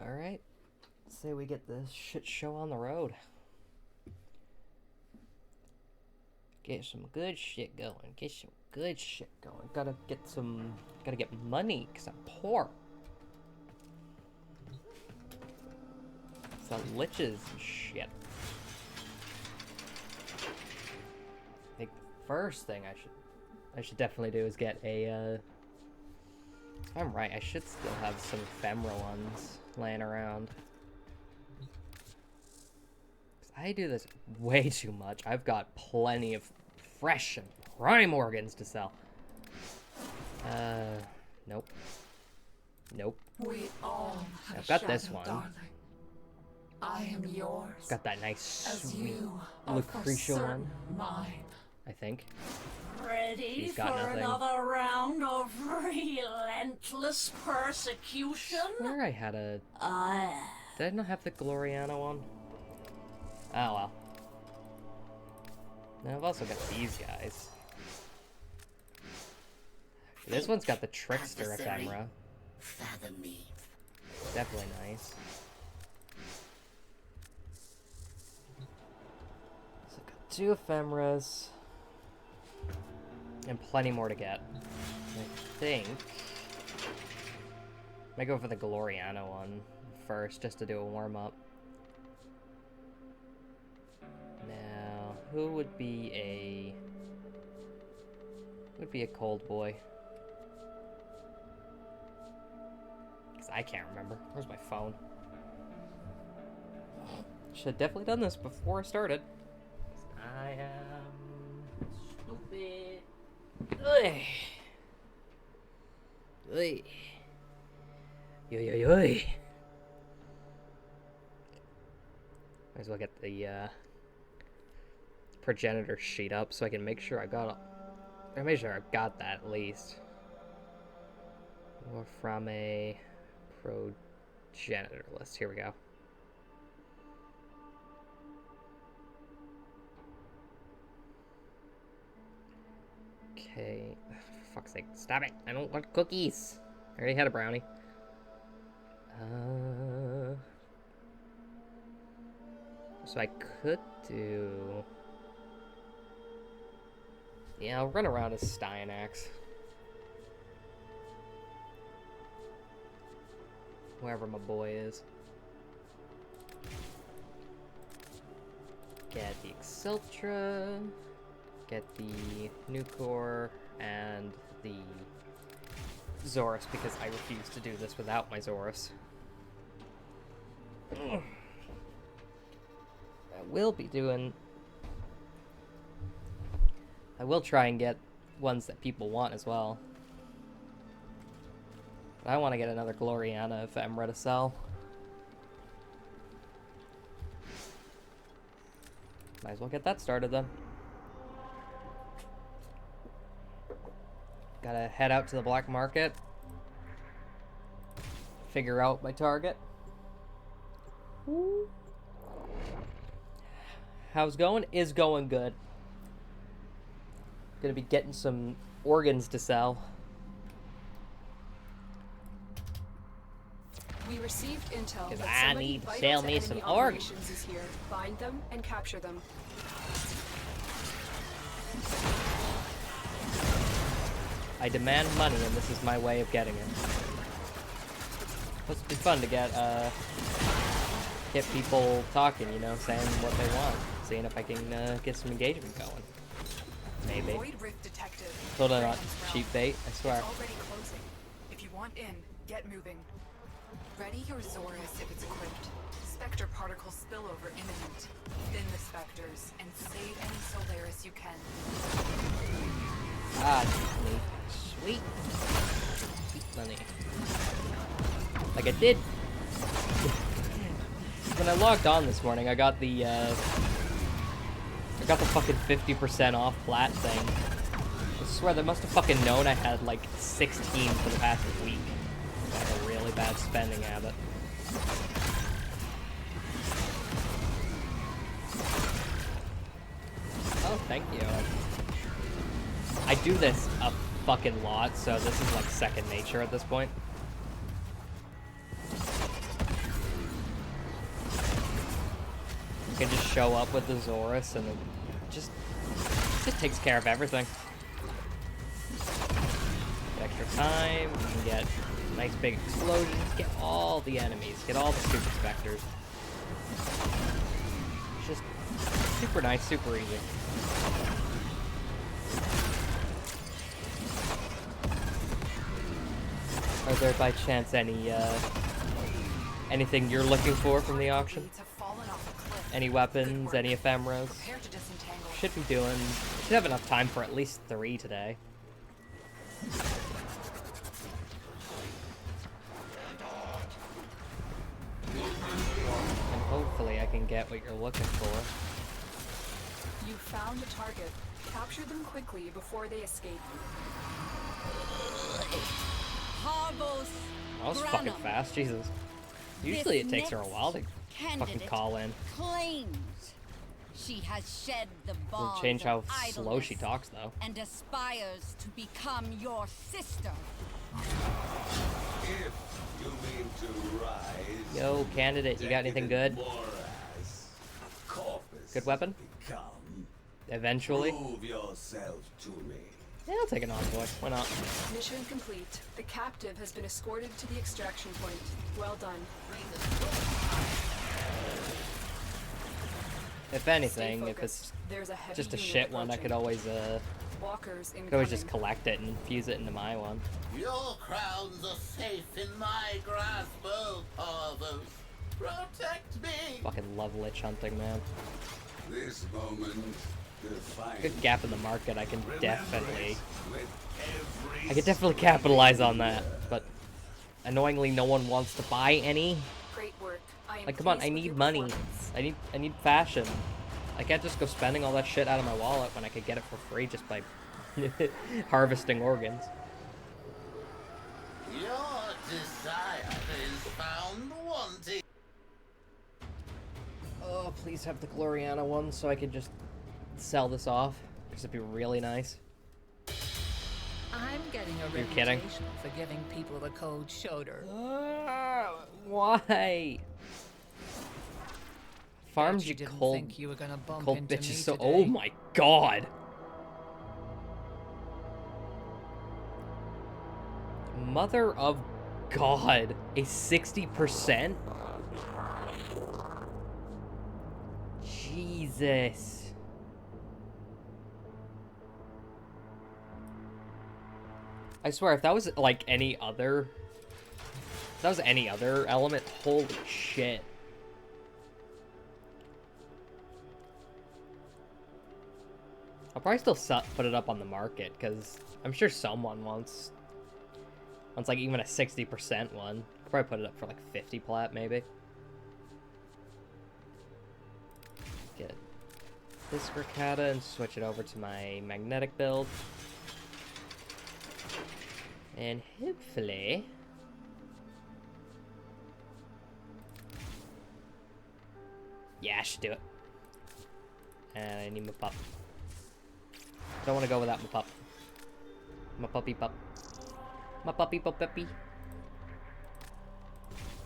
Alright. Say we get this shit show on the road. Get some good shit going. Get some good shit going. Gotta get money, because I'm poor. Some liches and shit. I think the first thing I should definitely do is get a, if I'm right, I should still have some ephemera ones laying around. I do this way too much. I've got plenty of fresh and prime organs to sell. Nope. Nope. We all have I've got this one. Darling. I am yours. Got that nice, as sweet you are Lucretia for one. Mine. I think. Ready She's for got nothing. another round of relentless persecution? I swear I had a... Did I not have the Gloriana one? Oh well. Then I've also got these guys. This one's got the Trickster ephemera. Fathom me. Definitely nice. So I've got 2 ephemeras. And plenty more to get. I think... I might go for the Gloriana one first, just to do a warm-up. Now, who would be a... cold boy? Because I can't remember. Where's my phone? Should have definitely done this before I started. I am... stupid. Ugh. Ugh. Yo. Might as well get the progenitor sheet up so I can make sure I got that at least. Warframe progenitor list. Here we go. Okay. For fuck's sake. Stop it. I don't want cookies. I already had a brownie. So I could do... Yeah, I'll run around as Styanax. Wherever my boy is. Get the Exceltra. Get the Nucor and the Zorus, because I refuse to do this without my Zorus. I will try and get ones that people want as well. But I want to get another Gloriana ephemera to sell. Might as well get that started then. Gotta head out to the black market. Figure out my target. Ooh. How's going? Is going good. Gonna be getting some organs to sell. We received intel Because that I somebody need to vital sell to me enemy some operations organs. is here. Find them and capture them. I demand money, and this is my way of getting it. Supposed to be fun to get people talking, you know, saying what they want, seeing if I can get some engagement going. Maybe. Void Rift detective. Totally not cheap bait, I swear. It's already closing. If you want in, get moving. Ready your Zorus if it's equipped. Spectre particle spillover imminent. Thin the specters and save any Solaris you can. Ah, sweet. Sweet money. Like I did. When I logged on this morning, I got the fucking 50% off plat thing. I swear they must have fucking known I had like 16 for the past week. I have a really bad spending habit. Oh, thank you. I do this a fucking lot, so this is like second nature at this point. You can just show up with the Zorus and it just takes care of everything. Get extra time, you can get nice big explosions, get all the enemies, get all the stupid specters. It's just super nice, super easy. Are there by chance any anything you're looking for from the auction? Blades have fallen off a cliff. Any weapons, any ephemeras? Prepare to disentangle. Should be doing, should have enough time for at least 3 today. And hopefully I can get what you're looking for. You found a target. Capture them quickly before they escape. Harbos That was fucking fast, Jesus. Usually it takes her a while to fucking call in. Claims she has shed the Doesn't bonds change how of slow she idleness talks, though. and aspires to become your sister. If you mean to rise, Yo, candidate, you got anything good? Good weapon? Come, Eventually? prove yourself to me. Yeah, I'll take an envoy. Why not? Mission complete. The captive has been escorted to the extraction point. Well done. If anything, Stay if it's focused. There's a heavy just a unit shit one, I approaching. could always Walkers just collect it and fuse it into my one. Your crowns are safe in my grasp, oh Parvos. Protect me! Fucking love lich hunting, man. This moment defines. Good gap in the market. I can Remember definitely, it with every I could definitely capitalize on that. But annoyingly, no one wants to buy any. Great work. I am Like, come on, I pleased with need your money. performance. I need fashion. I can't just go spending all that shit out of my wallet when I could get it for free just by harvesting organs. Your desire is found wanting. Oh, please have the Gloriana one so I can just sell this off. Because it'd be really nice. I'm getting a You're kidding? reputation for giving people the cold shoulder. Why? Farmed Bet you didn't cold, think you were gonna bump cold into bitches me so. today. Oh my god! Mother of God, a 60%? Jesus. I swear, if that was like any other, if that was any other element, holy shit. I'll probably still put it up on the market, because I'm sure someone wants like even a 60% one. I'll probably put it up for like 50 plat, maybe. Get this Ricotta and switch it over to my magnetic build. And hopefully... yeah, I should do it. And I need my pup. Don't want to go without my pup. My puppy pup. My puppy puppy.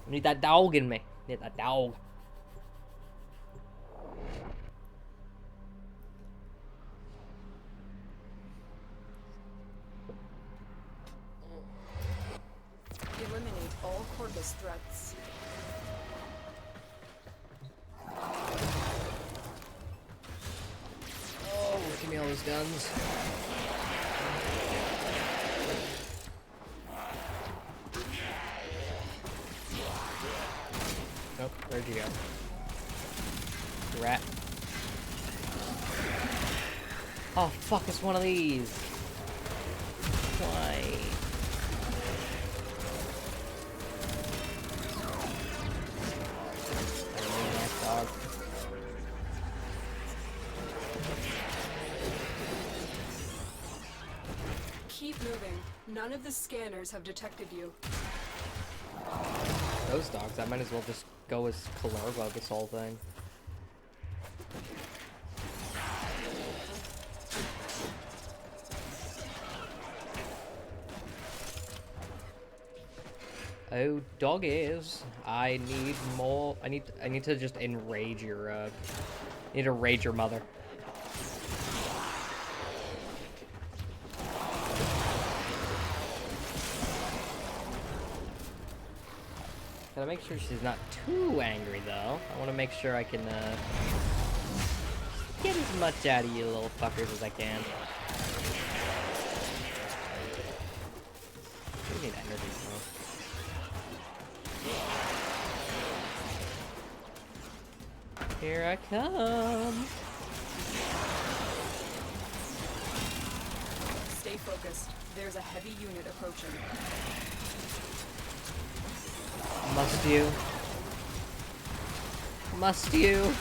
I need that dog in me. Need that dog. Eliminate all Corvus threats. Oh, give me all those guns. Nope, where'd you go? You rat. Oh fuck, it's one of these. Why? I don't need that dog. Keep moving. None of the scanners have detected you. Those dogs, I might as well just go as Kalerva this whole thing. Oh, doggies. I need more. I need to just enrage your, need to rage your mother. Gotta make sure she's not too angry, though. I want to make sure I can, get as much out of you little fuckers as I can. We need energy, though. Here I come. Stay focused. There's a heavy unit approaching. Must you? Must you?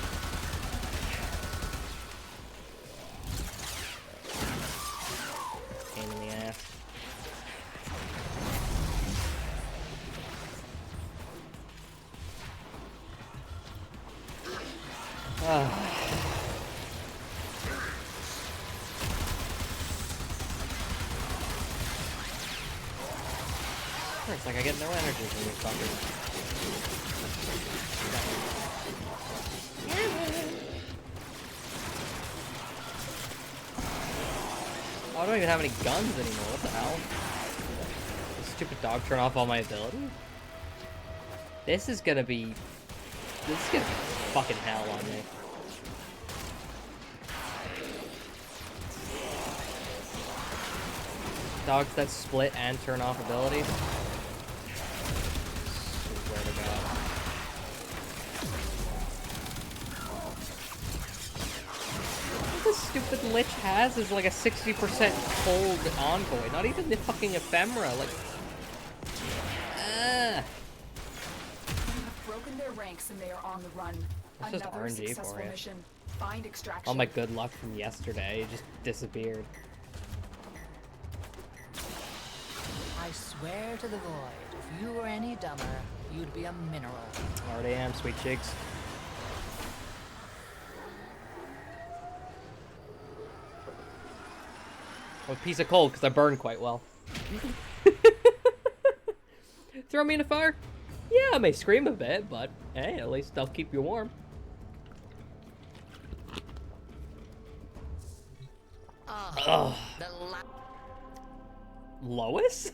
Pain in the ass. It's like I get no energy from these fuckers. Oh, I don't even have any guns anymore. What the hell? This stupid dog turn off all my abilities? This is gonna be fucking hell on me. Dogs that split and turn off abilities. Swear to God. What this stupid lich has is like a 60% cold envoy. Not even the fucking ephemera. Like, You have broken their ranks and they are on the run. That's just Another RNG successful for you. mission. Find extraction. all my good luck from yesterday just disappeared. I swear to the void, if you were any dumber, you'd be a mineral. Already am, sweet cheeks. I'm a piece of coal because I burn quite well. Throw me in a fire? Yeah, I may scream a bit, but hey, at least I'll keep you warm. Ugh. Lois?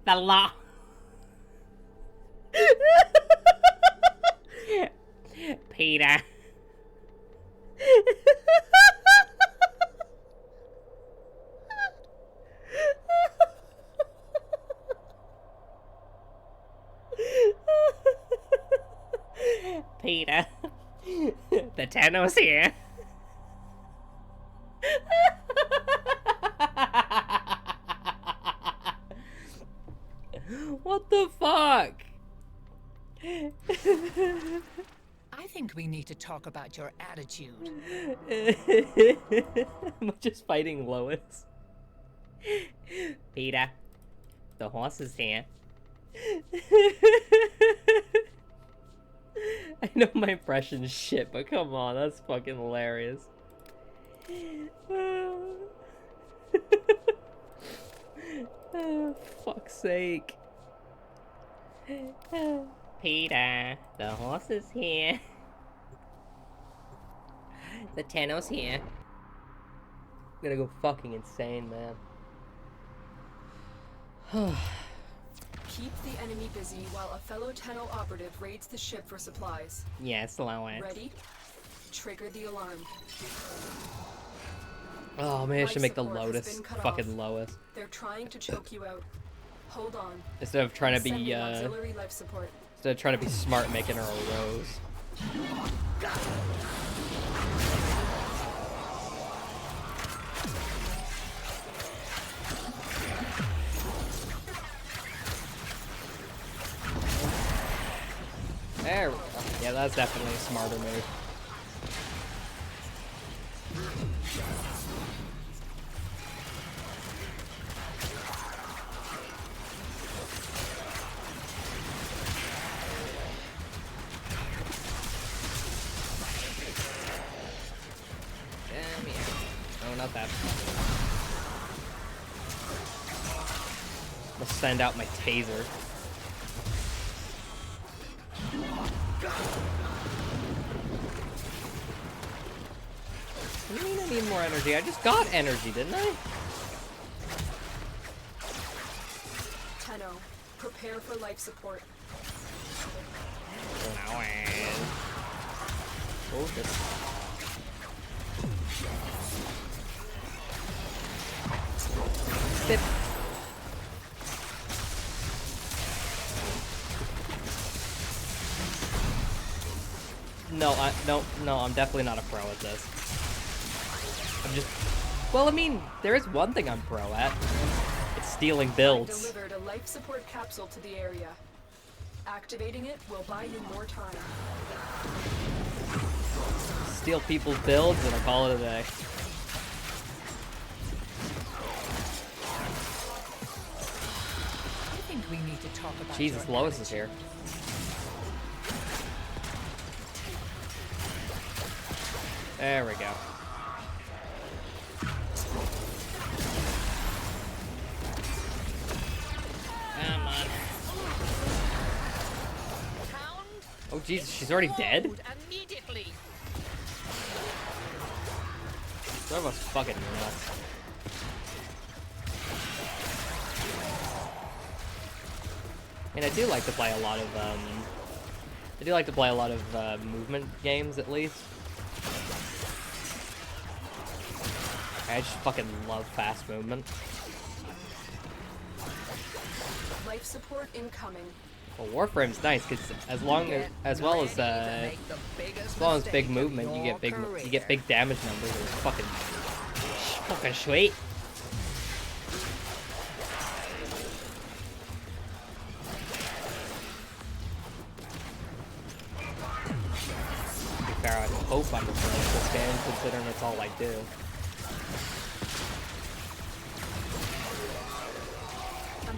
The law. Peter. Peter. The Tenno's here. What the fuck? I think we need to talk about your attitude. Am I just fighting Lois? Peter, the horse is here. I know my impression's shit, but come on, that's fucking hilarious. Oh, fuck's sake. Peter, the horse is here. The Tenno's here. I'm gonna go fucking insane, man. Keep the enemy busy while a fellow Tenno operative raids the ship for supplies. Yes, Lois. Ready? Trigger the alarm. Oh man, I should make the Life support has Lotus been cut fucking off. Lois. They're trying to choke you out. Hold on. Instead of trying to Sending be auxiliary life support. instead of trying to be smart, making her a rose. There we go. Yeah, that's definitely a smarter move. Damn here. Oh, not that. send out my taser. What do you mean I need more energy? I just got energy, didn't I? Tenno, prepare for life support. Focus. Sip. No, I'm definitely not a pro at this. I'm just, well, I mean, there is one thing I'm pro at. It's stealing I builds. delivered a life support capsule to the area. Activating it will buy you more time. Steal people's builds and I call it a day. I think we need to talk about Jesus, your Lois is here. There we go. Come on. Oh Jesus, she's already dead? Immediately. That was fucking nuts. I mean, I do like to play a lot of, movement games, at least. I just fucking love fast movement. Life support incoming. Well, Warframe's nice because as well as big movement, you get big damage numbers. It's fucking sweet. To be fair, I hope I'm just playing this game, considering that's all I do.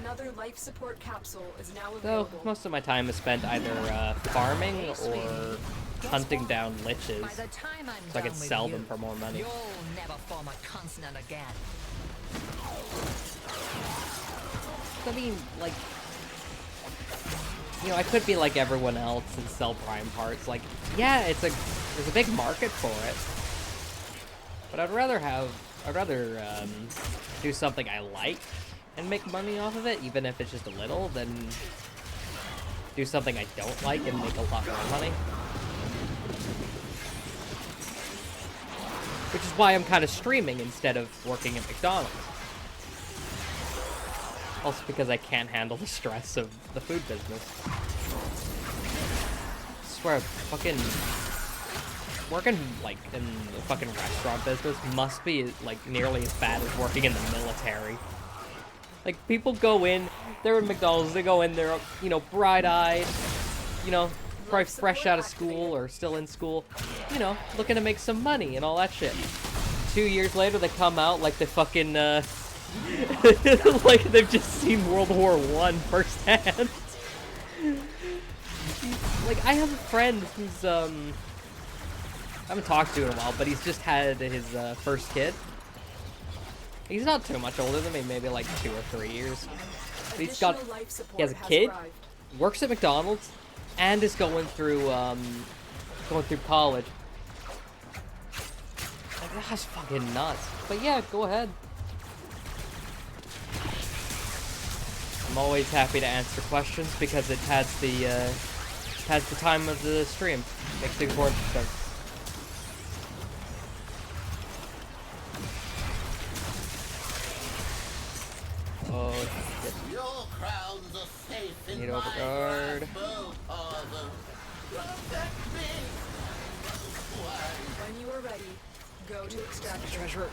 Another life support capsule is now So available. most of my time is spent either farming or hunting down liches, By the time I'm so I can done with sell you, them for more money. You'll never form a consonant again. I mean, like, you know, I could be like everyone else and sell prime parts. Like, yeah, there's a big market for it, but I'd rather do something I like and make money off of it, even if it's just a little, than do something I don't like and make a lot more money. Which is why I'm kind of streaming instead of working at McDonald's. Also because I can't handle the stress of the food business. I swear, fucking working like in the fucking restaurant business must be like nearly as bad as working in the military. Like, people go in, they're in McDonald's, they go in, they're, you know, bright-eyed, you know, probably fresh out of school or still in school, you know, looking to make some money and all that shit. 2 years later, they come out like they fucking, like they've just seen World War I firsthand. Like, I have a friend who's, I haven't talked to in a while, but he's just had his, first kid. He's not too much older than me, maybe like 2 or 3 years. But he has a kid, works at McDonald's, and is going through college. Like, that's fucking nuts. But yeah, go ahead. I'm always happy to answer questions because it has the time of the stream. Makes things more interesting. Oh, shit. Your crowns are safe in Need my overguard. grasp, Father. Protect me. Why? When you are ready, go to extraction. Treasure.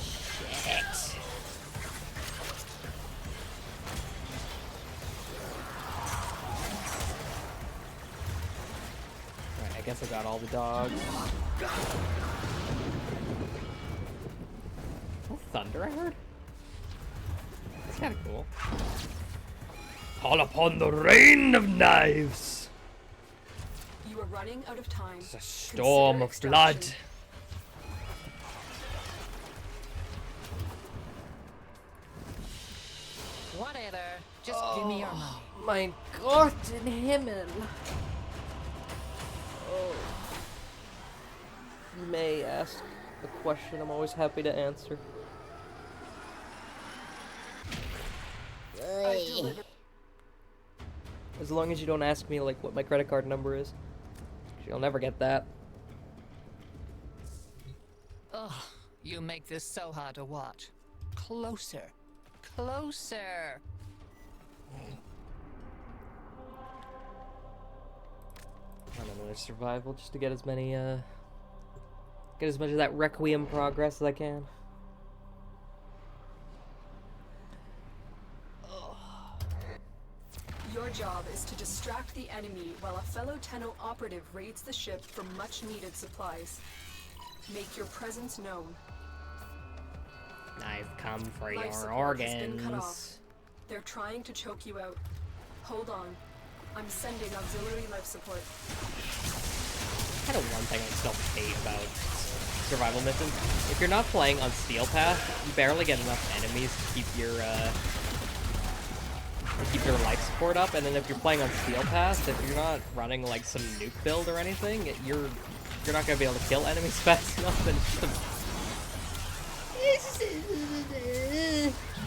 Shit. Alright, I guess I got all the dogs. Oh, thunder, I heard? That's kind of cool. Call upon the rain of knives! You are running out of time. It's a storm of blood. Whatever. Just give me your money. Mein Gott in Himmel. Oh. You may ask a question I'm always happy to answer. As long as you don't ask me, like, what my credit card number is. You'll never get that. Ugh, you make this so hard to watch. Closer. Closer. I don't know, survival just to get as many, get as much of that Requiem progress as I can. Your job is to distract the enemy while a fellow Tenno operative raids the ship for much-needed supplies. Make your presence known. I've come for Life your support has been cut organs. off. They're trying to choke you out. Hold on. I'm sending auxiliary life support. Kind of one thing I still hate about survival missions. If you're not playing on Steel Path, you barely get enough enemies to keep your life support up, and then if you're playing on Steel Path, if you're not running like some nuke build or anything, you're not gonna be able to kill enemies fast enough, and it's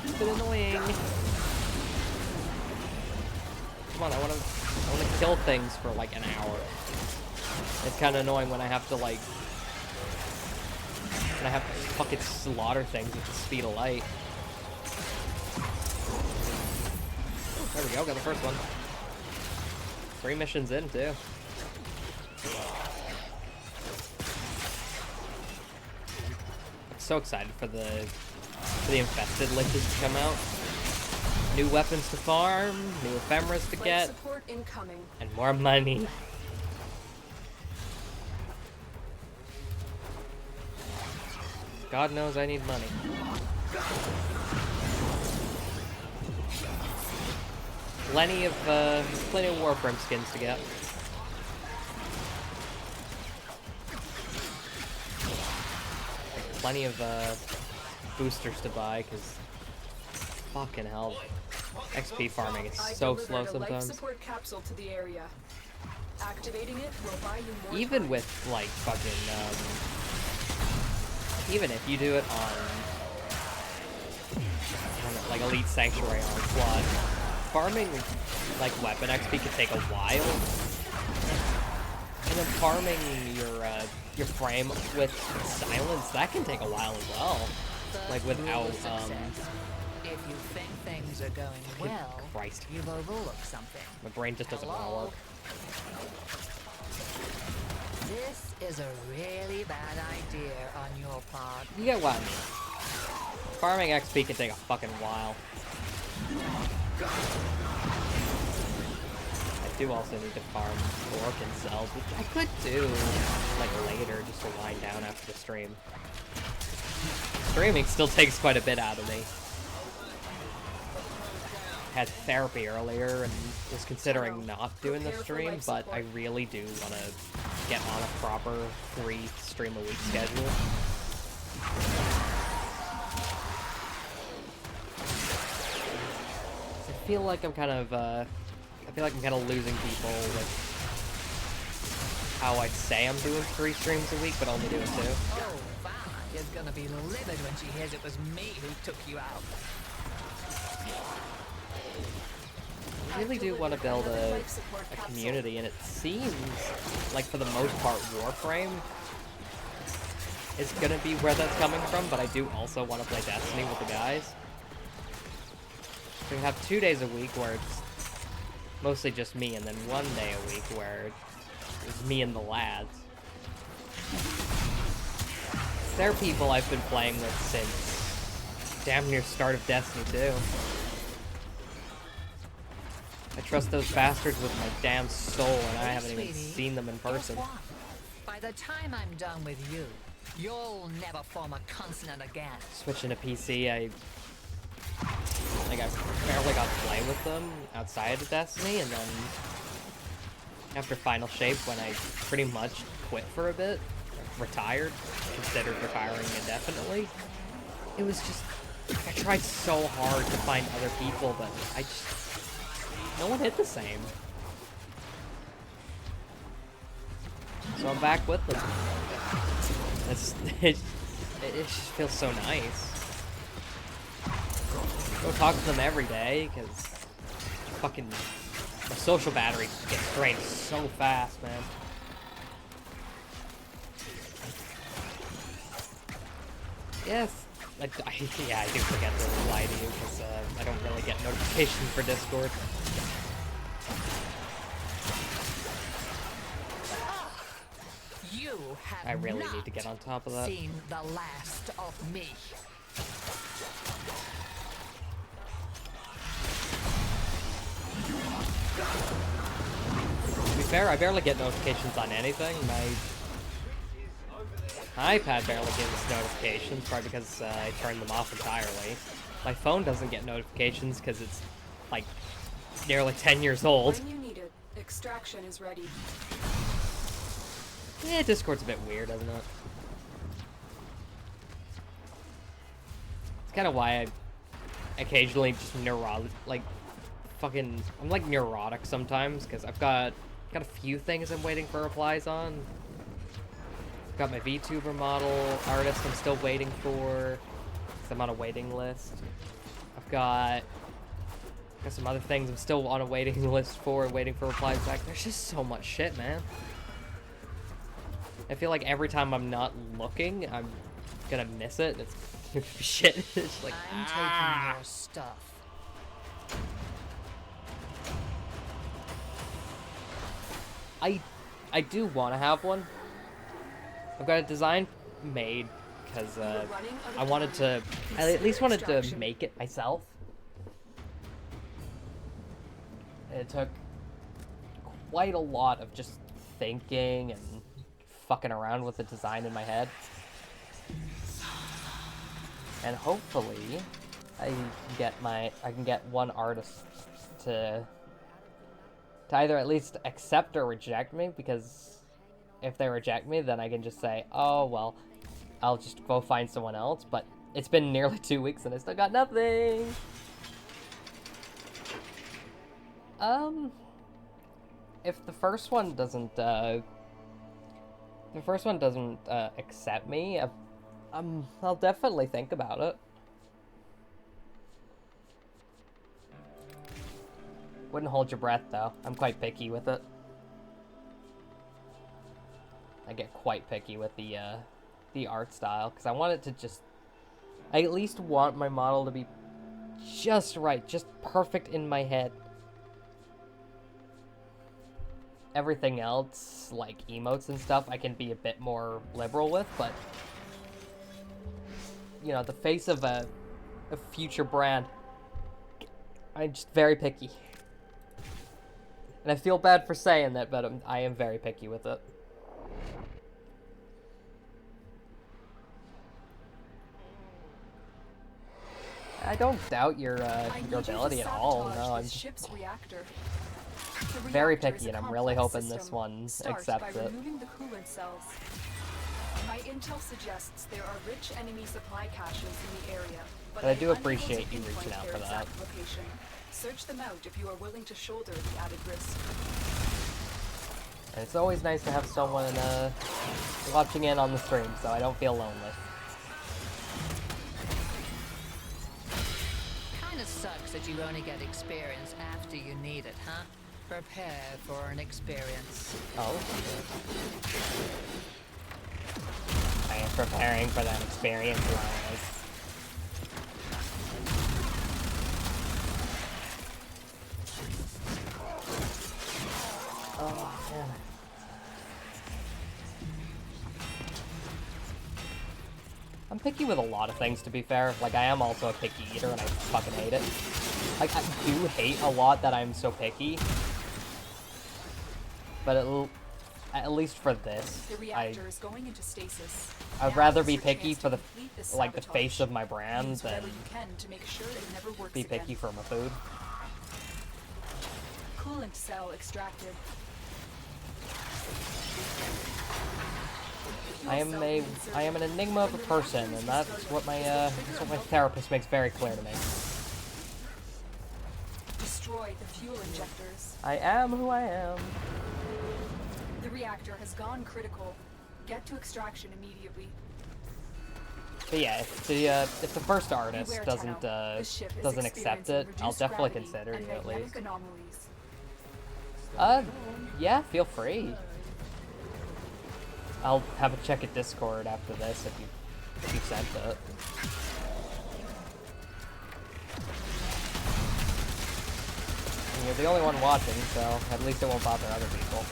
a bit annoying. Come on, I wanna kill things for like an hour. It's kind of annoying when I have to fucking slaughter things with the speed of light. There we go, got the first one. 3 missions in, too. I'm so excited for the infested liches to come out. New weapons to farm, new ephemeras to get, Support incoming. and more money. God knows I need money. Plenty of Warframe skins to get. Plenty of boosters to buy, because fucking hell, XP farming is so slow sometimes. Life support capsule to the area. Activating it will buy you more Even time. with like fucking even if you do it on like Elite Sanctuary on Flood, farming like weapon XP can take a while, and then farming your frame with silence, that can take a while as well. Like without If you think things are going well, Christ. you've overlooked something. My brain just doesn't want to Hello? work. This is a really bad idea on your part. You get what I mean. Farming XP can take a fucking while. I do also need to farm organ cells, which I could do like later just to wind down after the stream. Streaming still takes quite a bit out of me. Had therapy earlier and was considering not doing the stream, but I really do want to get on a proper 3 stream a week schedule. I feel like I'm kind of losing people with how I say I'm doing 3 streams a week, but only doing 2. Oh, Vala is gonna be livid when she hears it was me who took you out. I really do want to build a community, and it seems like for the most part Warframe is gonna be where that's coming from, but I do also want to play Destiny with the guys. So we have 2 days a week where it's mostly just me, and then 1 day a week where it's me and the lads. They're people I've been playing with since damn near start of Destiny 2. I trust those bastards with my damn soul, and I haven't even seen them in person. Guess what? By the time I'm done with you, you'll never form a consonant again. Switching to PC, I barely got to play with them outside of Destiny, and then after Final Shape, when I pretty much quit for a bit, retired, considered retiring indefinitely, it was just I tried so hard to find other people, but no one hit the same. So I'm back with them. It just feels so nice. Go talk to them every day, because fucking my social battery gets drained so fast, man. Yes. Yeah, I do forget to reply to you, because I don't really get notifications for Discord. You have I really not need to get on top of that. seen the last of me. To be fair, I barely get notifications on anything. My iPad barely gives notifications, probably because I turned them off entirely. My phone doesn't get notifications because it's, like, nearly 10 years old. When you need it, extraction is ready. Yeah, Discord's a bit weird, isn't it? It's kind of why I occasionally just I'm like neurotic sometimes, because I've got a few things I'm waiting for replies on. I've got my VTuber model artist I'm still waiting for, because I'm on a waiting list. I've got some other things I'm still on a waiting list for, waiting for replies back. There's just so much shit, man. I feel like every time I'm not looking, I'm gonna miss it. It's gonna be shit. It's like, I'm taking your stuff. I do want to have one. I've got a design made because I at least wanted to make it myself. And it took quite a lot of just thinking and fucking around with the design in my head. And hopefully I can get one artist to either at least accept or reject me, because if they reject me, then I can just say, oh, well, I'll just go find someone else. But it's been nearly 2 weeks and I still got nothing. If the first one doesn't, accept me, I'll definitely think about it. Wouldn't hold your breath, though. I'm quite picky with it. I get quite picky with the art style, because I want it to just... I at least want my model to be just right, just perfect in my head. Everything else, like emotes and stuff, I can be a bit more liberal with, but... You know, the face of a future brand, I'm just very picky. And I feel bad for saying that, but I am very picky with it. I don't doubt your ability at all. No, I'm just very picky, and I'm really hoping this one accepts it. My intel suggests there are rich enemy supply caches in the area, but I do appreciate you reaching out for that. Location. Search them out if you are willing to shoulder the added risk. And it's always nice to have someone watching in on the stream, so I don't feel lonely. Kinda sucks that you only get experience after you need it, huh? Prepare for an experience. Oh. I am preparing for that experience, guys. Oh, damn it. I'm picky with a lot of things, to be fair. Like, I am also a picky eater, and I fucking hate it. Like, I do hate a lot that I'm so picky. But at least for this, I'd rather be picky for the face of my brand than be picky for my food. Coolant cell extracted. I am an enigma of a person, and that's what my therapist makes very clear to me. Destroy the fuel injectors. I am who I am. The reactor has gone critical. Get to extraction immediately. But yeah, if the first artist Beware, doesn't Tenno. The ship is doesn't accept it, experiencing I'll reduced definitely gravity consider and you at magnetic least. anomalies. Yeah, feel free. I'll have a check at Discord after this if you sent it. And you're the only one watching, so at least it won't bother other people.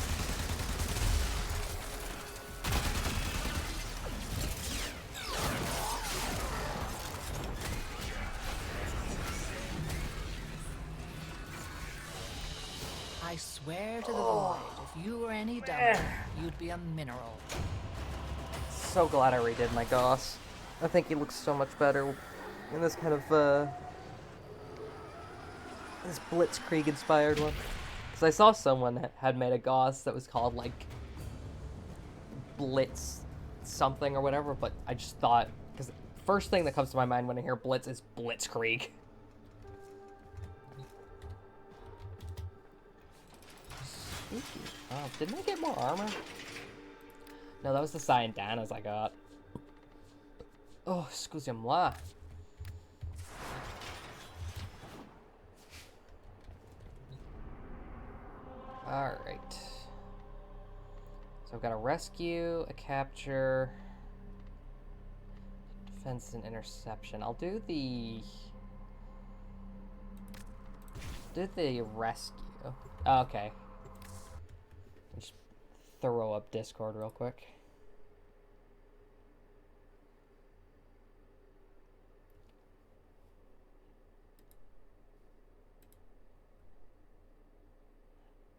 I swear to the void, if you were any dumber, you'd be a mineral. So glad I redid my Goss. I think he looks so much better in this kind of, this Blitzkrieg-inspired one. Because I saw someone that had made a Goss that was called, like, Blitz something or whatever, but I just thought, because the first thing that comes to my mind when I hear Blitz is Blitzkrieg. Oh, didn't I get more armor? No, that was the Cyandanas I got. Oh, excusez-moi. Alright. So I've got a rescue, a capture, defense, and interception. I'll do the rescue. Oh, okay. Just throw up Discord real quick.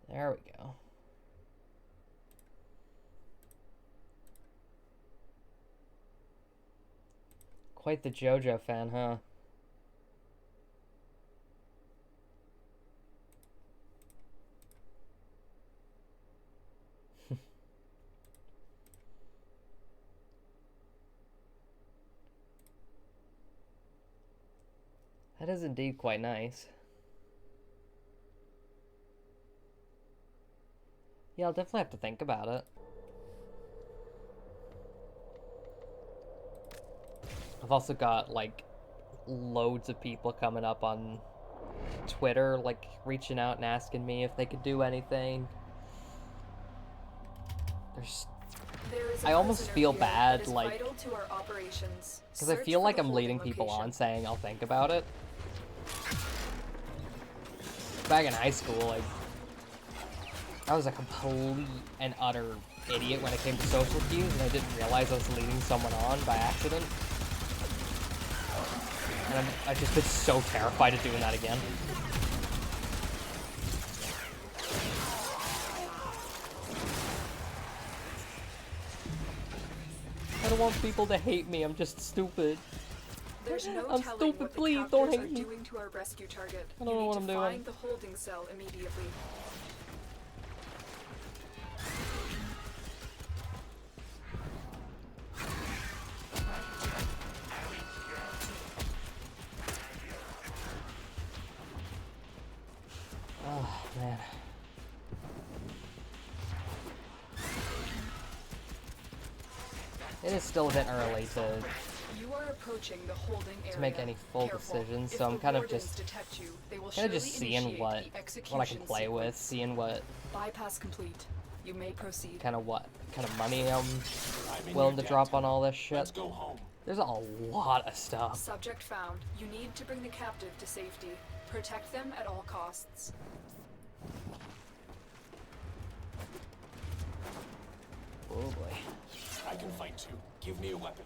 There we go. Quite the JoJo fan, huh? That is indeed quite nice. Yeah, I'll definitely have to think about it. I've also got, like, loads of people coming up on Twitter, like, reaching out and asking me if they could do anything. I almost feel bad, like, because I feel like I'm leading people on saying I'll think about it. Back in high school, like, I was a complete and utter idiot when it came to social cues, and I didn't realize I was leading someone on by accident. And I've just been so terrified of doing that again. I don't want people to hate me, I'm just stupid. There's no I'm telling stupid, what the please don't captors hate are me. doing to our rescue target. I don't know what I'm doing. Find the holding cell immediately. Oh, man. It is still a bit early You are approaching the holding area. to make any full Careful. decisions, If so I'm the kind of wardens just detect you, they will seeing initiate what the I can execution play with, sequence. seeing what Bypass complete. You may proceed. kind of money I'm willing to drop on all this shit. Let's go home. There's a lot of stuff. Subject found. You need to bring the captive to safety. Protect them at all costs. Oh boy. I can fight too. Give me a weapon.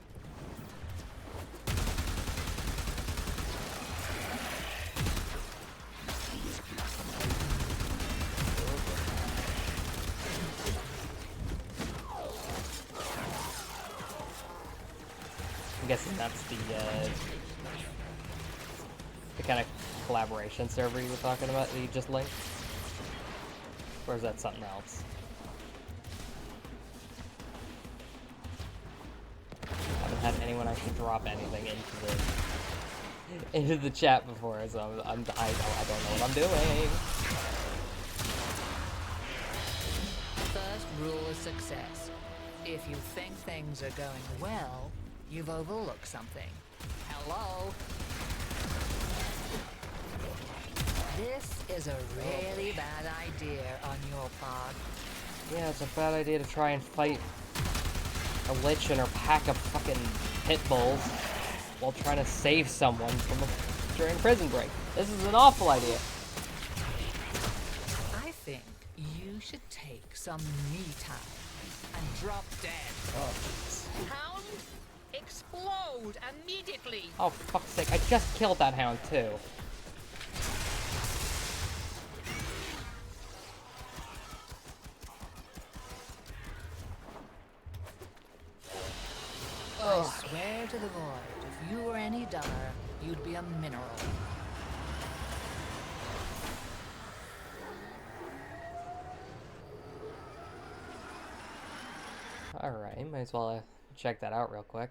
I'm guessing that's the kind of collaboration server you were talking about that you just linked? Or is that something else? had anyone actually drop anything into the chat before, so I don't know what I'm doing. First rule of success. If you think things are going well, you've overlooked something. Hello? This is a really bad idea on your part. Yeah, it's a bad idea to try and fight a lich and her pack of fucking pit bulls while trying to save someone during prison break. This is an awful idea. I think you should take some me time and drop dead. Oh, Hound, explode immediately. oh, fuck's sake, I just killed that hound too. I swear to the void, if you were any duller, you'd be a mineral. Alright, might as well check that out real quick.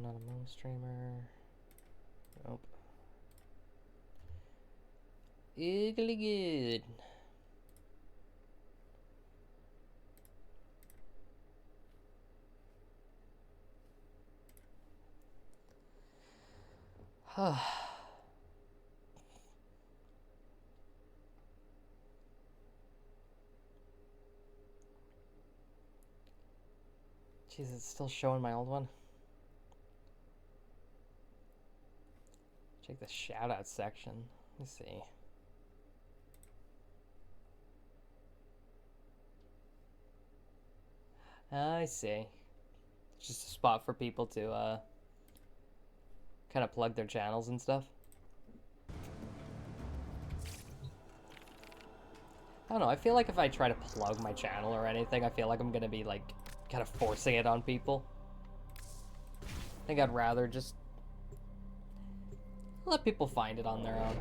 Not a moon streamer. Nope. Ugly good. Jeez, it's still showing my old one. Check the shout-out section. Let's see. I see. It's just a spot for people to kind of plug their channels and stuff. I don't know, I feel like if I try to plug my channel or anything, I feel like I'm gonna be like kind of forcing it on people. I think I'd rather just let people find it on their own.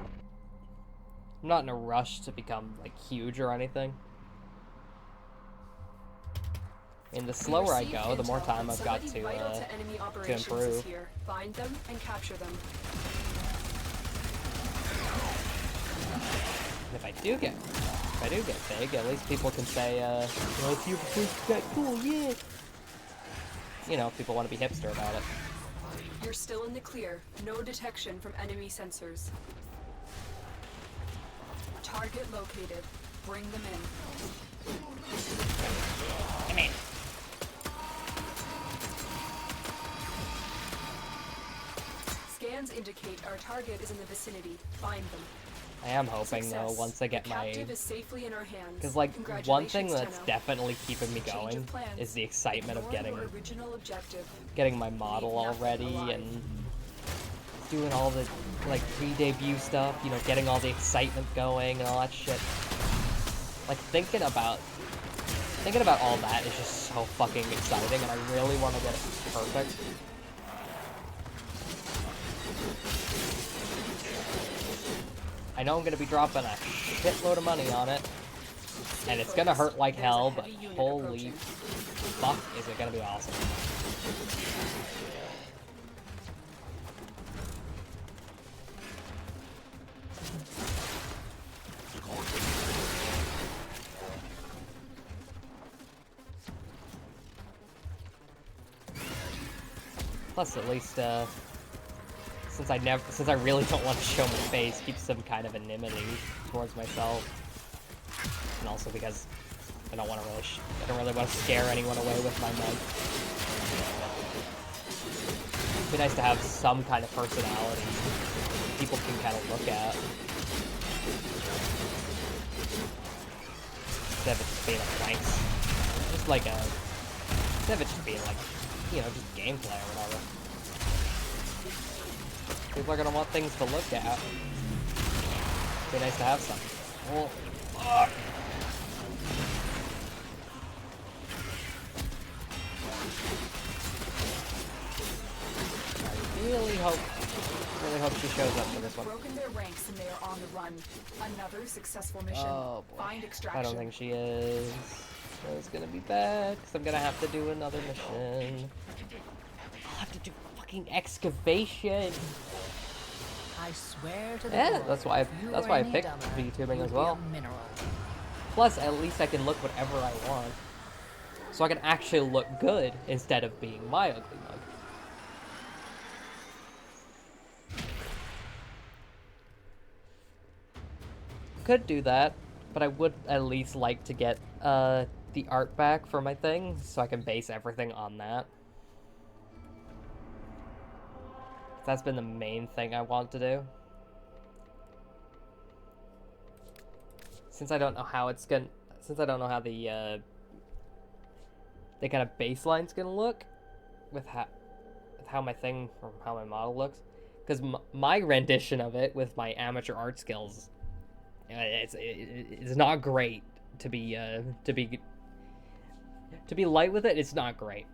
I'm not in a rush to become like huge or anything. And the slower I go, the more time I've got to improve. Here. Find them and capture them. And if I do get big, at least people can say, well, if you're that cool, yeah. You know, people want to be hipster about it. You're still in the clear. No detection from enemy sensors. Target located. Bring them in. Come in. Scans indicate our target is in the vicinity. Find them. I am hoping though, once I get the my, captive is safely in our hands. because like one thing that's Tenno. definitely keeping me Change going of plans. is the excitement of Ignore getting your original objective. my model all ready and doing all the like pre-debut stuff, you know, getting all the excitement going and all that shit. Like thinking about all that is just so fucking exciting, and I really want to get it perfect. I know I'm gonna be dropping a shitload of money on it, and it's gonna hurt like hell, but holy fuck is it gonna be awesome. Plus, at least, since I really don't want to show my face, keep some kind of anonymity towards myself, and also because I don't really want to scare anyone away with my mic. It'd be nice to have some kind of personality people can kind of look at, instead of it just being like blanks, just like instead of it just being like, you know, just gameplay or whatever. People are gonna want things to look at. It'd be nice to have some. Well, fuck. hope she shows up for this one. Broken their ranks and they are on the run. Another successful mission. Oh boy. Find extraction. I don't think she is. It's gonna be bad, because I'm gonna have to do another mission. I'll have to do fucking excavation. I swear to the Yeah, Lord, that's why if you that's were why I any picked dumber, VTubing you'd as be well. a mineral. Plus, at least I can look whatever I want. So I can actually look good instead of being my ugly mug. Could do that, but I would at least like to get the art back for my thing, so I can base everything on that. That's been the main thing I want to do. Since I don't know how it's gonna, since I don't know how the kind of baseline's gonna look with how my thing or how my model looks, because my rendition of it with my amateur art skills, it's not great to be light with it. It's not great,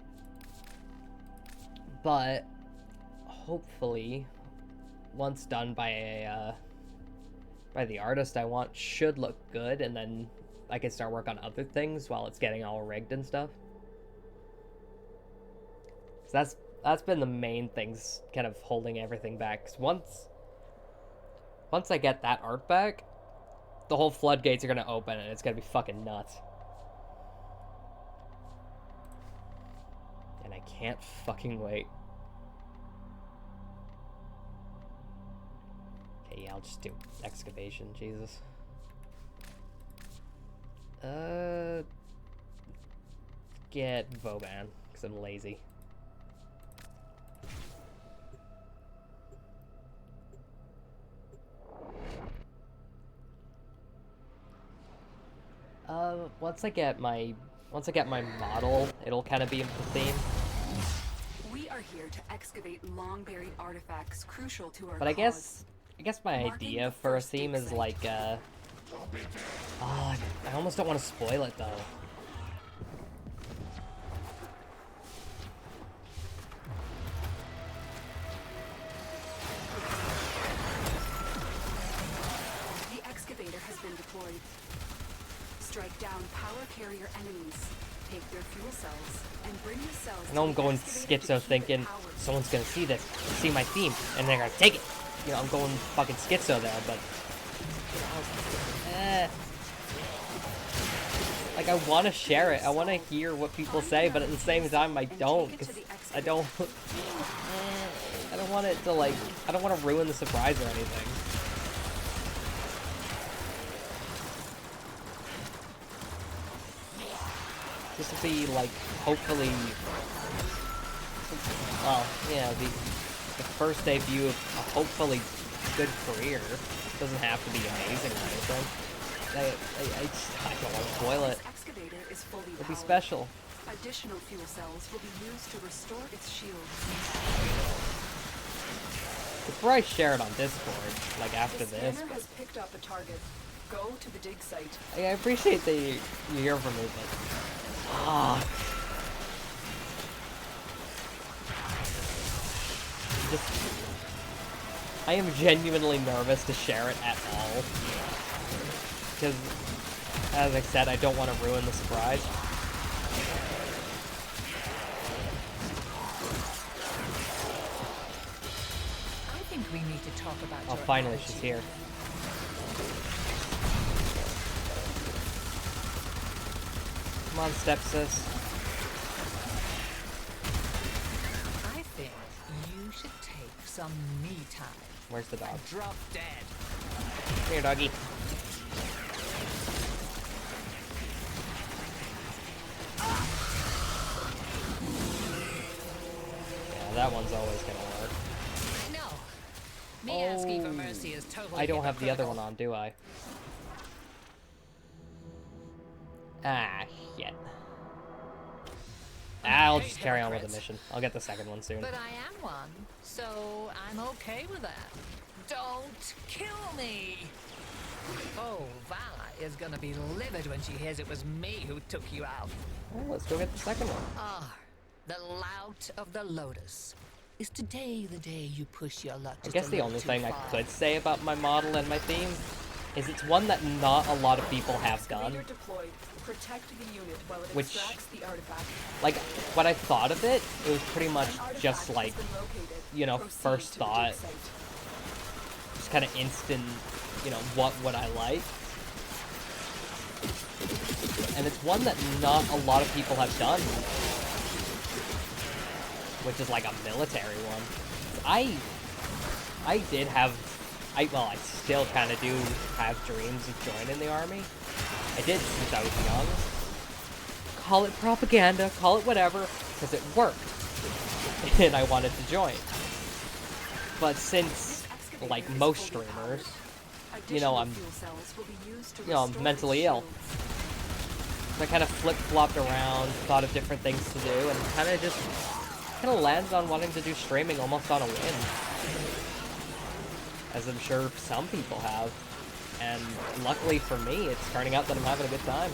but hopefully, once done by the artist I want, should look good, and then I can start work on other things while it's getting all rigged and stuff. So that's been the main things kind of holding everything back. 'Cause once I get that art back, the whole floodgates are gonna open and it's gonna be fucking nuts. And I can't fucking wait. Okay, yeah, I'll just do excavation, Jesus. Get Vauban, because I'm lazy. Once I get my model, it'll kind of be in the theme. We are here to excavate long-buried artifacts crucial to our But I cause. guess my idea for a theme is like, I almost don't want to spoil it though. The excavator has been deployed. Strike down power carrier enemies. Take their fuel cells and bring the cells. I know I'm to the going excavator to schizo keep it thinking powered. someone's gonna see this, see my theme, and they're gonna take it. You know, I'm going fucking schizo there, but... Like, I want to share it. I want to hear what people say, but at the same time, I don't. Cause I don't... I don't want it to, like... I don't want to ruin the surprise or anything. Just to be, like, hopefully... Well, yeah, the first debut of a hopefully good career. Doesn't have to be amazing or anything. I don't want to spoil it. This excavator is fully It'll be powered. special. Additional fuel cells will be used to restore its shields. Before I share it on Discord, like after The this, scanner but has picked up a target. Go to the dig site. I appreciate that you hear from me, but I am genuinely nervous to share it at all. Because, as I said, I don't want to ruin the surprise. I think we need to talk about Oh, your finally she's attitude. here. Come on, stepsis. I think you should take some me time. Where's the dog? And drop dead. Come here, doggy. Yeah, that one's always gonna work. No. Me asking for mercy is totally I don't have the other hypocritical. one on, do I? Ah, shit. I'll just carry on with the mission. I'll get the second one soon. But I am one, so I'm okay with that. Don't kill me! Oh, Vala is gonna be livid when she hears it was me who took you out. Well, let's go get the second one. Ah, the lout of the Lotus. Is today the day you push your luck I just guess a the little only too thing I far? could say about my model and my theme is it's one that not a lot of people have done. Excavator deployed. Protect the unit while it Which- extracts the artifact. Like, when I thought of it, it was pretty much An artifact just has like, been located. you know, Proceed first to the dig thought, site. just kind of instant, you know, what would I like? And it's one that not a lot of people have done, which is like a military one. I did have, well, I still kind of do have dreams of joining the army. I did since I was young. Call it propaganda, call it whatever, because it worked. And I wanted to join. But since, like most streamers, you know, I'm mentally ill. So I kind of flip-flopped around, thought of different things to do, and kind of landed on wanting to do streaming almost on a whim. As I'm sure some people have. And luckily for me, it's turning out that I'm having a good time.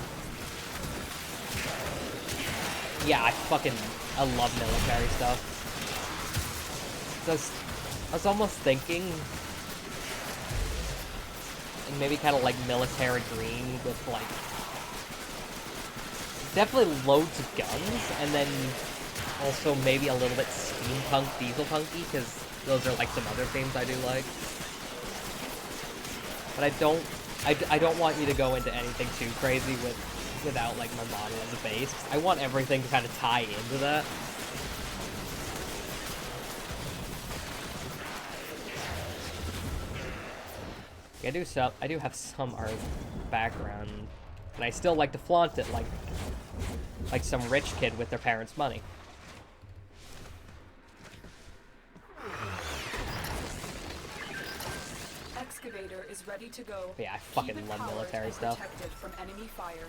Yeah, I love military stuff. I was almost thinking, maybe kind of like military green with like, definitely loads of guns, and then also maybe a little bit steampunk, dieselpunky, because those are like some other themes I do like. But I don't want you to go into anything too crazy without like my model as a base. I want everything to kind of tie into that. I do have some art background, and I still like to flaunt it like some rich kid with their parents' money. Excavator is ready to go. But yeah, I fucking Keep it love powered military and stuff. protected from enemy fire.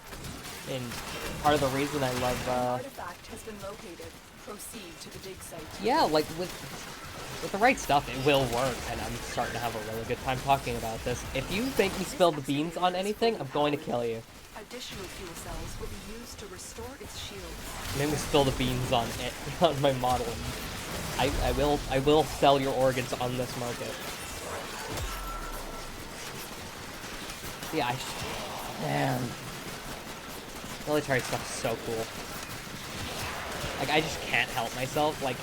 And part of the reason I love, An artifact has been located. Proceed to the dig site. yeah, like with the right stuff, it will work, and I'm starting to have a really good time talking about this. If you make me spill the beans on anything, I'm going to kill you. Additional fuel cells will be used to restore its shields. Make me spill the beans on it, on my model. I will sell your organs on this market. Yeah, man, military stuff's so cool. Like, I just can't help myself. Like,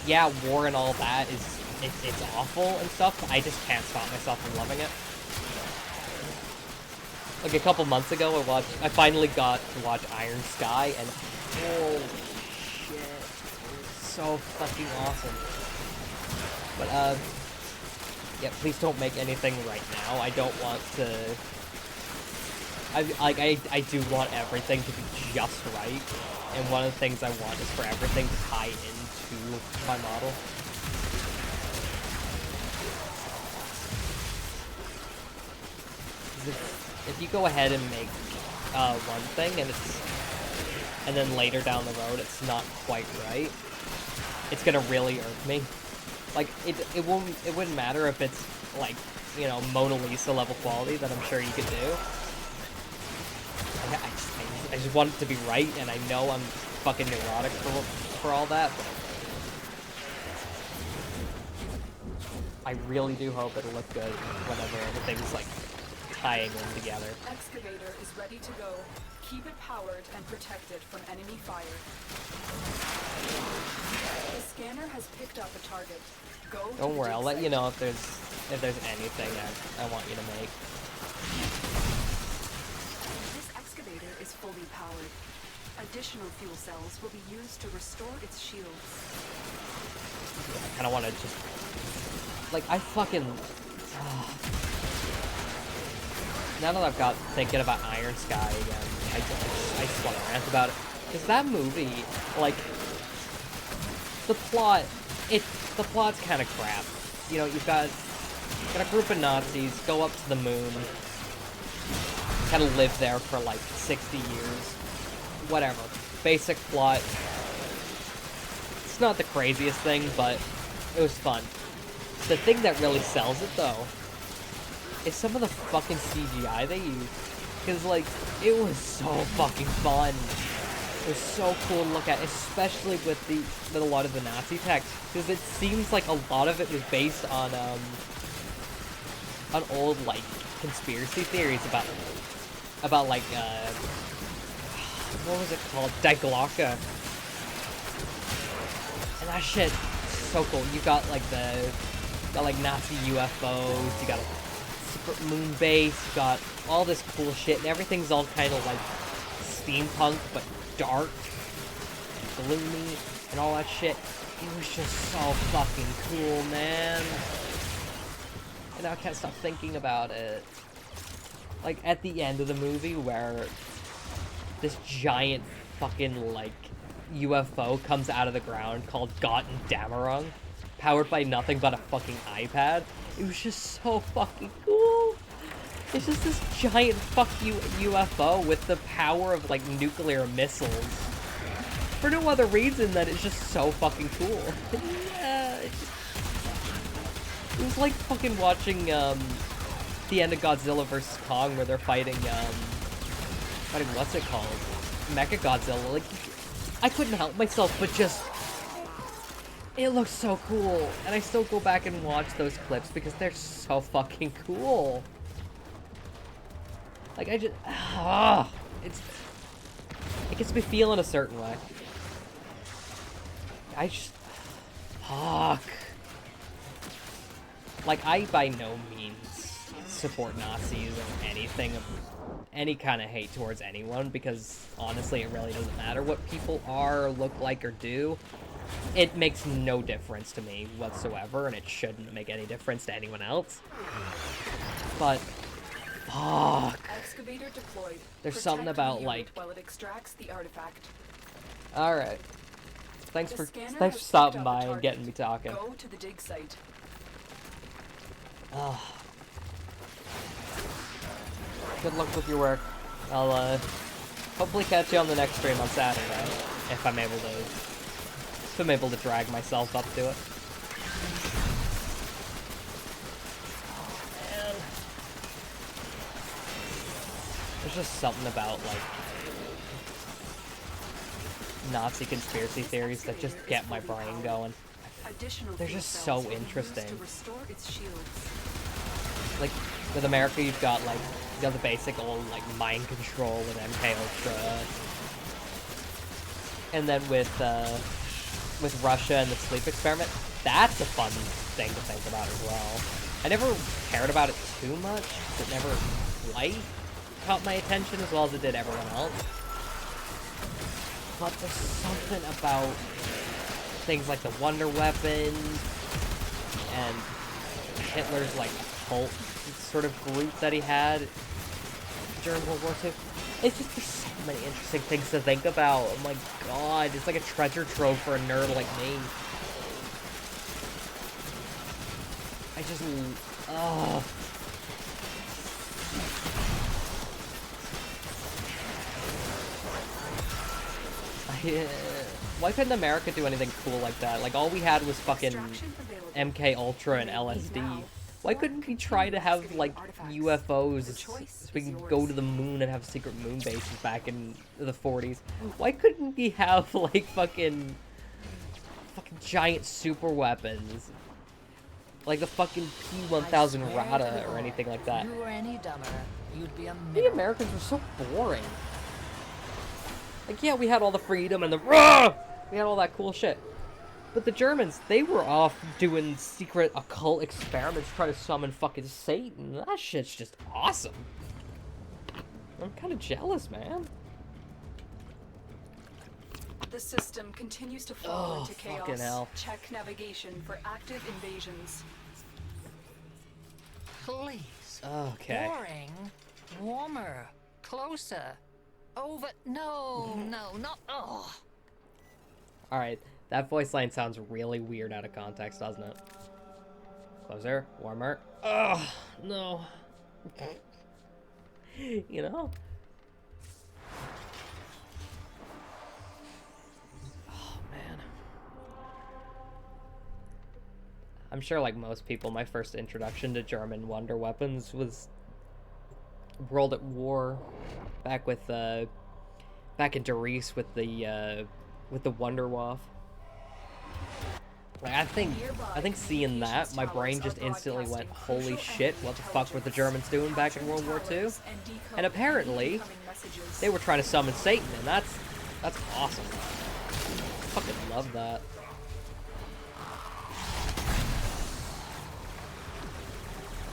yeah, war and all that it's awful and stuff, but I just can't stop myself from loving it. Like, a couple months ago, I finally got to watch Iron Sky, and holy shit, it was so fucking awesome. But, yeah, please don't make anything right now. I don't want to... I do want everything to be just right, and one of the things I want is for everything to tie into my model. If you go ahead and make one thing and then later down the road it's not quite right, it's gonna really irk me. Like, it wouldn't matter if it's like, you know, Mona Lisa level quality that I'm sure you could do. I just want it to be right, and I know I'm fucking neurotic for all that, but I really do hope it'll look good whenever everything's like tying in together. Excavator is ready to go. Keep it powered and protected from enemy fire. The scanner has picked up a target. Go to Don't the worry, dig I'll let site. you know if there's anything I want you to make. This excavator is fully powered. Additional fuel cells will be used to restore its shields. I kind of want to just... Like, I fucking... Now that I've got thinking about Iron Sky again, I just want to rant about it. Because that movie, like... The plot's kind of crap. You know, you've got a group of Nazis go up to the moon, kind of live there for like 60 years. Whatever. Basic plot. It's not the craziest thing, but it was fun. The thing that really sells it, though, is some of the fucking CGI they use. Because, like, it was so fucking fun. It was so cool to look at, especially with a lot of the Nazi text, because it seems like a lot of it was based on old like conspiracy theories about like what was it called, Diglocka, and that shit so cool. You got like like Nazi UFOs, you got a secret moon base, you got all this cool shit, and everything's all kind of like steampunk but dark and gloomy and all that shit. It was just so fucking cool, man. And I can't stop thinking about it. Like at the end of the movie where this giant fucking like UFO comes out of the ground called Gotten Damarung, powered by nothing but a fucking iPad. It was just so fucking cool. It's just this giant fuck you UFO with the power of like nuclear missiles. For no other reason than it's just so fucking cool. Yeah, it was like fucking watching the end of Godzilla vs. Kong where they're fighting what's it called? Mechagodzilla. Like, I couldn't help myself but just, it looks so cool. And I still go back and watch those clips because they're so fucking cool. Like, I just, it gets me feeling a certain way. I just, fuck. Like, I by no means support Nazis or anything of any kind of hate towards anyone, because honestly it really doesn't matter what people are, look like, or do. It makes no difference to me whatsoever, and it shouldn't make any difference to anyone else. But fuck. Excavator deployed. There's something about like while it extracts the artifact. Alright. Thanks for stopping by and getting me talking. Go to the dig site. Good luck with your work. I'll hopefully catch you on the next stream on Saturday, if I'm able to drag myself up to it. Oh man. There's just something about like Nazi conspiracy theories that just get my brain going. They're just so interesting. Like with America, you've got the basic old like mind control with MK Ultra, and then with Russia and the sleep experiment, that's a fun thing to think about as well. I never cared about it too much. It never quite caught my attention as well as it did everyone else. But there's something about things like the Wonder Weapon and Hitler's like cult sort of group that he had during World War II. It's just there's so many interesting things to think about. Oh my god, it's like a treasure trove for a nerd like me. I just, why couldn't America do anything cool like that? Like, all we had was fucking MK Ultra and LSD. Why couldn't we try to have, like, UFOs so we can go to the moon and have secret moon bases back in the 40s? Why couldn't we have, like, fucking giant super weapons? Like the fucking P-1000 Rada or anything like that. If you were any dumber, you'd be a The Americans were so boring. Like, yeah, we had all the freedom and we had all that cool shit. But the Germans, they were off doing secret occult experiments trying to summon fucking Satan. That shit's just awesome. I'm kind of jealous, man. The system continues to fall into chaos. Fucking hell. Check navigation for active invasions. Please. Okay. Boring. Warmer. Closer. Over. No, no, not. Oh. Alright, that voice line sounds really weird out of context, doesn't it? Closer, warmer. Ugh, no. You know? Oh, man. I'm sure, like most people, my first introduction to German wonder weapons was World at War, back with back into Reese with the Wonderwaff. Like, I think seeing that, my brain just instantly went, holy shit, what the fuck were the Germans doing back in World War II? And apparently, they were trying to summon Satan, and that's awesome. I fucking love that.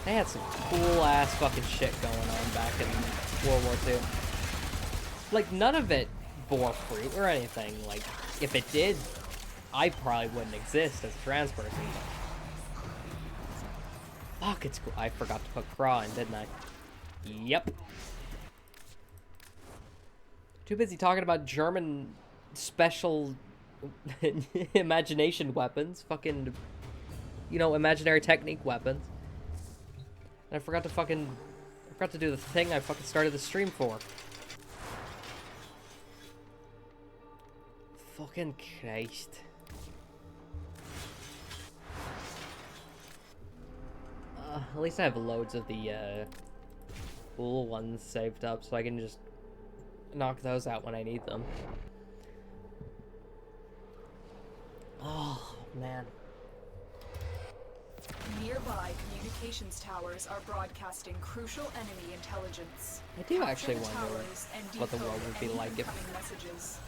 They had some cool-ass fucking shit going on back in World War II. Like, none of it bore fruit or anything. Like, if it did, I probably wouldn't exist as a trans person. Fuck, it's cool. I forgot to put craw in, didn't I? Yep. Too busy talking about German special imagination weapons. Fucking, you know, imaginary technique weapons. And I forgot to do the thing I fucking started the stream for. Fucking Christ. At least I have loads of the, cool ones saved up, so I can just knock those out when I need them. Oh, man. Nearby communications towers are broadcasting crucial enemy intelligence. I do actually Capture the wonder towers and what the decode world would be any like if incoming messages.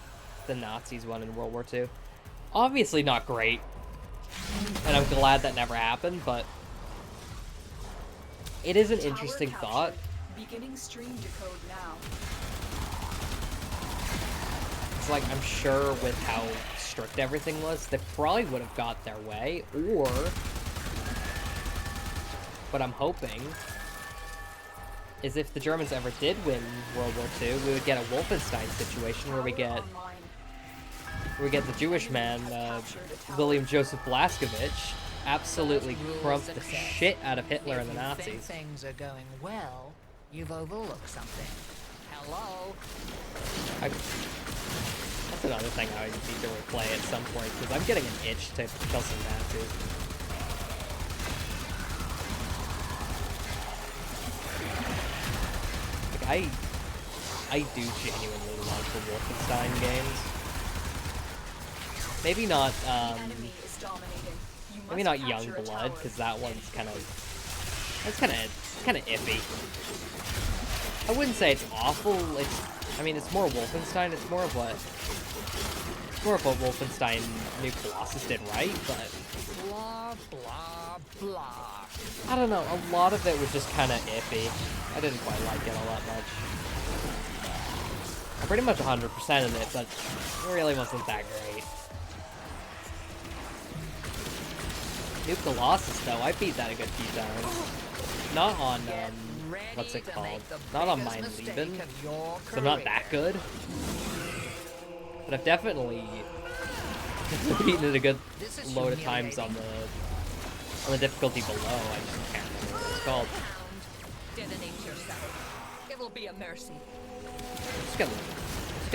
the Nazis won in World War II. Obviously not great, and I'm glad that never happened, but it is an Tower interesting captured. thought. Beginning stream decode now. It's like, I'm sure with how strict everything was, they probably would have got their way, or what I'm hoping is if the Germans ever did win World War II, we would get a Wolfenstein situation where we get the Jewish man, William Joseph Blaskovich, absolutely crump the shit out of Hitler and the If you think Nazis. things are going well, you've overlooked something. Hello? That's another thing I need to replay at some point, because I'm getting an itch to kill some Nazis. Like, I do genuinely love the Wolfenstein games. Maybe not, Enemy is dominating. You maybe must not capture a Youngblood, tower. because that one's kind of iffy. I wouldn't say it's awful. I mean, it's more Wolfenstein. It's more of what Wolfenstein New Colossus did right, but Blah, blah, blah. I don't know. A lot of it was just kind of iffy. I didn't quite like it all that much. I'm pretty much 100% in it, but it really wasn't that great. New Colossus, though, I beat that a good few times. Not on, what's it called? Not on Mein Leben, so I'm not that good. But I've definitely beaten it a good load of times on the difficulty below. I just can't remember what it's called. Detonate yourself. It will be a mercy. Just get a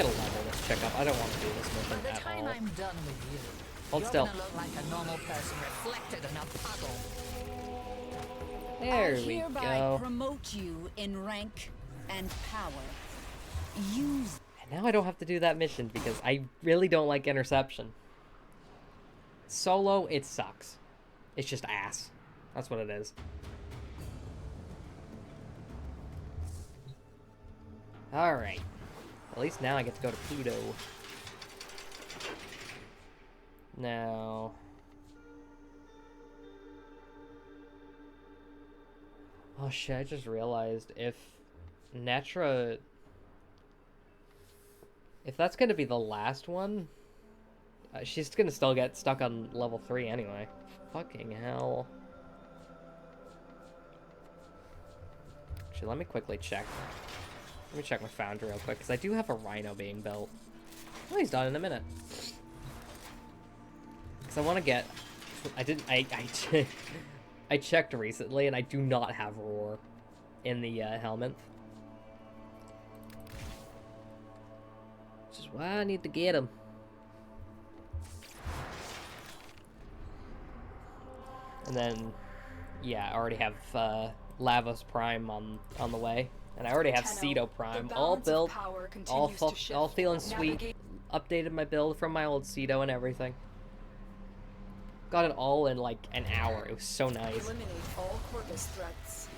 level. Let's check up. I don't want to do this mission By the at time all. I'm done with you, Hold you're still. gonna look like a normal person reflected in a puddle. There I we hereby go. promote you in rank and power. Use And now I don't have to do that mission because I really don't like interception. Solo, it sucks. It's just ass. That's what it is. Alright. At least now I get to go to Pluto. Now... Oh shit, I just realized if Netra... If that's gonna be the last one, she's gonna still get stuck on level 3 anyway. Fucking hell. Actually, let me quickly check. Let me check my foundry real quick, because I do have a Rhino being built. Oh, he's done in a minute. Because I want to get... I checked recently, and I do not have Roar in the helmet. Which is why I need to get him. And then, yeah, I already have Lavos Prime on the way. And I already have Tenno, Cedo the Prime, all balance of built, power all, continues to shift. all feeling sweet. Navigate- Updated my build from my old Cedo and everything. Got it all in like an hour. It was so nice. Eliminate all Corvus threats.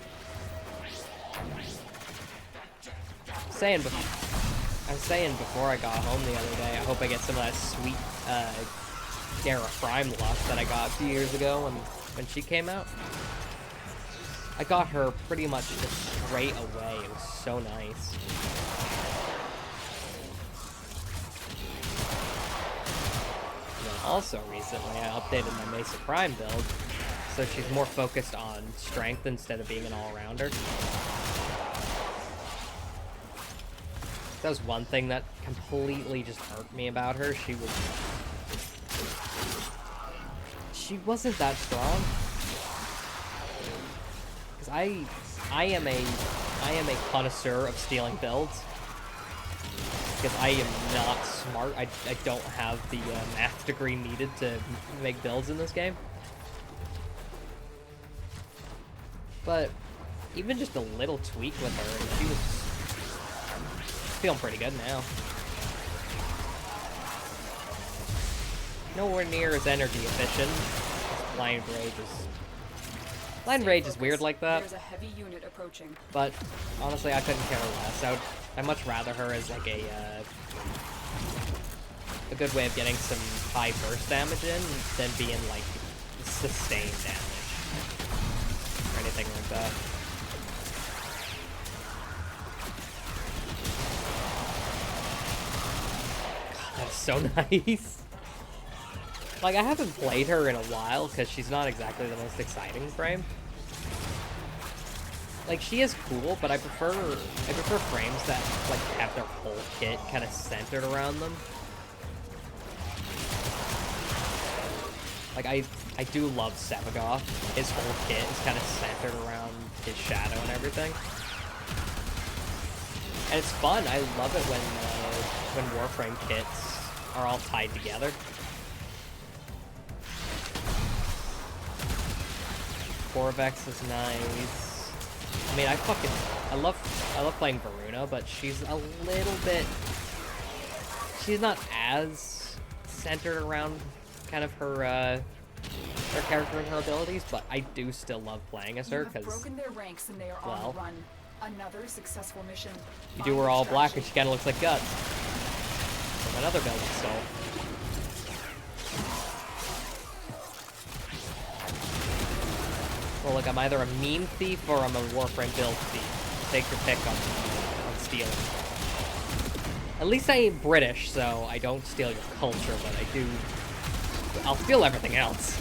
I was saying before I got home the other day, I hope I get some of that sweet Gara Prime luck that I got a few years ago when she came out. I got her pretty much just straight away. It was so nice. And then also recently, I updated my Mesa Prime build, so she's more focused on strength instead of being an all-rounder. That was one thing that completely just irked me about her. She wasn't that strong. Because I am a connoisseur of stealing builds. Because I am not smart. I don't have the math degree needed to make builds in this game. But even just a little tweak with her, and she was feeling pretty good now. Nowhere near as energy efficient as Blind Rage is. Blind Rage is weird like that. There's a heavy unit approaching. But honestly, I couldn't care less. I'd much rather her as like a good way of getting some high burst damage in than being like sustained damage or anything like that. That's so nice. Like, I haven't played her in a while because she's not exactly the most exciting frame. Like, she is cool, but I prefer frames that like have their whole kit kind of centered around them. Like, I do love Sevagoth. His whole kit is kind of centered around his shadow and everything. And it's fun. I love it when Warframe kits are all tied together. Corvex is nice. I mean, I love playing Varuna, but she's a little bit. She's not as centered around kind of her character and her abilities, but I do still love playing as her because broken their ranks and they are on the run. Another successful mission. You do her all black and she kind of looks like guts. From another build I stole. Well, look, I'm either a meme thief or I'm a Warframe build thief. Take your pick on stealing. At least I ain't British, so I don't steal your culture, but I do. I'll steal everything else.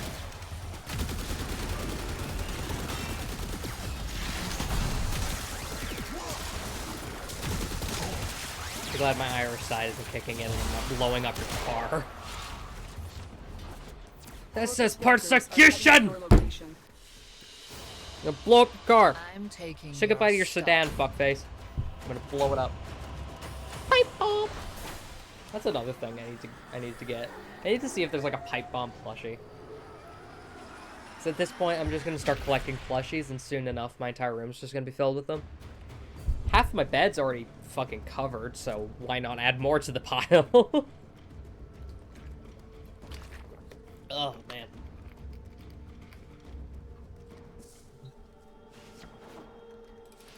I'm glad my Irish side isn't kicking in and I'm not blowing up your car. This is persecution! I'm gonna blow up your car. I'm taking Say goodbye to your sedan, fuckface. I'm gonna blow it up. Pipe bomb! That's another thing I need to get. I need to see if there's like a pipe bomb plushie. So at this point, I'm just gonna start collecting plushies, and soon enough, my entire room's just gonna be filled with them. Half of my bed's already fucking covered, so why not add more to the pile? Oh, man.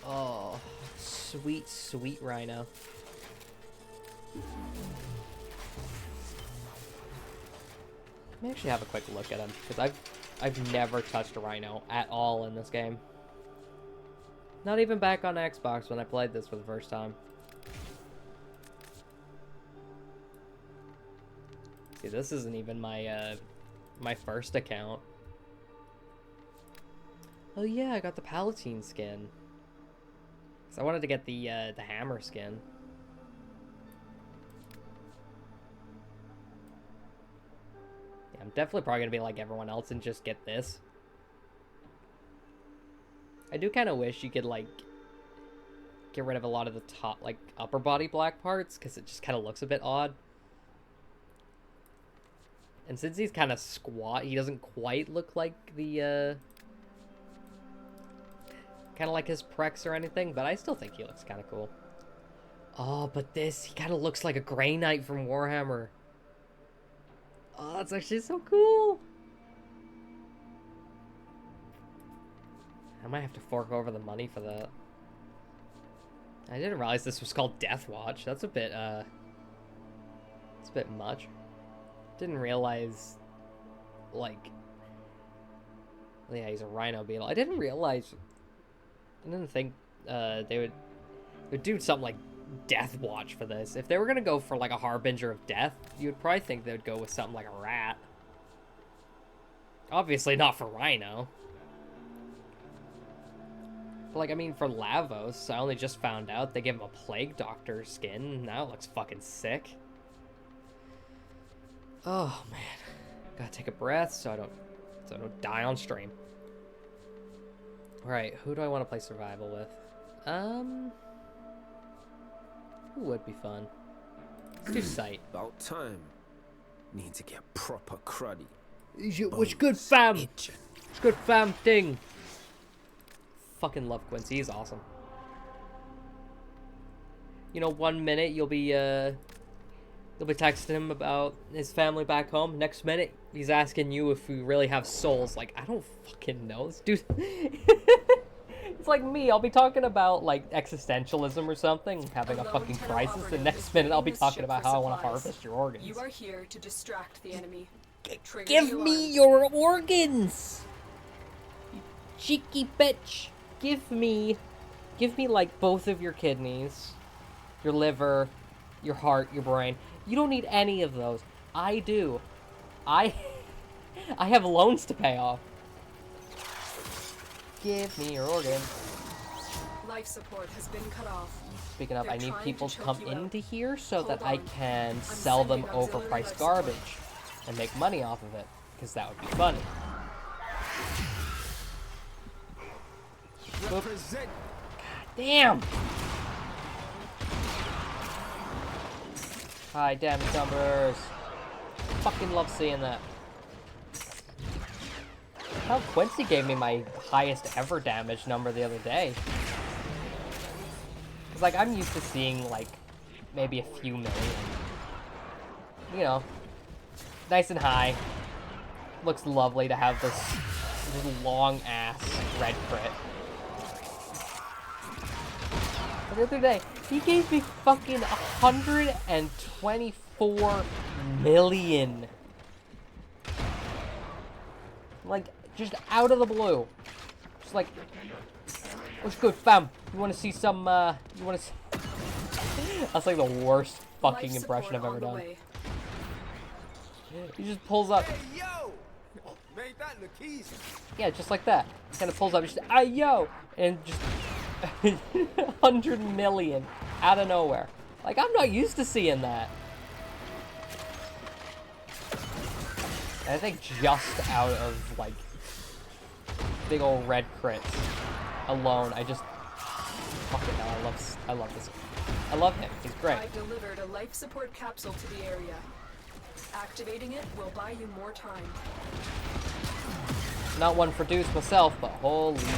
Oh, sweet, sweet rhino. Let me actually have a quick look at him, because I've never touched a rhino at all in this game. Not even back on Xbox when I played this for the first time. See, this isn't even my my first account. Oh yeah, I got the Palatine skin. So I wanted to get the hammer skin. Yeah, I'm definitely probably gonna be like everyone else and just get this. I do kind of wish you could like get rid of a lot of the top, like upper body black parts, because it just kind of looks a bit odd. And since he's kind of squat, he doesn't quite look like the kind of like his prex or anything, but I still think he looks kind of cool. Oh, but this, he kind of looks like a Grey Knight from Warhammer. Oh, that's actually so cool. I might have to fork over the money for that. I didn't realize this was called Death Watch. That's a bit, it's a bit much. Didn't realize, like, yeah, he's a rhino beetle. I didn't realize, I didn't think, they would do something like Death Watch for this. If they were gonna go for, like, a Harbinger of Death, you would probably think they would go with something like a rat. Obviously not for Rhino. But, like, I mean, for Lavos, I only just found out they gave him a Plague Doctor skin. Now it looks fucking sick. Oh, man. Gotta take a breath so I don't die on stream. Alright, who do I want to play survival with? Who would be fun? Let's do Sight. About time. Need to get proper cruddy. What's good, fam? What's good, fam thing? Fucking love Quincy. He's awesome. You know, 1 minute you'll be texting him about his family back home. Next minute, he's asking you if we really have souls. Like, I don't fucking know. This dude... It's like me. I'll be talking about, like, existentialism or something, having a fucking crisis. The next minute, I'll be talking about how I want to harvest your organs. You are here to distract the enemy. Give me your organs! You cheeky bitch. Give me, like, both of your kidneys, your liver, your heart, your brain. You don't need any of those. I do. I have loans to pay off. Give me your organs. Life support has been cut off. Speaking of, They're I need trying people to to choke come you out. into here so Hold that I on. can I'm sell them sending auxiliary overpriced life support. garbage and make money off of it, because that would be funny. Represent. Damn! High damage numbers. Fucking love seeing that. How Quincy gave me my highest ever damage number the other day. Cause like I'm used to seeing like maybe a few million. You know, nice and high. Looks lovely to have this long ass red crit. But the other day, he gave me fucking 124 million. Like, just out of the blue. Just like, what's good, fam? You want to see some, you want to see... That's like the worst fucking impression I've ever done. He just pulls up. Hey, yo! Made that look easy. Yeah, just like that. Kind of pulls up, just, ah, yo! And just 100 million out of nowhere. Like, I'm not used to seeing that. And I think just out of, like, big old red crits alone, I just... Fucking hell, I love this. I love him. He's great. I've delivered a life support capsule to the area. Activating it will buy you more time. Not one for dudes myself, but holy shit.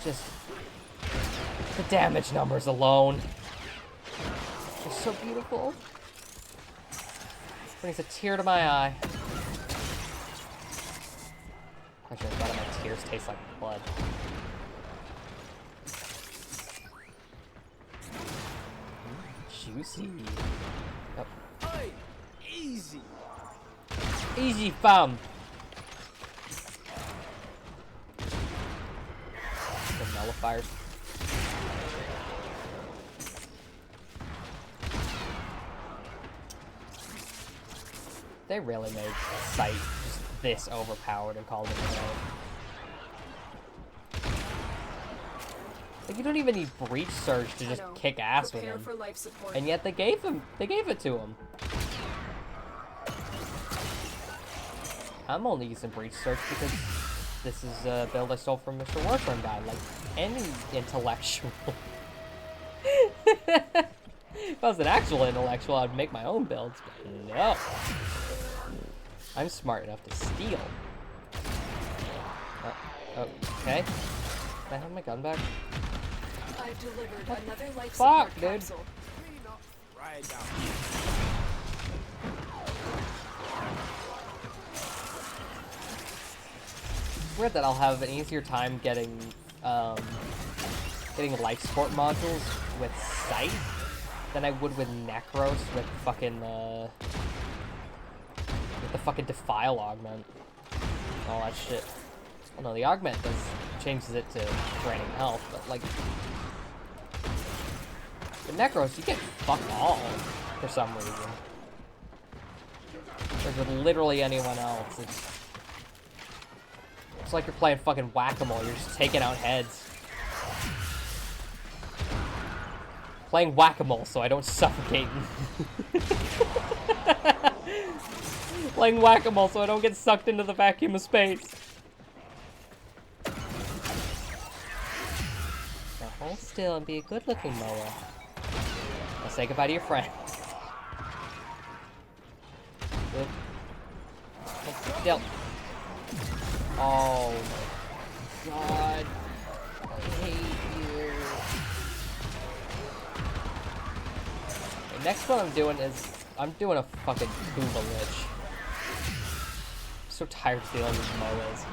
Just... the damage numbers alone. They're so beautiful. Brings a tear to my eye. I should have thought my tears taste like blood. Juicy. Yep. Hey, easy. Easy, fam. The nullifiers. They really made Sight just this overpowered and called it a day. Like, you don't even need Breach Surge to just kick ass with Prepare him. for life support. And yet they gave it to him. I'm only using Breach Surge because this is a build I stole from Mr. Warframe guy, like any intellectual. If I was an actual intellectual, I'd make my own builds, but no. I'm smart enough to steal. Okay. Can I have my gun back? I've delivered another life Fuck, support dude. capsule. Right down. Weird that I'll have an easier time getting life support modules with Sight than I would with Necros with fucking with the fucking Defile augment. All that shit. Well, no, the augment changes it to draining health, but like the Necros, you get fuck all for some reason. Whereas with literally anyone else, it's like you're playing fucking whack-a-mole. You're just taking out heads. Playing whack-a-mole so I don't suffocate. Playing whack-a-mole so I don't get sucked into the vacuum of space. Now hold still and be a good-looking mower. Now say goodbye to your friends. Good. Hold still. Oh my god. I hate you. Okay, next one I'm doing is I'm doing a fucking Kuva Lich. I'm so tired of dealing with Moas.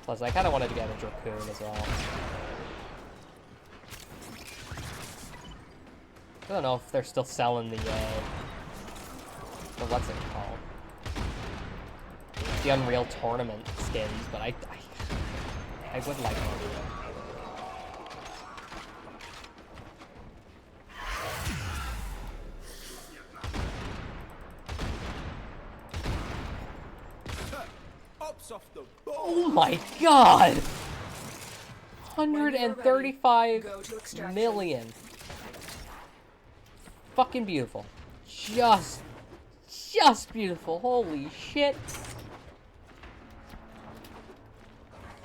Plus I kinda wanted to get a Dracoon as well. I don't know if they're still selling the what's it called? The Unreal Tournament skins, but I would like one. Oh my god! 135 million. Fucking beautiful. Just beautiful. Holy shit.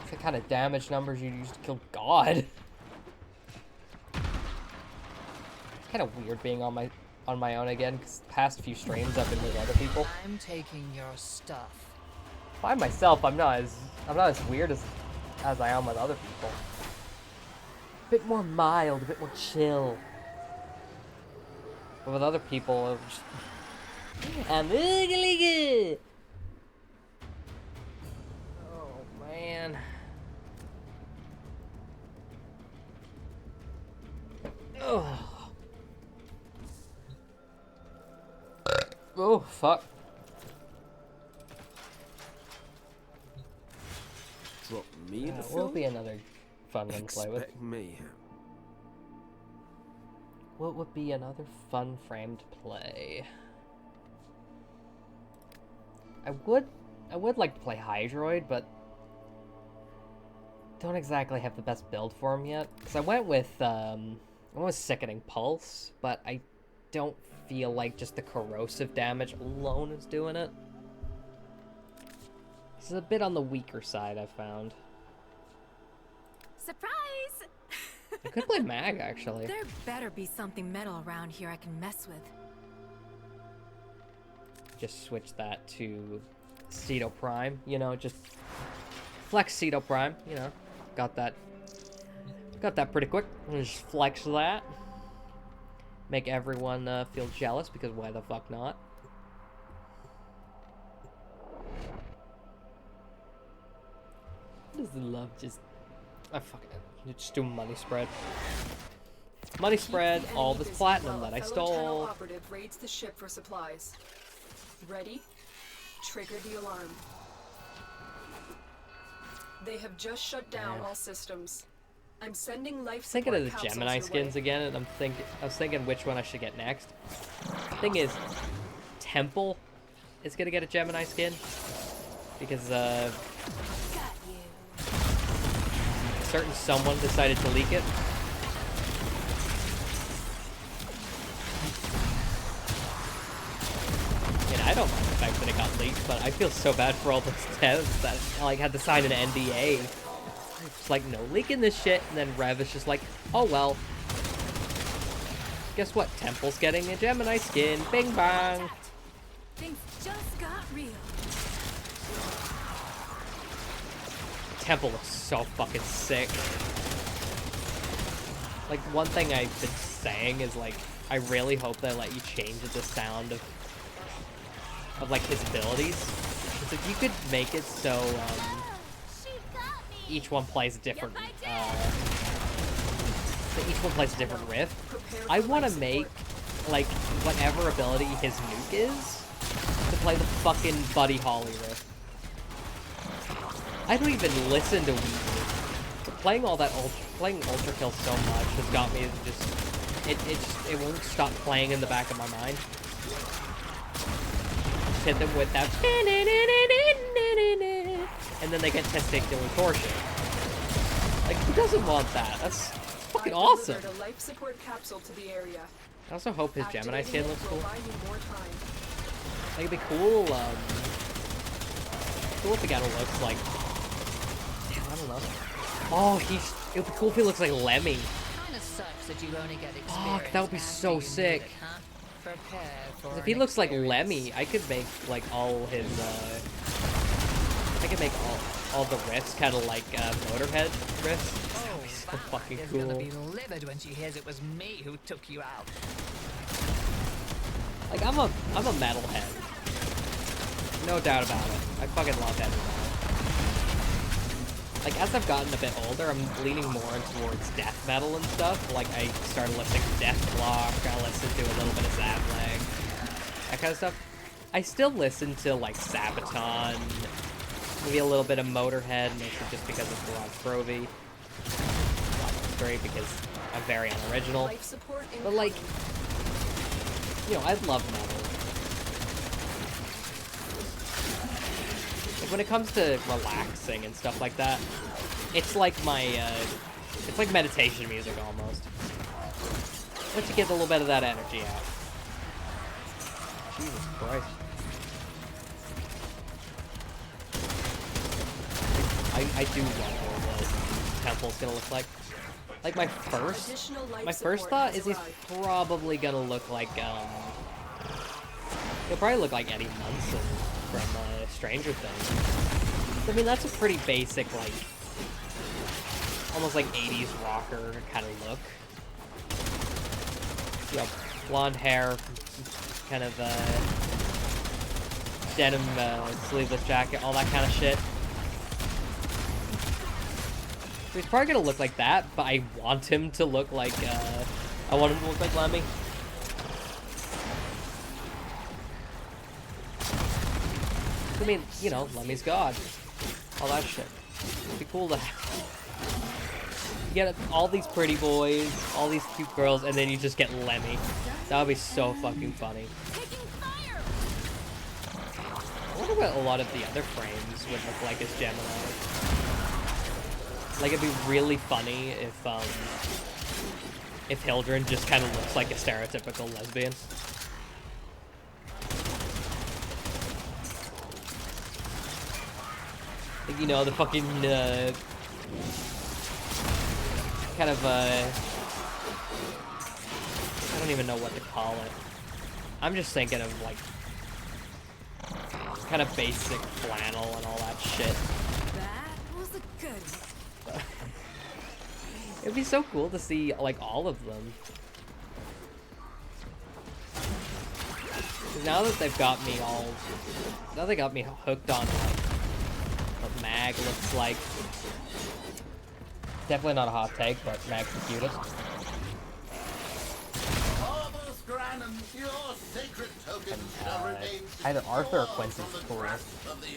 The kind of damage numbers you'd use to kill God. It's kind of weird being on my own again, because the past few streams I've been with other people. I'm taking your stuff. By myself, I'm not as weird as I am with other people. A bit more mild, a bit more chill. But with other people, I'm ugly. Oh man. Oh. Oh fuck. Drop me the Will be another fun one to play with. Expect mayhem. What would be another fun frame to play? I would like to play Hydroid, but don't exactly have the best build for him yet. Because I went with Sickening Pulse, but I don't feel like just the corrosive damage alone is doing it. This is a bit on the weaker side, I found. Surprise! I could play Mag, actually. There better be something metal around here I can mess with. Just switch that to Ceto Prime, you know, just flex Ceto Prime, you know. Got that pretty quick. Just flex that. Make everyone feel jealous, because why the fuck not? Does the love just... I fucking... Just do money spread. Money spread, all this platinum that I stole. Operative raids the ship for supplies. Ready? Trigger the alarm. They have just shut down all systems. I'm sending life support Thinking of the capsules Gemini your skins way. again, and I was thinking which one I should get next. Thing is, Temple is gonna get a Gemini skin because Got you. certain someone decided to leak it. And I don't mind the fact that it got leaked, but I feel so bad for all those devs that like had to sign an NDA. It's like, no leaking this shit, and then Rev is just like, oh well. Guess what? Temple's getting a Gemini skin. Bing bang. Things just got real. temple looks so fucking sick. Like, one thing I've been saying is, like, I really hope they let you change the sound of like, his abilities. Because if you could make it so, each one plays a different, so each one plays a different riff, I want to make, like, whatever ability his nuke is, to play the fucking Buddy Holly riff. I don't even listen to Weezer. Playing all that playing Ultra Kill so much has got me to just it won't stop playing in the back of my mind. Just hit them with that and then they get testicular torsion. Like, who doesn't want that? That's fucking awesome. A life support capsule to the area. I also hope his Gemini skin looks cool. Buy you more time. Like, it'd be cool, cool if the guy looks like, I don't know. Oh, it would be cool if he looks like Lemmy. Kinda sucks that you only get experience. Fuck, that would be so sick. It, huh? Prepare for If he looks like Lemmy, I could make, like, all his, I could make all the riffs kind of like, Motorhead riffs. That would be so fucking cool. Gonna be livid when she hears it was me who took you out. Like, I'm a metalhead. No doubt about it. I fucking love heavy metal. Like, as I've gotten a bit older, I'm leaning more towards death metal and stuff. Like, I started listening to Deathblock, I listened to a little bit of Zablag, that kind of stuff. I still listen to, like, Sabaton, maybe a little bit of Motorhead, mostly just because of Garage Provy. It's great because I'm very unoriginal. But, like, you know, I love metal. Like, when it comes to relaxing and stuff like that, it's like my, it's like meditation music almost. Once you get a little bit of that energy out. Jesus Christ. I do wonder what the temple's gonna look like. Like, my first thought is he's probably gonna look like, he'll probably look like Eddie Munson from, Stranger Things. I mean, that's a pretty basic, like, almost like 80s rocker kind of look. You know, blonde hair, kind of, denim, sleeveless jacket, all that kind of shit. He's probably gonna look like that, but I want him to look like, I want him to look like Lemmy. I mean, you know, Lemmy's God. All that shit. It'd be cool to have. You get all these pretty boys, all these cute girls, and then you just get Lemmy. That would be so fucking funny. I wonder what a lot of the other frames would look like as Gemini. Like, it'd be really funny if Hildren just kind of looks like a stereotypical lesbian. Like, you know, the fucking, kind of, I don't even know what to call it. I'm just thinking of, like, kind of basic flannel and all that shit. That was a good one. It'd be so cool to see, like, all of them. 'Cause now that they've got me all... Now they got me hooked on, like, what Mag looks like. Definitely not a hot take, but Mag's the cutest. Either Arthur or Quincy's cool.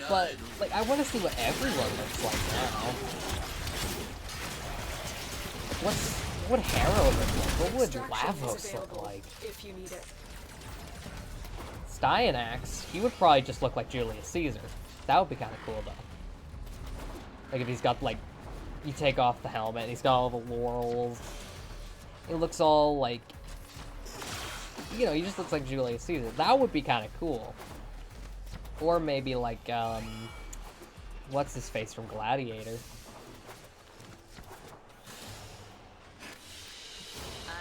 But, like, I want to see what everyone looks like now. What would Harrow look like? What would Lavos look like? If you need it. Styanax, he would probably just look like Julius Caesar. That would be kind of cool, though. Like, if he's got, like, you take off the helmet, and he's got all the laurels. It looks all, like, you know, he just looks like Julius Caesar. That would be kind of cool. Or maybe, like, what's his face from Gladiator?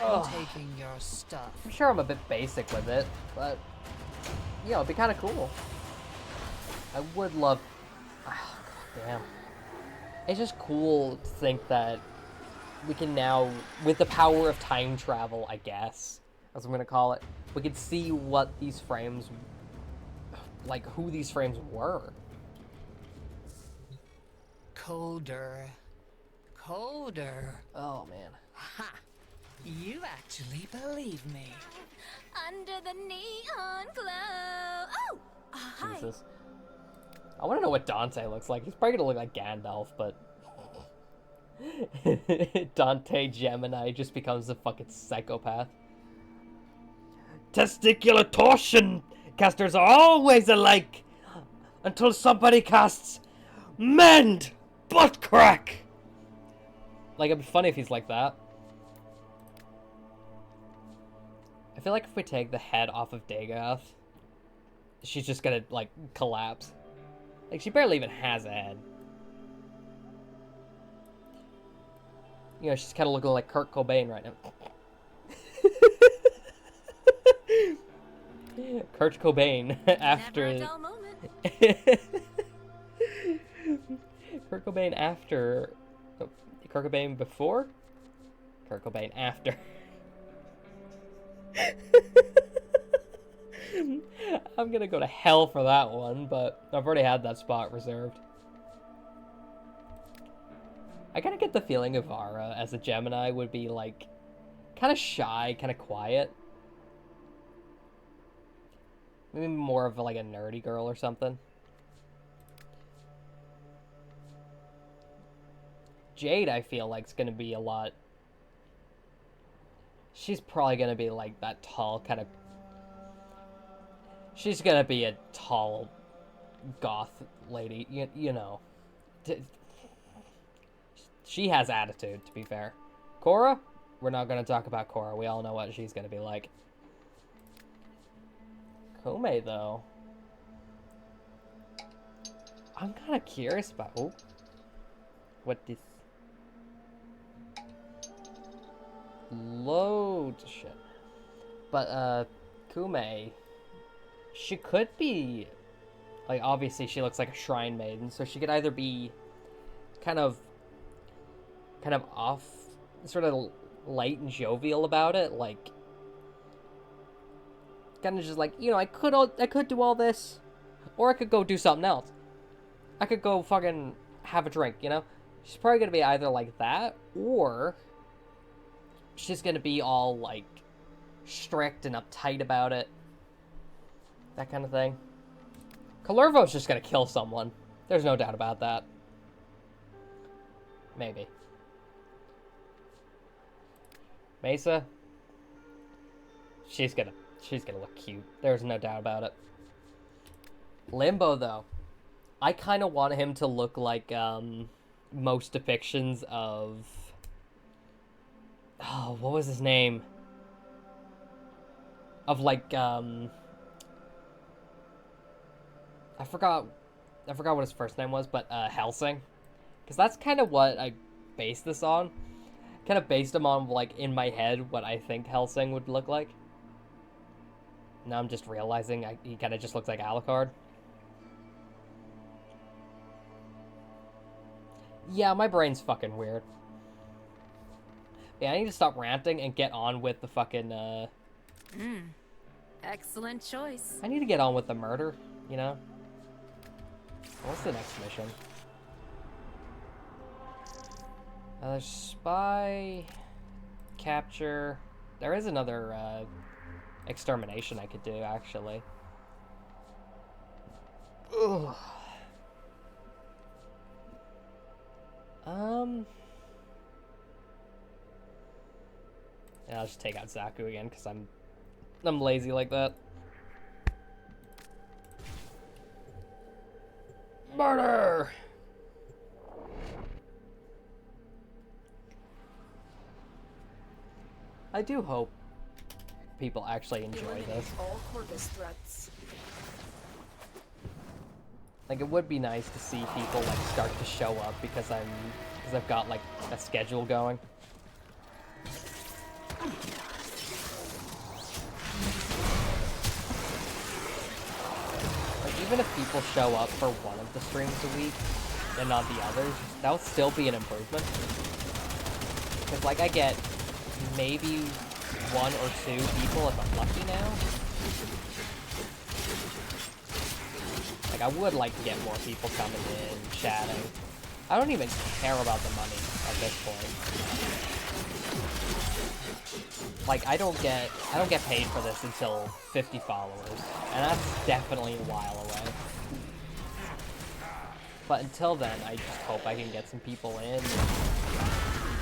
I'm taking your stuff. I'm sure I'm a bit basic with it, but, you know, it'd be kind of cool. I would love... Oh, God damn. It's just cool to think that we can now, with the power of time travel, I guess, as I'm gonna call it, we can see what these frames, like, who these frames were. Colder. Colder. Oh, man. Ha! You actually believe me. Under the neon glow. Oh, hi. Jesus. I want to know what Dante looks like. He's probably gonna look like Gandalf, but... Dante Gemini just becomes a fucking psychopath. Testicular torsion! Casters are always alike! Until somebody casts... Mend! Butt crack! Like, it'd be funny if he's like that. I feel like if we take the head off of Dagoth, she's just gonna, like, collapse. Like, she barely even has a head. You know, she's kind of looking like Kurt Cobain right now. Kurt Cobain after... Never a dull moment. Kurt Cobain after... Oh, Kurt Cobain before? Kurt Cobain after. I'm gonna go to hell for that one, but I've already had that spot reserved. I kind of get the feeling Ivara as a Gemini would be, like, kind of shy, kind of quiet. Maybe more of, like, a nerdy girl or something. Jade, I feel like, is going to be a lot... She's probably going to be, like, that tall kind of... She's going to be a tall goth lady, you know. She has attitude, to be fair. Korra? We're not going to talk about Korra. We all know what she's going to be like. Kome, though. I'm kind of curious about... Oh. What this... Loads of shit. But, Kume... She could be... Like, obviously she looks like a shrine maiden, so she could either be kind of off, sort of light and jovial about it, like, kind of just like, you know, I could do all this, or I could go do something else. I could go fucking have a drink, you know? She's probably gonna be either like that, or she's gonna be all, like, strict and uptight about it. That kind of thing. Kalervo's just gonna kill someone. There's no doubt about that. Maybe. Mesa? She's gonna look cute. There's no doubt about it. Limbo, though. I kind of want him to look like, most depictions of... Oh, what was his name? Of, like, I forgot what his first name was, but, Helsing. Because that's kind of what I based this on. Kind of based him on, like, in my head, what I think Helsing would look like. Now I'm just realizing he kind of just looks like Alucard. Yeah, my brain's fucking weird. Yeah, I need to stop ranting and get on with the fucking, Excellent choice. I need to get on with the murder, you know? What's the next mission? There's spy, capture. There is another extermination I could do, actually. Ugh. Yeah, I'll just take out Zaku again because I'm lazy like that. Murder! I do hope people actually enjoy this. All Corvus threats. Like, it would be nice to see people, like, start to show up because I've got, like, a schedule going. Like, even if people show up for one of the streams a week, and not the others, that would still be an improvement. Because, like, I get maybe 1 or 2 people if I'm lucky now. Like, I would like to get more people coming in, chatting. I don't even care about the money at this point. Like, I don't get paid for this until 50 followers, and that's definitely a while away. But until then, I just hope I can get some people in,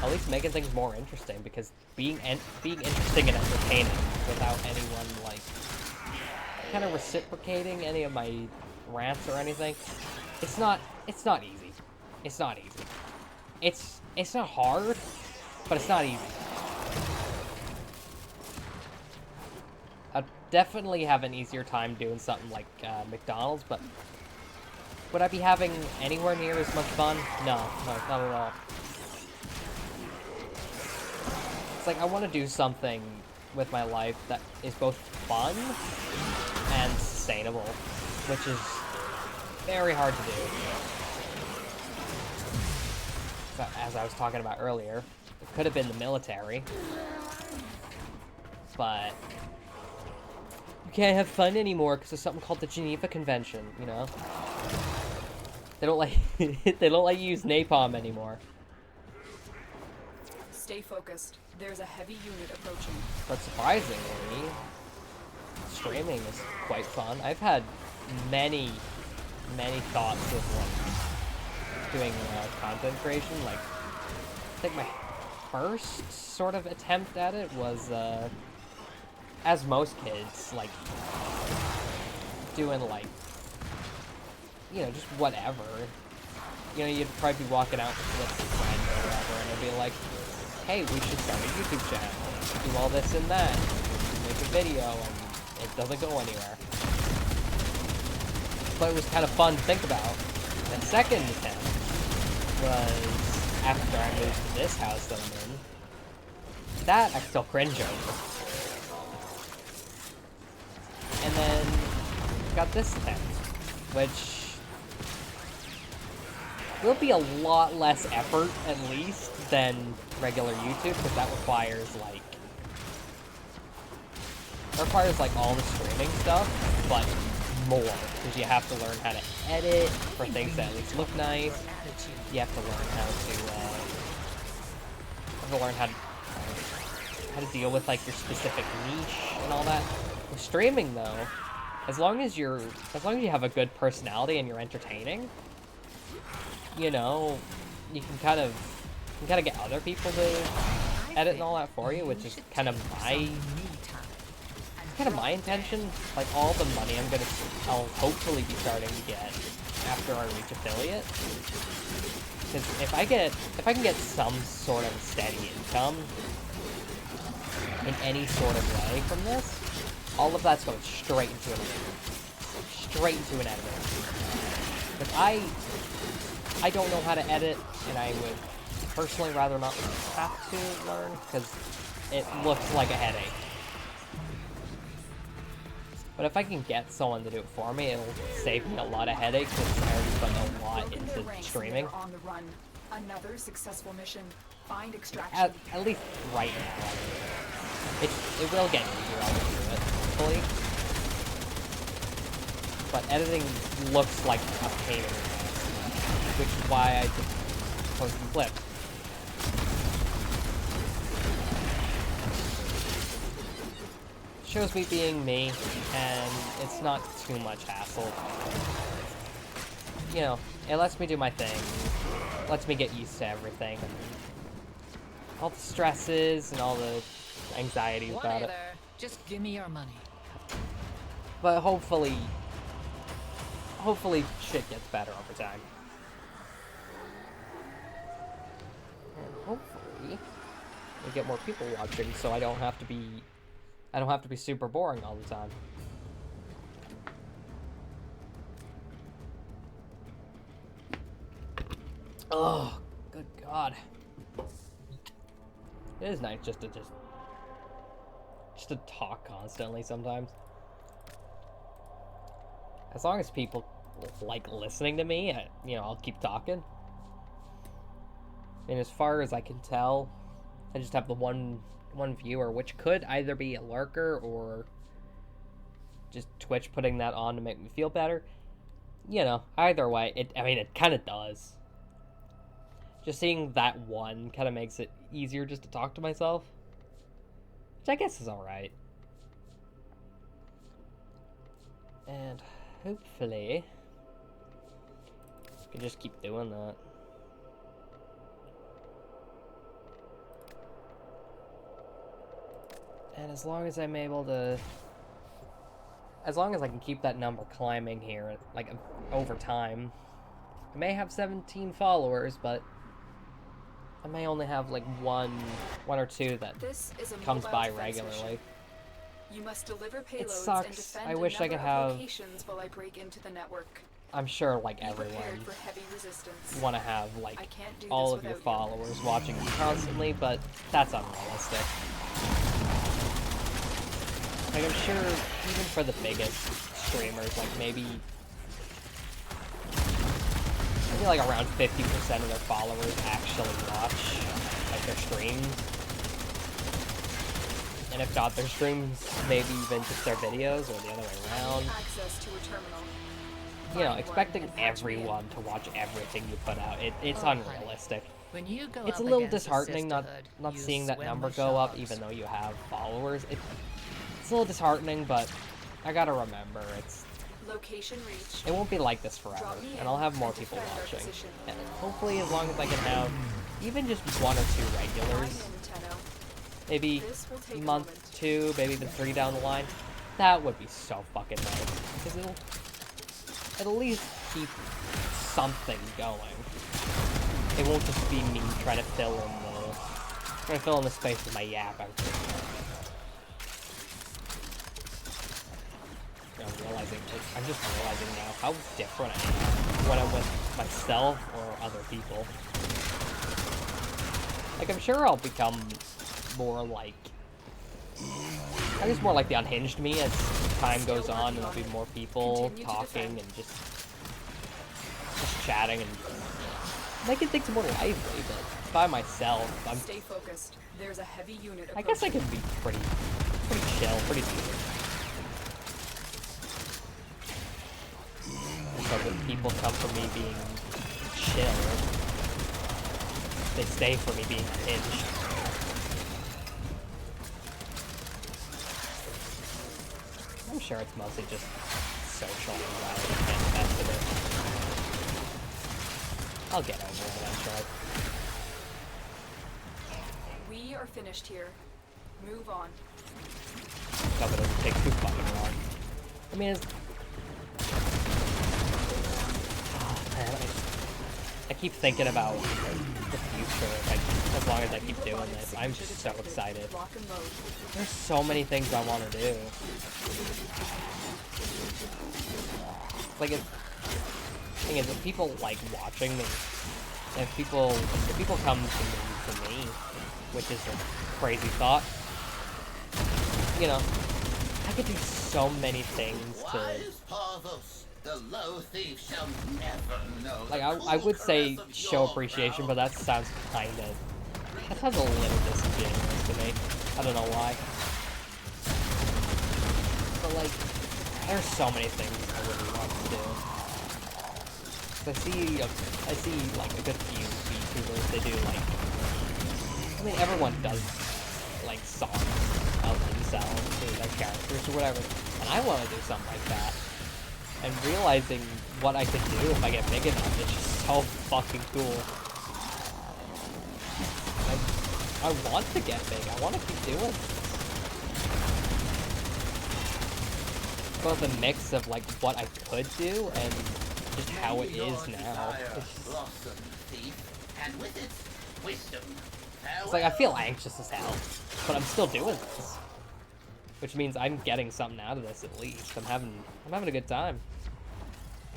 at least making things more interesting, because being interesting and entertaining without anyone, like, kind of reciprocating any of my rants or anything, it's not easy. It's not easy. It's not hard, but it's not easy. I'd definitely have an easier time doing something like McDonald's, but would I be having anywhere near as much fun? No, not at all. It's like I want to do something with my life that is both fun and sustainable, which is very hard to do. So, as I was talking about earlier, it could have been the military, but you can't have fun anymore because of something called the Geneva Convention, you know? They don't like they don't let you use napalm anymore. Stay focused. There's a heavy unit approaching. But surprisingly, streaming is quite fun. I've had many thoughts of like doing content creation. Like, I think my first sort of attempt at it was, as most kids, like, doing like, you know, just whatever. You know, you'd probably be walking out with a friend or whatever, and it'd be like, hey, we should start a YouTube channel, do all this and that, make a video, and it doesn't go anywhere. But it was kind of fun to think about. The second attempt was after I moved to this house that I'm in. That I still cringe over. And then got this attempt, which will be a lot less effort, at least, than regular YouTube, because that requires, like, all the streaming stuff, but more, because you have to learn how to edit for things that at least look nice. You have to learn how to deal with, like, your specific niche and all that. With streaming, though, as long as you have a good personality and you're entertaining, you know, you can kind of get other people to edit and all that for you, which is kind of my intention. Like, all the money I'll hopefully be starting to get after I reach affiliate. Because if I can get some sort of steady income in any sort of way from this, all of that's going straight into an editor. Straight into an editor. Because I don't know how to edit, and I would personally rather not have to learn, because it looks like a headache. But if I can get someone to do it for me, it'll save me a lot of headaches, since I already put a lot into streaming. On the run. Another successful mission. Find extraction. At least right now. It will get easier, I'll do it, hopefully. But editing looks like a pain in the ass, which is why I just post some clips. Shows me being me, and it's not too much hassle. You know, it lets me do my thing, lets me get used to everything, and all the stresses and all the anxieties about it. Just give me your money. But hopefully shit gets better over time. And hopefully we get more people watching, so I don't have to be super boring all the time. Oh, good God. It is nice just to talk constantly sometimes. As long as people like listening to me, you know, I'll keep talking. And as far as I can tell, I just have the one viewer, which could either be a lurker or just Twitch putting that on to make me feel better. You know, either way, it kind of does. Just seeing that one kind of makes it easier just to talk to myself, which I guess is alright. And hopefully, I can just keep doing that. And as long as I'm able to... As long as I can keep that number climbing here, like, over time. I may have 17 followers, but I may only have, like, one or two that comes by regularly. You must deliver payloads It sucks. and defend I wish I could have... locations while I break into the network. I'm sure, like, everyone want to have, like, all of your followers watching you constantly, but that's unrealistic. Like, I'm sure, even for the biggest streamers, like, maybe like, around 50% of their followers actually watch, like, their streams. And if not their streams, maybe even just their videos, or the other way around. You know, expecting everyone to watch everything you put out, it's unrealistic. When you go it's a up little against disheartening not seeing that number go up, even though you have followers. It's a little disheartening, but I gotta remember, it won't be like this forever, and I'll have more people watching. And hopefully, as long as I can have even just 1 or 2 regulars, maybe month 2, maybe even 3 down the line, that would be so fucking nice. Because it'll at least keep something going. It won't just be me trying to fill in the space with my yap. I'm just realizing now how different I am when I'm with myself or other people. Like, I'm sure I'll become more like... I guess more like the unhinged me as time goes on, and there'll be more people talking and just chatting and making things more lively, but by myself, Stay focused. There's a heavy unit I guess I can be pretty chill, pretty chill. So when people come for me being chill, they stay for me being unhinged. I'm sure it's mostly just social anxiety and that's it. I'll get over it eventually. We are finished here. Move on. Hope it doesn't take too fucking long. I mean, man, I keep thinking about the future, like, as long as I keep doing this. I'm just so excited. There's so many things I want to do. Like, the thing is, if people like watching me, if people come to me, which is a crazy thought, you know, I could do so many things to... The low thief shall never know. Like, I would say show appreciation, but that sounds that sounds a little disingenuous to me. I don't know why. But, like, there's so many things I really want to do. I see, like, a good few VTubers, they do, like, I mean, everyone does, like, songs of themselves, or their characters, or whatever, and I want to do something like that. And realizing what I could do if I get big enough is just so fucking cool. I want to get big. I want to keep doing it. Both a mix of, like, what I could do and just how it is now. It's like, I feel anxious as hell, but I'm still doing this. Which means I'm getting something out of this at least. I'm having a good time.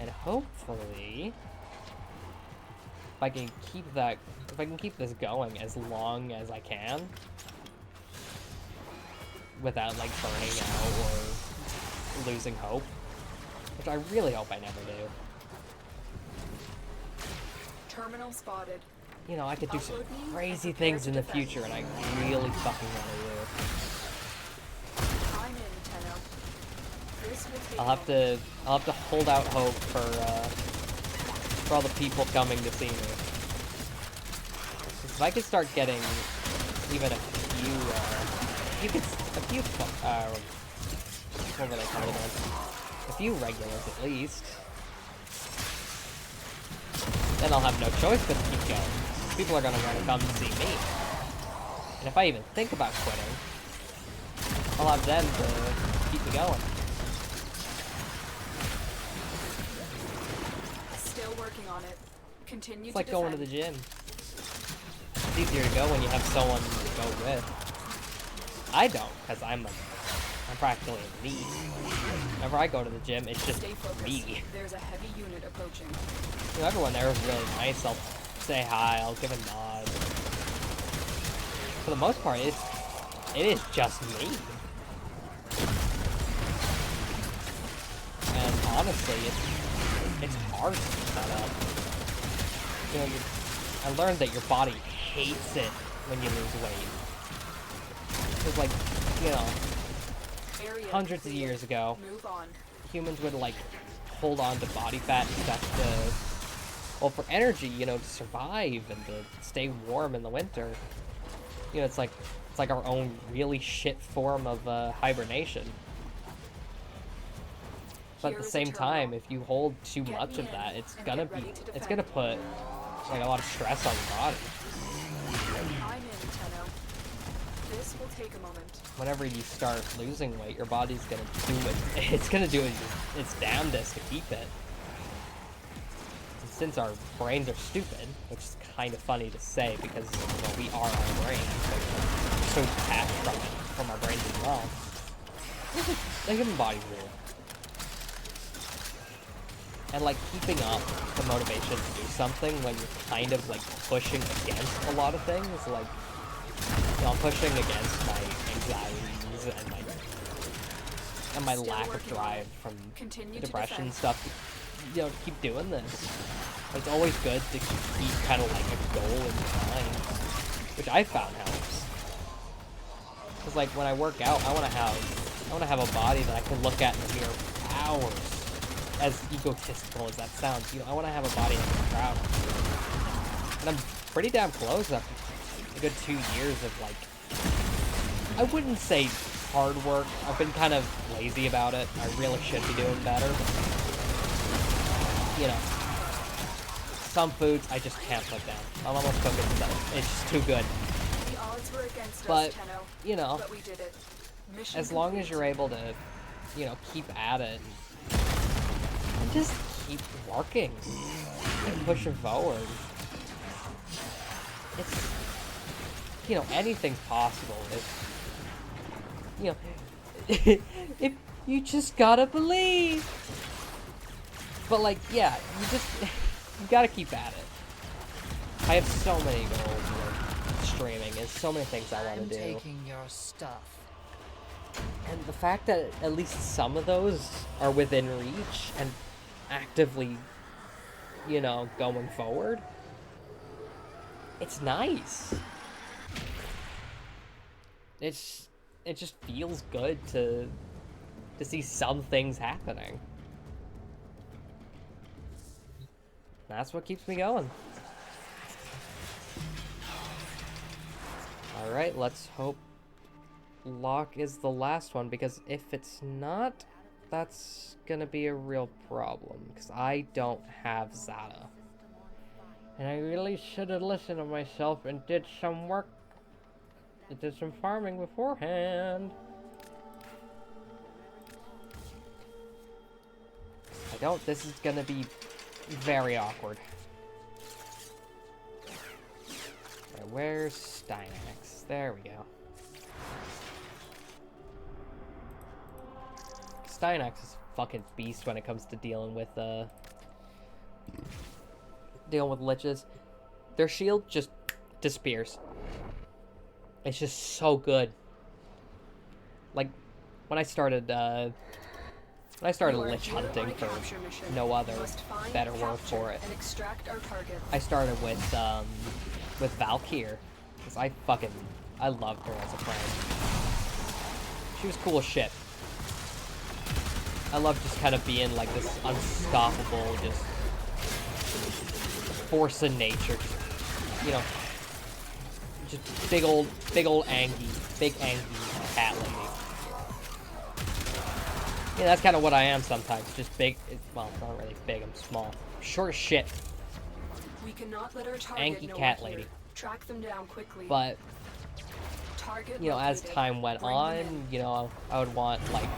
And hopefully, if I can keep this going as long as I can, without, like, burning out or losing hope, which I really hope I never do. Terminal spotted. You know, I could do some Upload me crazy and things prepare in to the defend. future, and I really fucking want to do. I'm in, Tenno. This will take I'll have to hold out hope for all the people coming to see me. 'Cause if I could start getting even a few, what were they called again? A few regulars at least. Then I'll have no choice but to keep going. People are gonna want to come and see me. And if I even think about quitting, I'll have them to keep me going. Still working on it. Continue It's to like going to defend. the gym. It's easier to go when you have someone to go with. I don't, because I'm practically a me. Whenever I go to the gym, it's just Stay focused. me. There's a heavy unit approaching. You know, everyone there is really nice. I'll say hi, I'll give a nod. For the most part, it is just me. And honestly, it's hard to keep that up. You know, I learned that your body hates it when you lose weight. Because, like, you know, Area hundreds of clear. years ago, Move on. humans would, like, hold on to body fat and stuff to, well, for energy, you know, to survive and to stay warm in the winter. You know, it's like our own really shit form of hibernation. But at Here the is a same time, terminal. if you hold too Get much me of in that, it's and gonna get ready to it's gonna put like a lot of stress on your body. I'm in, Tenno. This will take a moment. Whenever you start losing weight, your body's gonna do it. It's gonna do its damnedest to keep it. And since our brains are stupid, which is kind of funny to say because you know, we are our brains, so we're so detached from our brains as well. The human body's weird. And like keeping up the motivation to do something when you're kind of like pushing against a lot of things, like you know, I'm pushing against my anxieties and my Still lack of working on drive it. from Continue to depression defend. stuff. You know, to keep doing this. It's always good to keep kind of like a goal in your mind, which I found helps. Cause like when I work out, I want to have a body that I can look at in the mirror for hours. As egotistical as that sounds, you know, I want to have a body I can be proud of. And I'm pretty damn close after a good 2 years of, like, I wouldn't say hard work. I've been kind of lazy about it. I really should be doing better. But, you know, some foods I just can't put down. I'm almost cooking stuff. It's just too good. The odds were against But, us, Tenno. you know, But we did it. Mission as long as complete. you're able to, you know, keep at it and just keep working and pushing forward. It's, you know, anything's possible if, you know, if you just gotta believe. But like, yeah, you gotta keep at it. I have so many goals with streaming and so many things I want I'm to do. taking your stuff. And the fact that at least some of those are within reach and actively, you know, going forward, it's nice. It just feels good to see some things happening. That's what keeps me going. Alright, let's hope Locke is the last one, because if it's not, that's gonna be a real problem, because I don't have Zata. And I really should have listened to myself and did some work. I did some farming beforehand. I don't, this is gonna be very awkward. Right, where's Stynax? There we go. Stynax is a fucking beast when it comes to dealing with liches. Their shield just disappears. It's just so good. Like, when I started I started You are lich here on hunting a for capture mission. no You other must find, better word capture, for it. and extract our target. I started with Valkyr, because I loved her as a friend. She was cool as shit. I love just kind of being like this unstoppable, just force of nature. Just, you know, just big old angry cat lady. Yeah, that's kind of what I am sometimes. Just big. Well, not really big. I'm small. Short as shit. We cannot let our target Anky know cat we're here. lady. Track them down quickly. But Target you know, as located. time went Bring them on, in. you know, I would want like,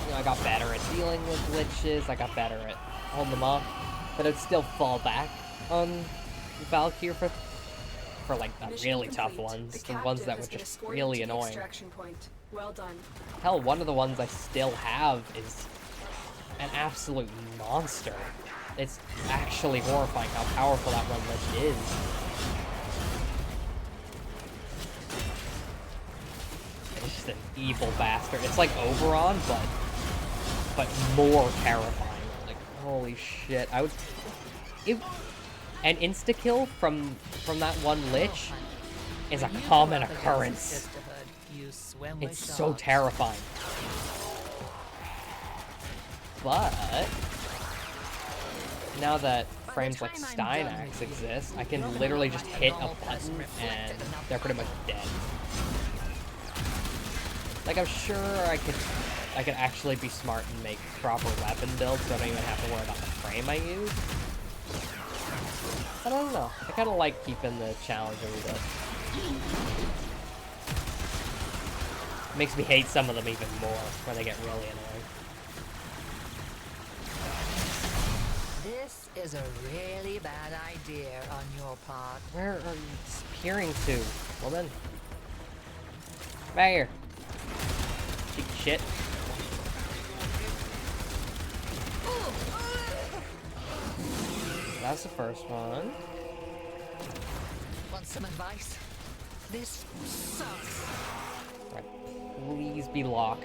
you know, I got better at dealing with liches. I got better at holding them off, but I'd still fall back on Valkyr for like the Mission really tough complete. ones, The the ones that captive were has been just escorted really to the annoying. extraction point. Well done. Hell, one of the ones I still have is an absolute monster. It's actually horrifying how powerful that one lich is. It's just an evil bastard. It's like Oberon, but more terrifying. Like, holy shit. An insta-kill from that one lich is a common occurrence. It's so terrifying. But now that frames like Steinax exist, I can literally just hit a button and they're pretty much dead. Like, I'm sure I could actually be smart and make proper weapon builds so I don't even have to worry about the frame I use. I don't know. I kind of like keeping the challenge a little bit. Makes me hate some of them even more when they get really annoying. This is a really bad idea on your part. Where are you disappearing to, woman? Right here. Cheeky shit. That's the first one. Want some advice? This sucks. Right. Please be lock.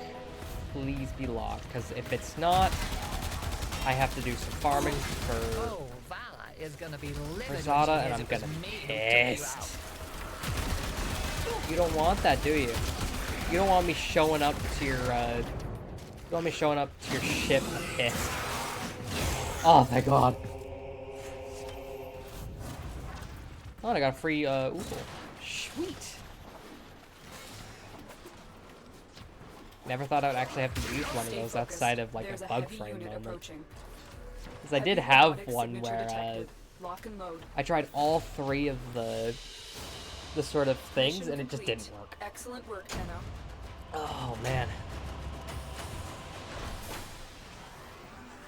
Please be locked, because if it's not, I have to do some farming for Oh, Vala is gonna be livid Zada, when she and hears I'm it was gonna me be who took you pissed. out. You don't want that, do you? You don't want me showing up to your, you want me showing up to your ship pissed. Oh, thank God. Oh, and I got a free, Oogle. Sweet. Never thought I would actually have to use one of Stay those focused. outside of, like, There's a bug heavy frame unit moment. approaching. Because I did Heavy have robotic one signature where, detected. Lock and load. I tried all three of the sort of things, Mission and it just complete. didn't work. Excellent work, Tenno. Oh, man.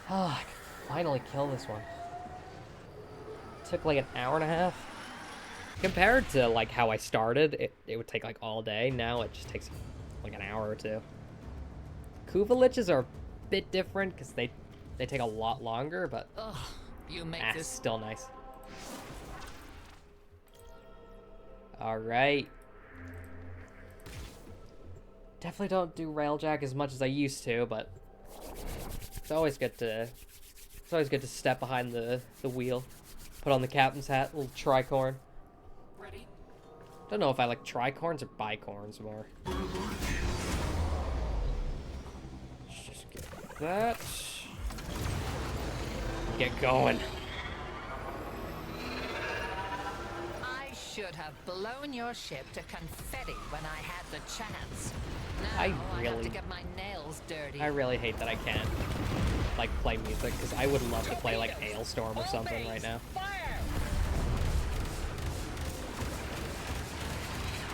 Oh, I can finally kill this one. Took like an hour and a half. Compared to like how I started, it would take like all day. Now it just takes like an hour or two. Kuva liches are a bit different because they take a lot longer, but Ugh, you make this still nice. All right. Definitely don't do railjack as much as I used to, but it's always good to step behind the wheel, put on the captain's hat, a little tricorn. Ready? Don't know if I like tricorns or bicorns more. Let's just get that. Get going. I should have blown your ship to confetti when I had the chance. Now I I have really- to get my nails dirty. I really hate that I can't like play music because I would love to play like Ailstorm or something right now. Fire!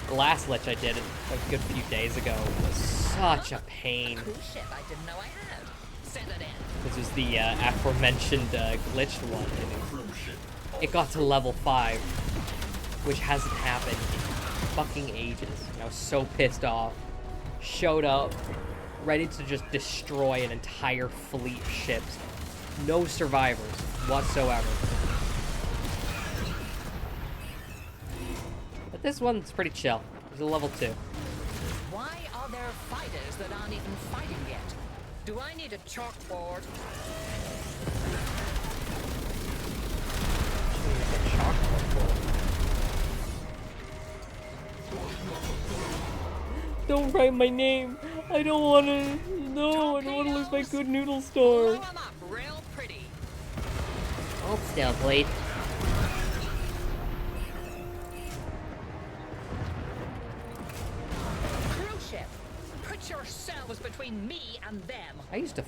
The last lich I did a good few days ago was such a pain. Cool ship I didn't know I had. Send it in. This was the aforementioned glitched one. And it got to level 5, which hasn't happened in fucking ages. And I was so pissed off. Showed up, ready to just destroy an entire fleet of ships. No survivors whatsoever. But this one's pretty chill. It's a level 2. Why are there fighters that aren't even fighting yet? Do I need a chalkboard? Don't write my name. I don't want to. No, I don't want to lose my good noodle store. Blow 'em up real pretty. Hold still, please. Cruise ship. Put yourselves between me and them. I used to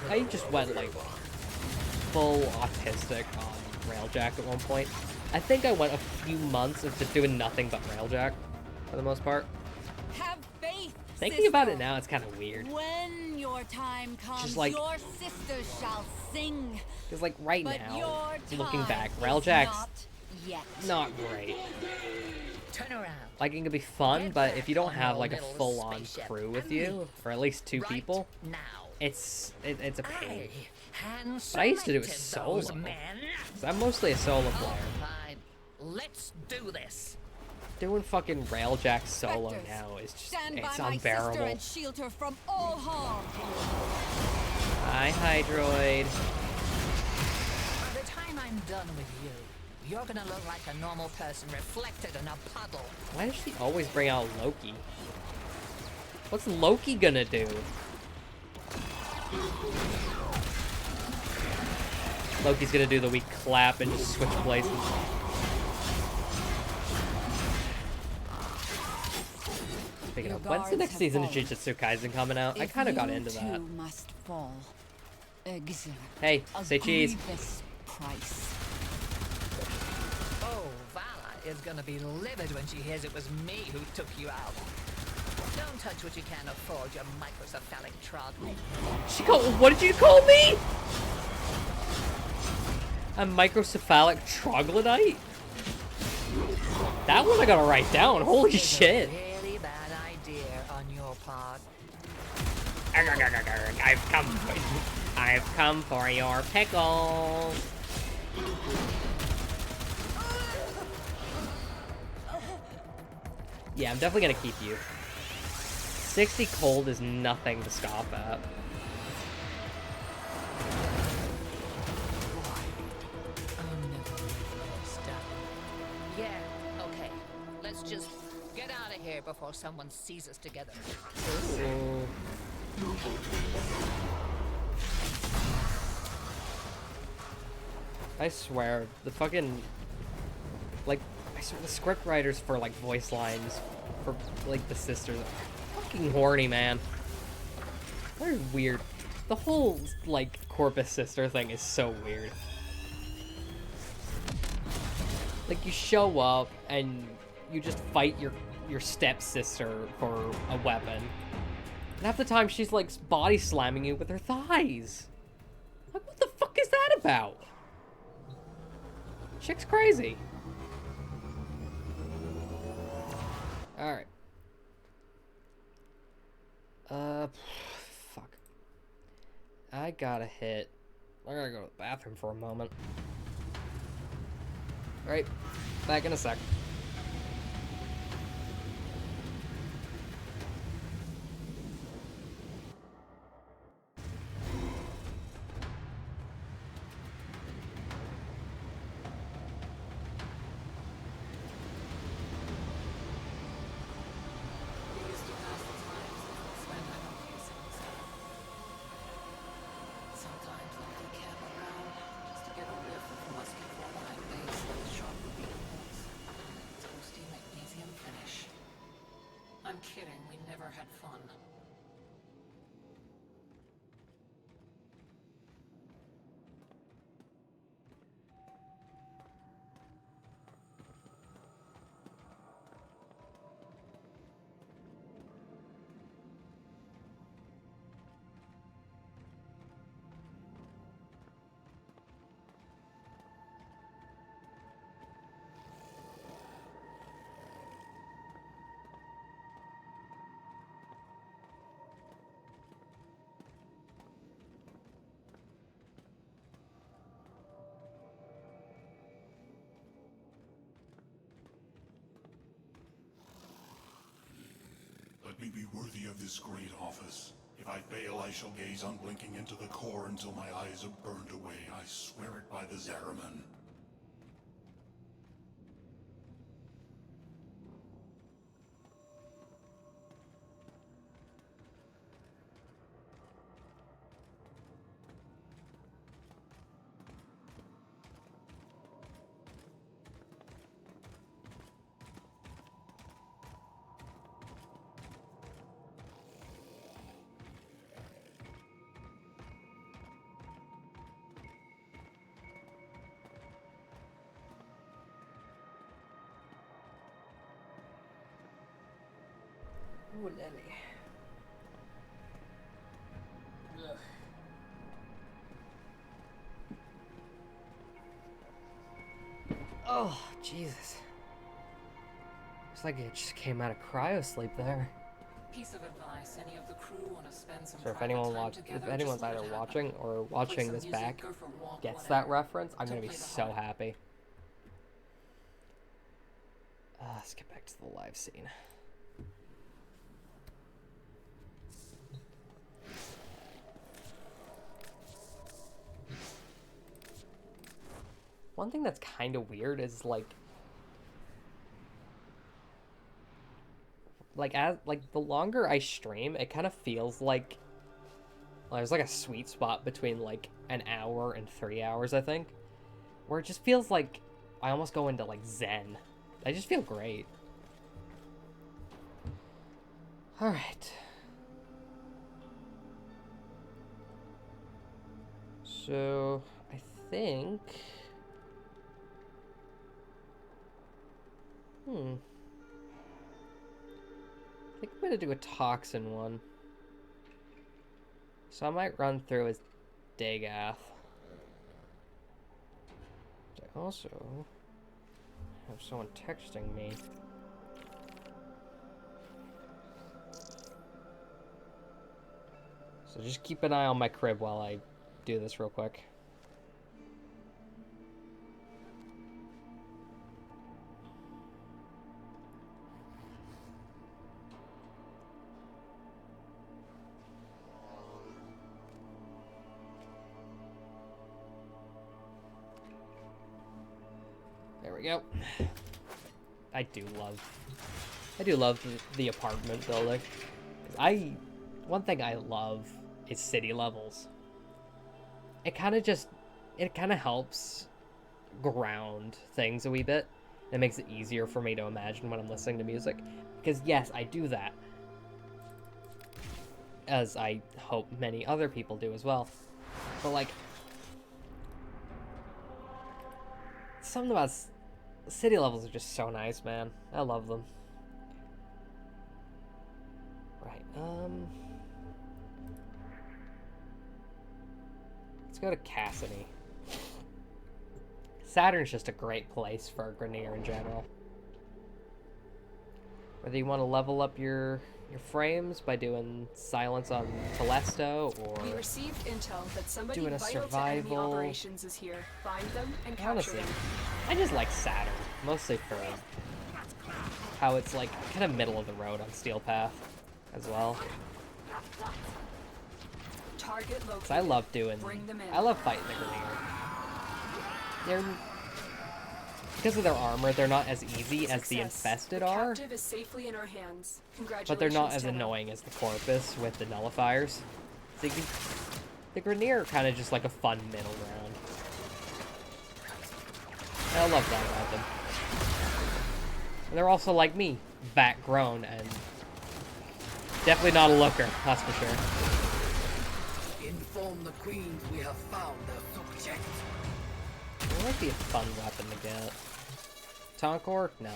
I just went like full autistic on Railjack at one point. I think I went a few months of just doing nothing but Railjack for the most part. Have faith, Thinking about it now, it's kind of weird. When your time comes, Just like- your sisters shall sing. Because like right But now, your looking time back, is Railjack's not yet. not great. Turn around. Like it can be fun, Get but back if you don't on have your like a little full-on spaceship crew with and you, leave. or at least two Right people, now. it's a pain. But I used to do it solo. Men. 'Cause I'm mostly a solo Oh, player. fine. Let's do this. Doing fucking Railjack solo Spectres, now is just, Stand it's by my sister unbearable. and shield her from all harm. Hi, Hydroid. By the time I'm done with you, you're gonna look like a normal person reflected in a puddle. Why does she always bring out Loki? What's Loki gonna do? Loki's gonna do the weak clap and just switch places. Speaking of, when's the next season of Jujutsu Kaisen coming out? I kind of got into that. Must fall. Exert Hey, a say cheese. grievous price. Oh, Vala is gonna be livid when she hears it was me who took you out. Don't touch what you can't afford, you microcephalic trog. She called. What did you call me? A microcephalic troglodyte? That one I gotta write down. Holy shit! Really bad idea on your part. I've come for your pickles. Yeah, I'm definitely gonna keep you. 60 cold is nothing to scoff at. Yeah, okay. Let's just get out of here before someone sees us together. Ooh. I swear, the fucking, like, I swear the script writers for, like, voice lines for, like, the sisters are fucking horny, man. They're weird. The whole, like, Corpus sister thing is so weird. Like, you show up and you just fight your stepsister for a weapon. And half the time she's, like, body slamming you with her thighs. Like, what the fuck is that about? Chick's crazy. Alright. Fuck. I gotta go to the bathroom for a moment. Alright, back in a sec. Sometimes I can camp around just to get a whiff of musky formalin base with sharp beans. Toasty magnesium finish. I'm kidding, we never had fun. let me be worthy of this great office. If I fail, I shall gaze unblinking into the core until my eyes are burned away. I swear it by the Zariman. Ooh, Lily. Ugh. Oh, Jesus. It's like it just came out of cryo sleep there. Piece of advice, any of the crew want to spend some So if private anyone time together, if anyone's just let either it watching happen. or Play watching some this music, back go for a walk, gets whatever. that reference, I'm Don't gonna be play the so hard. happy. Let's get back to the live scene. One thing that's kind of weird is like as the longer I stream, it kind of feels like there's like a sweet spot between like an hour and 3 hours, I think, where it just feels like I almost go into like Zen. I just feel great. All right. So I think. I think I'm gonna do a toxin one. So I might run through as Dagath. I also have someone texting me. So just keep an eye on my crib while I do this real quick. There we go. I do love the apartment building. One thing I love is city levels. It kind of helps ground things a wee bit. It makes it easier for me to imagine when I'm listening to music. Because yes, I do that. As I hope many other people do as well. But like, something about city levels are just so nice, man. I love them. Right, let's go to Cassidy. Saturn's just a great place for Grenier in general. Whether you want to level up your frames by doing silence on Telesto, or We received intel that somebody doing a vital to enemy survival. operations is here. Find them and capture Honestly, them. I just like Saturn, mostly for how it's like kind of middle of the road on Steel Path as well. Target located. 'Cause I love Bring them in. I love fighting the Grenier. Because of their armor, they're not as easy as the Success. Infested The are, captive is safely in our hands. but they're not as Tenno. annoying as the Corpus with the nullifiers. So the Grenier are kind of just like a fun middle ground. I love that about them. And they're also like me, back grown, and definitely not a looker, that's for sure. Inform the queens we have found their subject. It might be a fun weapon to get. Tonkor? No.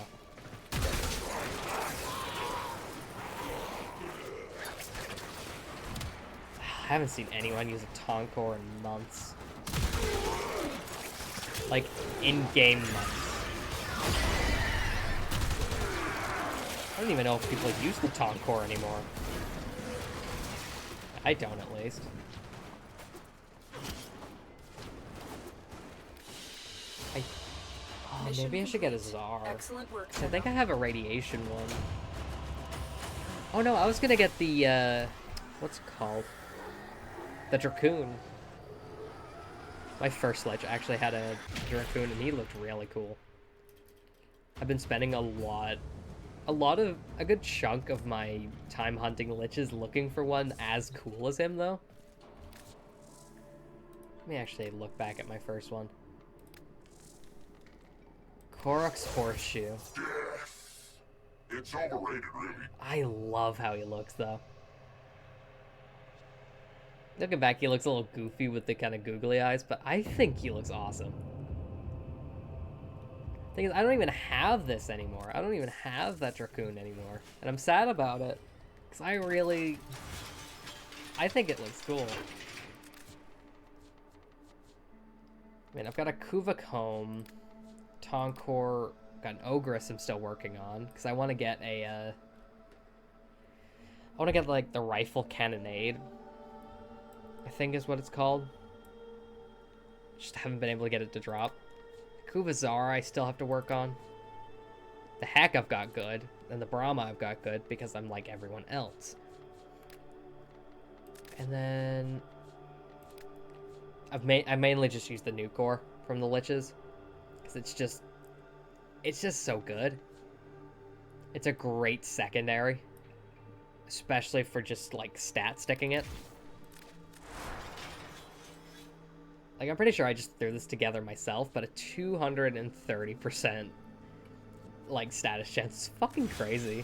I haven't seen anyone use a Tonkor in months. Like, in-game months. I don't even know if people use the Tonkor anymore. I don't, at least. Oh, maybe I should get a Czar. Excellent work. I think I have a radiation one. Oh no, I was gonna get the, what's it called? The Dracoon. My first lich actually had a Dracoon, and he looked really cool. I've been spending a good chunk of my time hunting liches looking for one as cool as him, though. Let me actually look back at my first one. Korok's Horseshoe. It's overrated, really. I love how he looks, though. Looking back, he looks a little goofy with the kind of googly eyes, but I think he looks awesome. Thing is, I don't even have this anymore. I don't even have that Dracoon anymore. And I'm sad about it. Because I think it looks cool. I mean, I've got a Kuvok Home, Tonkor, got an Ogress I'm still working on. Because I want to get a, I want to get, like, the Rifle Cannonade. I think is what it's called. Just haven't been able to get it to drop. Kuvazar I still have to work on. The Hack I've got good, and the Brahma I've got good because I'm like everyone else. And then I mainly just use the new core from the liches because it's just so good. It's a great secondary, especially for just like stat sticking it. Like, I'm pretty sure I just threw this together myself, but a 230%, like, status chance is fucking crazy.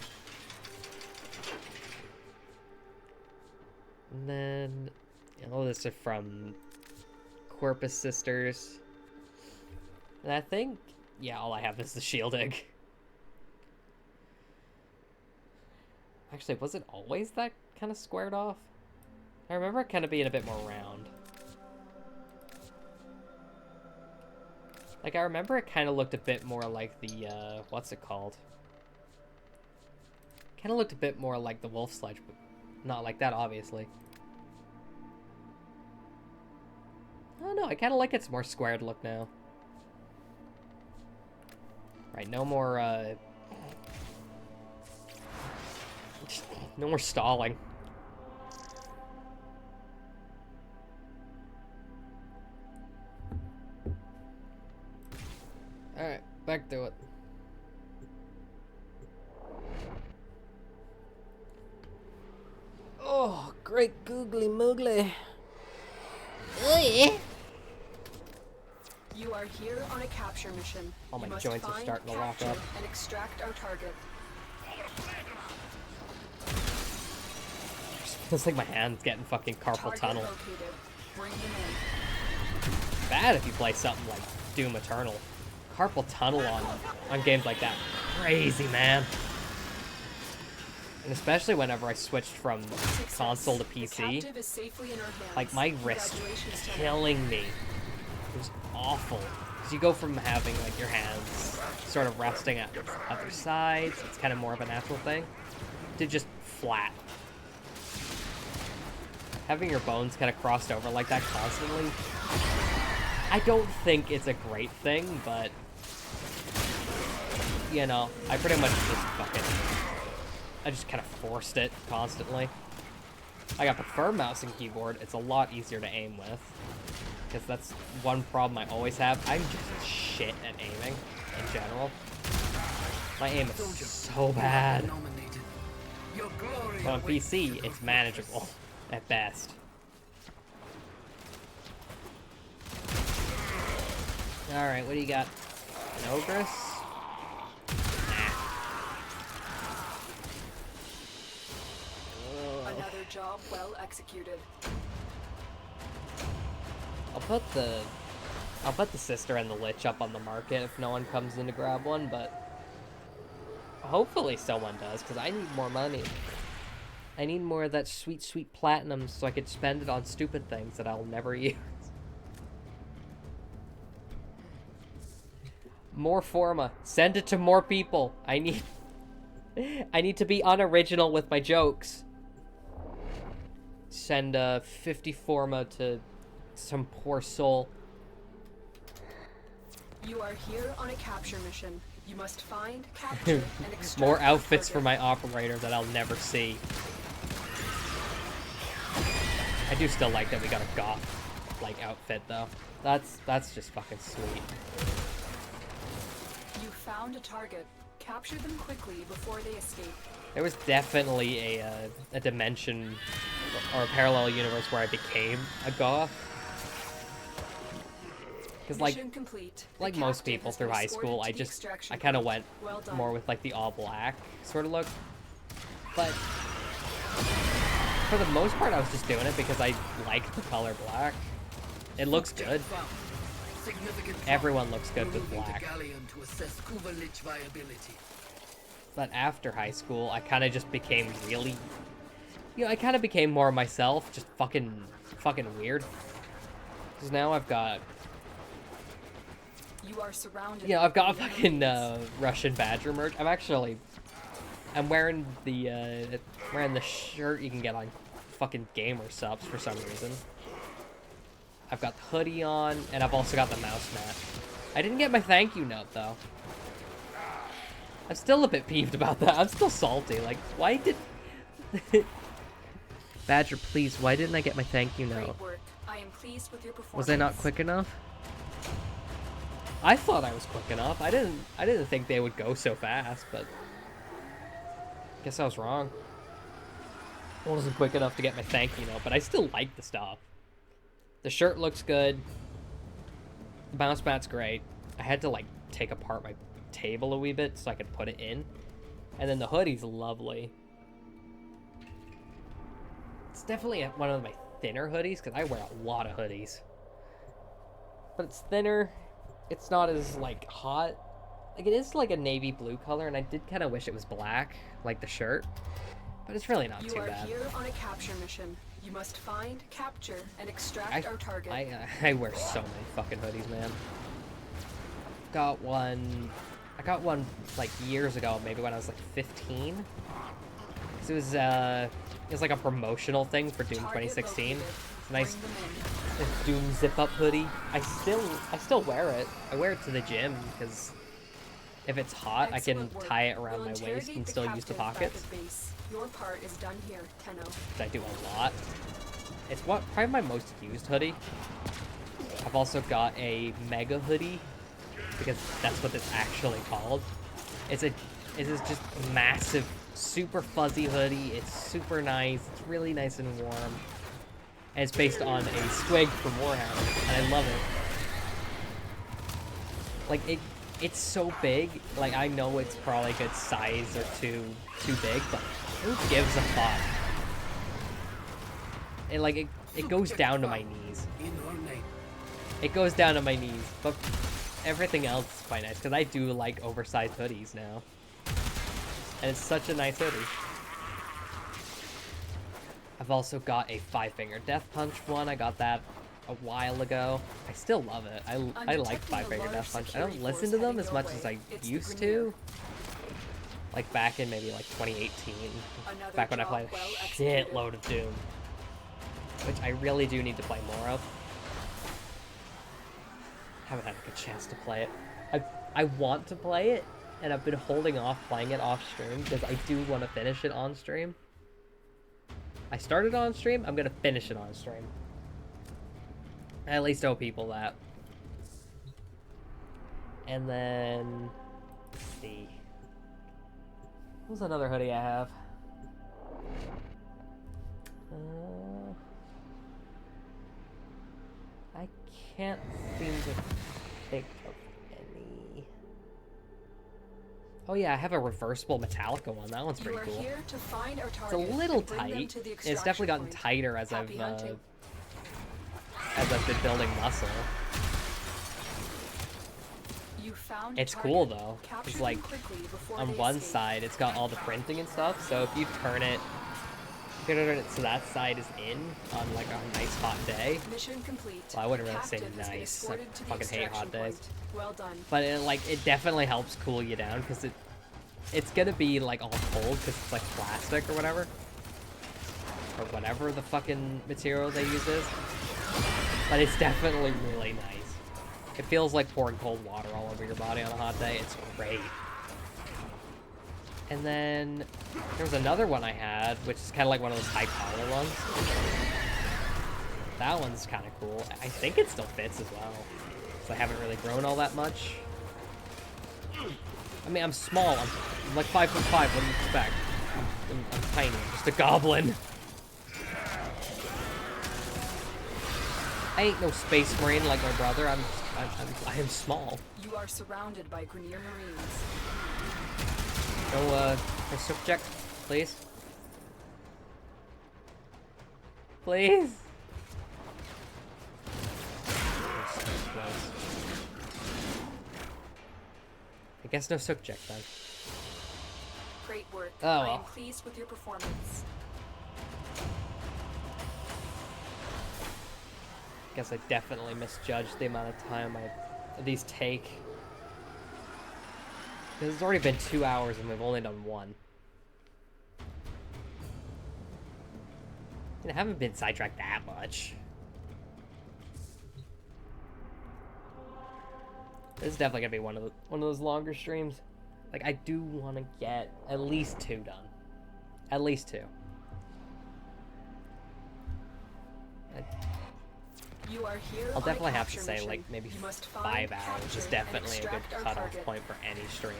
And then, all this is from Corpus Sisters. And I think, yeah, all I have is the shield egg. Actually, was it always that kind of squared off? I remember it kind of being a bit more round. Like, I remember it kind of looked a bit more like the, what's it called? Kind of looked a bit more like the Wolf Sledge, but not like that, obviously. I don't know, I kind of like its more squared look now. Right, no more, no more stalling. Alright, back to it. Oh, great googly moogly. Oh yeah. You are here on a capture mission. All my You must joints are find, starting to lock capture, up. and extract our target. Feels like my hand's getting fucking carpal Target tunnel. located. Bring them in. Bad if you play something like Doom Eternal. Carpal tunnel on games like that. Crazy, man. And especially whenever I switched from console to PC. Captive is safely in our hands. Like, my wrist was Congratulations, Tony. killing me. It was awful. Because you go from having, like, your hands sort of resting at their sides, it's kind of more of a natural thing, to just flat. Having your bones kind of crossed over like that constantly, I don't think it's a great thing, but, you know, I pretty much I just kind of forced it constantly. Like, I prefer mouse and keyboard. It's a lot easier to aim with. Because that's one problem I always have. I'm just shit at aiming in general. My aim is so bad. But on PC, it's manageable at best. Alright, what do you got? An Ogress? Another job well executed. I'll put the sister and the lich up on the market if no one comes in to grab one, but hopefully someone does, because I need more money. I need more of that sweet, sweet platinum so I could spend it on stupid things that I'll never use. More Forma. Send it to more people. I need to be unoriginal with my jokes. Send 50 Forma to some poor soul. You are here on a capture mission. You must find, capture, and extract More the outfits for target. my operator that I'll never see. I do still like that we got a goth like outfit though. That's just fucking sweet. You found a target. Capture them quickly before they escape. There was definitely a dimension or a parallel universe where I became a goth. Because Mission complete. The like most captive people has been through high escorted school, to I the just extraction I kind of point. went Well done. more with like the all black sort of look. But for the most part, I was just doing it because I like the color black. It looks good. Significant Everyone looks good with moving to black. Galleon to assess Kuva lich viability. But after high school, I kind of just became really, I kind of became more myself, just fucking weird. Because now I've got, You are surrounded. I've got by fucking enemies. Russian Badger merch. I'm wearing the shirt you can get on fucking Gamer Subs for some reason. I've got the hoodie on, and I've also got the mouse mat. I didn't get my thank you note though. I'm still a bit peeved about that. I'm still salty. Like, why did... Badger, please, why didn't I get my thank you note? Great work. I am pleased with your performance. Was I not quick enough? I thought I was quick enough. I didn't think they would go so fast, but... Guess I was wrong. I wasn't quick enough to get my thank you note, but I still like the stuff. The shirt looks good. The bounce mat's great. I had to, like, take apart my table a wee bit so I could put it in. And then the hoodie's lovely. It's definitely one of my thinner hoodies, because I wear a lot of hoodies. But it's thinner. It's not as, like, hot. Like, it is, like, a navy blue color, and I did kind of wish it was black, like the shirt. But it's really not You too are bad. here on a capture mission. You must find, capture, and extract our target. I wear so many fucking hoodies, man. I got one like years ago, maybe when I was like 15. 'Cause it was like a promotional thing for Doom Target 2016. located. It's a nice Bring them in. Doom zip up hoodie. I still wear it. I wear it to the gym because if it's hot, I can Excellent work. tie it around We'll my waist interrogate and the still use the captive back pockets. at base. Your part is done here, Tenno. Which I do a lot. It's probably my most used hoodie. I've also got a mega hoodie because that's what it's actually called. It is just a massive, super fuzzy hoodie. It's super nice. It's really nice and warm. And it's based on a squig from Warhammer, and I love it. Like it's so big. Like I know it's probably a good size or too big, but who gives a fuck? And like it goes down to my knees. In her name. It goes down to my knees, but everything else is quite nice because I do like oversized hoodies now. And it's such a nice hoodie. I've also got a 5-finger death punch one. I got that a while ago. I still love it. I like 5-finger death punch. I don't listen to them as much as I used to. Like back in maybe like 2018. Back when I played a shitload of Doom. Which I really do need to play more of. Haven't had a good chance to play it. I want to play it, and I've been holding off playing it off stream because I do want to finish it on stream. I started on stream, I'm gonna finish it on stream. I at least owe people that. And then, let's see. What's another hoodie I have? I can't seem to think of any. Oh yeah, I have a reversible Metallica one. That one's pretty You are cool. here to find our It's a target little and bring them tight. to the It's definitely extraction gotten point. tighter as Happy hunting. I've been building muscle. You found It's target. cool though. Capture It's them like quickly before on they one escape. side it's got all the printing and stuff, so if you turn it so that side is in on like a nice hot day. Mission complete. Well, I wouldn't really say Captive has been nice. I escorted to the fucking hate hot extraction days. point. Well done. But it definitely helps cool you down because it's gonna be like all cold because it's like plastic or whatever. Or whatever the fucking material they use is. But it's definitely really nice. It feels like pouring cold water all over your body on a hot day. It's great. And then there was another one I had, which is kind of like one of those high collar ones. That one's kind of cool. I think it still fits as well. So I haven't really grown all that much. I mean, I'm small. I'm like 5'5". What do you expect? I'm tiny. I'm just a goblin. I ain't no space marine like my brother. I am small. You are surrounded by Grenier Marines. No, sook check, please. Please. I guess no sook check then. Great work. Oh, I well. am pleased with your performance. Guess I definitely misjudged the amount of time these take. Because it's already been 2 hours and we've only done one. I haven't been sidetracked that much. This is definitely gonna be one of those longer streams. Like, I do want to get at least 2 done. At least 2. You are here. I'll definitely have to capture say, mission. like, maybe You must 5 find, hours capture, is and definitely a good extract our cutoff target. point for any stream.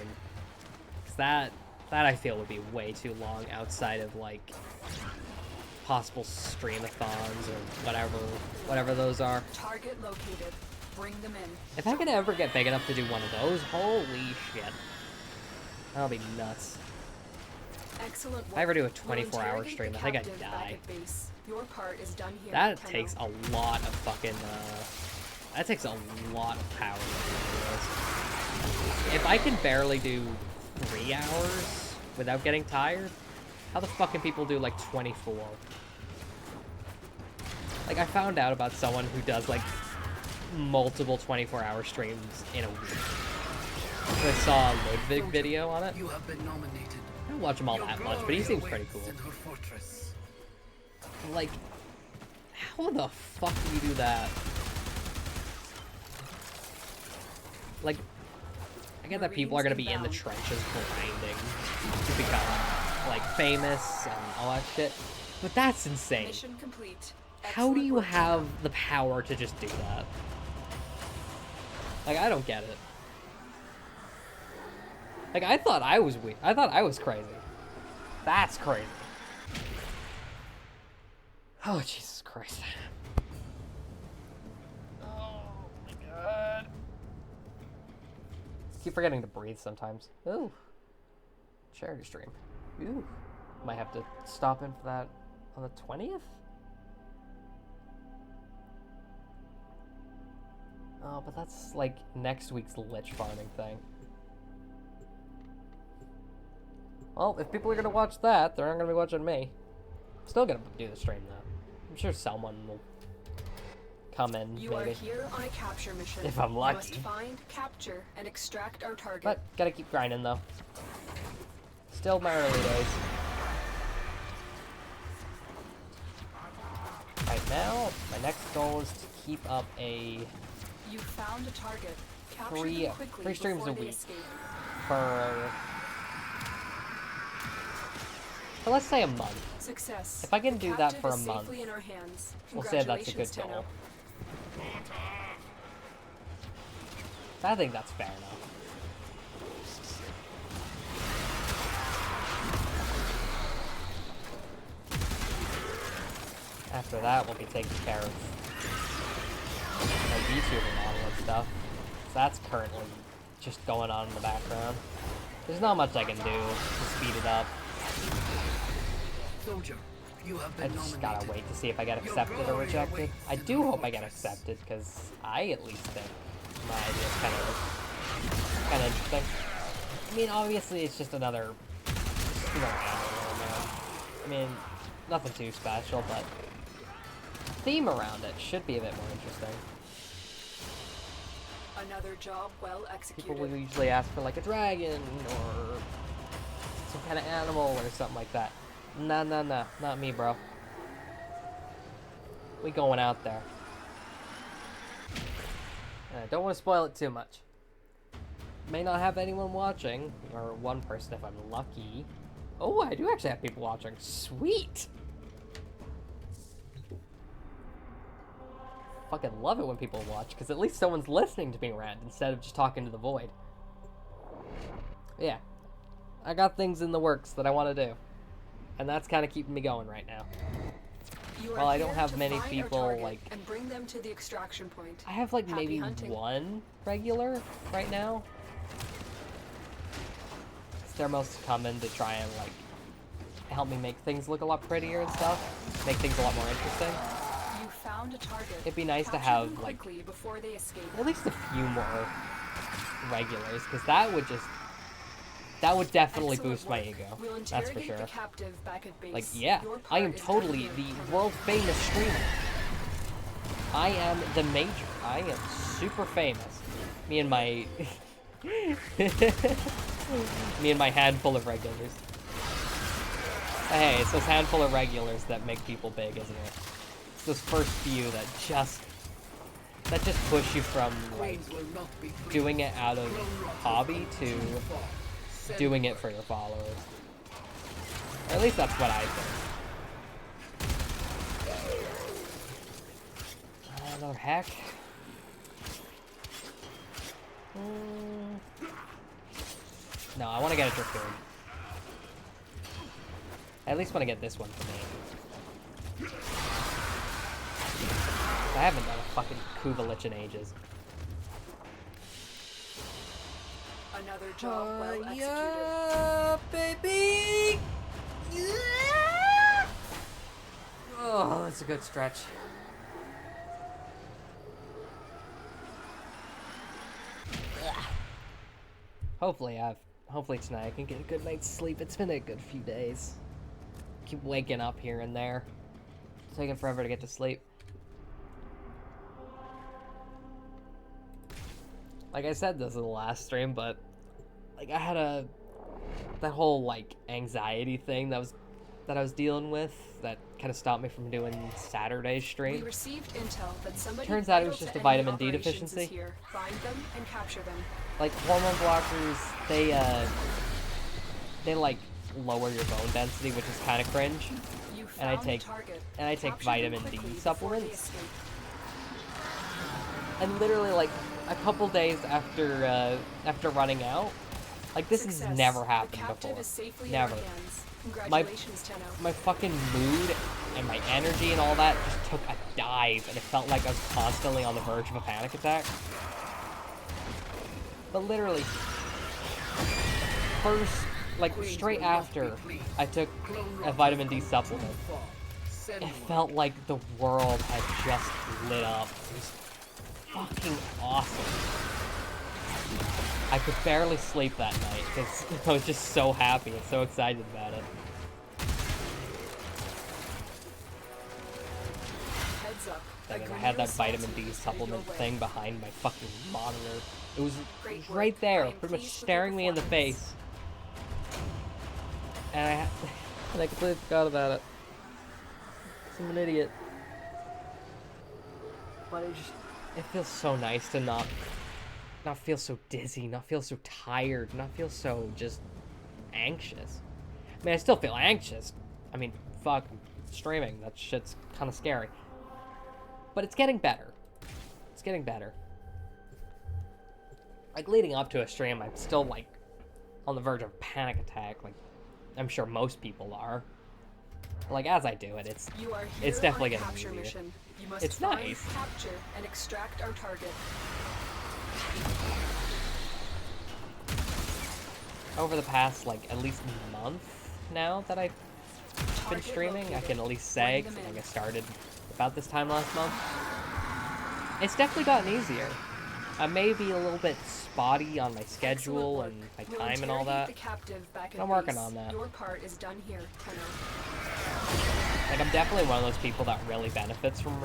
Because that I feel would be way too long outside of, like, possible streamathons or whatever those are. Target located. Bring them in. If I could ever get big enough to do one of those, holy shit. That'll be nuts. Excellent work. If I ever do a We'll 24-hour interrogate stream, the I think I'd captive back die. at base. Your part is done here. That Tenno. takes a lot of fucking, that takes a lot of power. If I can barely do 3 hours without getting tired, how the fuck can people do, like, 24? Like, I found out about someone who does, like, multiple 24-hour streams in a week. I saw a Ludwig video on it. You have been nominated. I don't watch him all that much, but he seems pretty cool. In her fortress. Like, how the fuck do you do that? Like, I get that people are gonna be in the trenches grinding to become, like, famous and all that shit, but that's insane. Mission complete. How do Excellent you work. have the power to just do that? Like, I don't get it. Like, I thought I was weak. I thought I was crazy. That's crazy. Oh, Jesus Christ. Oh, my God. Keep forgetting to breathe sometimes. Ooh. Charity stream. Ooh. Might have to stop in for that on the 20th? Oh, but that's like next week's lich farming thing. Well, if people are gonna watch that, they're not gonna be watching me. I'm still gonna do the stream though. I'm sure someone will come in, You are maybe. here on a capture mission. If I'm lucky. You must find, capture, and extract our target. But gotta keep grinding though. Still my early days. Right now, my next goal is to keep up a You found a target. Capture three them quickly three streams before a they week escape. for let's say a month. Success. If I can The do that captive for a is month, safely in our hands. we'll say that's a good Congratulations, Tenno. goal. I think that's fair enough. After that, we'll be taking care of my VTuber model and stuff. So that's currently just going on in the background. There's not much I can do to speed it up. Soldier, you have I been just nominated. gotta wait to see if I get accepted or rejected. I do hope I get accepted, because I at least think my idea is kind of interesting. I mean, obviously it's just another animal, man. I mean, nothing too special, but the theme around it should be a bit more interesting. Another job well executed. People will usually ask for like a dragon or some kind of animal or something like that. Nah, not me, bro. We going out there. I don't want to spoil it too much. May not have anyone watching, or one person if I'm lucky. Oh, I do actually have people watching. Sweet! Fucking love it when people watch, because at least someone's listening to me rant instead of just talking to the void. Yeah. I got things in the works that I want to do. And that's kind of keeping me going right now. Well, I don't have many people, like... and bring them to the extraction point. I have, like, Happy maybe hunting. one regular right now. They're most coming to try and, like, help me make things look a lot prettier and stuff. Make things a lot more interesting. You found a target. It'd be nice to Capture have, them like, quickly before they escape. at least a few more regulars, because that would just... That would definitely Excellent boost my work. ego. We'll That's for interrogate sure. the captive back at base. Like, yeah, Your I am part is totally done the here. world famous streamer. I am the major. I am super famous. Me and my... Me and my handful of regulars. Hey, it's those handful of regulars that make people big, isn't it? It's those first few that just push you from, like, doing it out of hobby to doing it for your followers. Or at least that's what I think. Another hack. No, I want to get a Dracoon. I at least want to get this one for me. I haven't done a fucking Kuvalich in ages. Another job well executed. Yeah, baby! Yeah! Oh, that's a good stretch. Hopefully tonight I can get a good night's sleep. It's been a good few days. Keep waking up here and there. It's taking forever to get to sleep. Like I said this in the last stream, but like I had that whole like anxiety thing that I was dealing with that kind of stopped me from doing Saturday's We stream. received intel that somebody Turns out it was vital just to a enemy vitamin D operations is deficiency. Here. Find them and capture them. Like hormone blockers, they like lower your bone density, which is kind of cringe. You And I found take the target. vitamin Capture them D quickly before they supplements. escape. And literally like a couple days after running out, like this has Success. never The happened captive before. is safely in Never. our hands. My Congratulations, Tenno. my fucking mood and my energy and all that just took a dive, and it felt like I was constantly on the verge of a panic attack. But literally, first, like straight after I took a vitamin D supplement, it felt like the world had just lit up. It was fucking awesome. I could barely sleep that night because I was just so happy and so excited about it. Heads up. And A then I had that grenade vitamin assault D is headed supplement your way. thing behind my fucking monitor. It was Great work. right there, I am pretty much pleased with your staring me in the performance. face. And I completely forgot about it. I'm an idiot. But it feels so nice to not feel so dizzy, not feel so tired, not feel so just anxious. I mean, I still feel anxious. I mean, fuck, I'm streaming. That shit's kind of scary. But it's getting better. It's getting better. Like, leading up to a stream, I'm still, like, on the verge of a panic attack. Like, I'm sure most people are. Like, as I do it, it's definitely getting easier. Mission. You must It's find, nice. capture, and extract our target. Over the past, like, at least month now that I've been Target streaming, I located. can at least say, Bring them because I think I in. started about this time last month. It's definitely gotten easier. I may be a little bit spotty on my schedule and my We'll time and all interrogate that. The captive back at I'm working base. on that. Your part is done here, Tenno. Like, I'm definitely one of those people that really benefits from,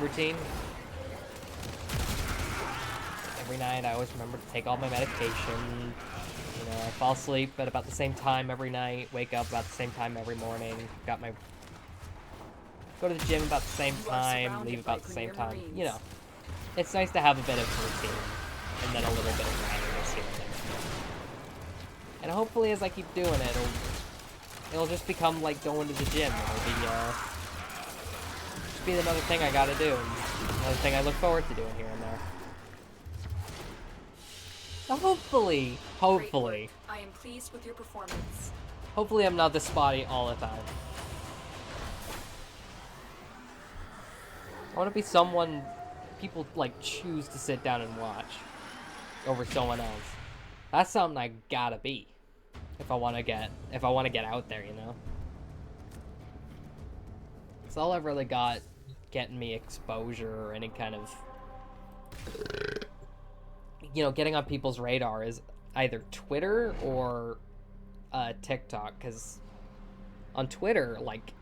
routine. Every night, I always remember to take all my medication. You know, I fall asleep at about the same time every night, wake up about the same time every morning, go to the gym about the same You are time, surrounded leave by about the same Grenier time. Marines. You know, it's nice to have a bit of routine, and then a little bit of randomness here and there. And hopefully, as I keep doing it, it'll just become like going to the gym. It'll be just be another thing I gotta do, and another thing I look forward to doing here and there. So hopefully, I am pleased with your performance. hopefully I'm not this spotty all the time. I want to be someone people like choose to sit down and watch over someone else. That's something I gotta be if I want to get out there, you know. It's all I've really got getting me exposure or any kind of, you know, getting on people's radar is either Twitter or TikTok, because on Twitter, like,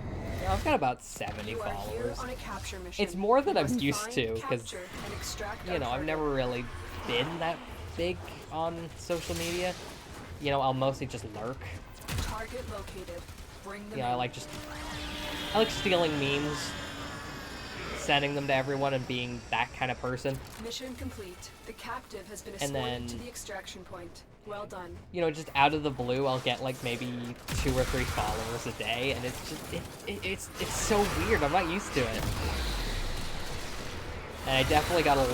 you know, I've got about 70 followers. It's more than I'm used to, because, you know, I've never really been that big on social media. You know, I'll mostly just lurk. Target located. Bring them Yeah, I like stealing memes, sending them to everyone, and being that kind of person. Mission complete. The captive has been escorted to the extraction point. Well done. You know, just out of the blue, I'll get like maybe 2 or 3 followers a day, and it's just it's so weird. I'm not used to it, and I definitely gotta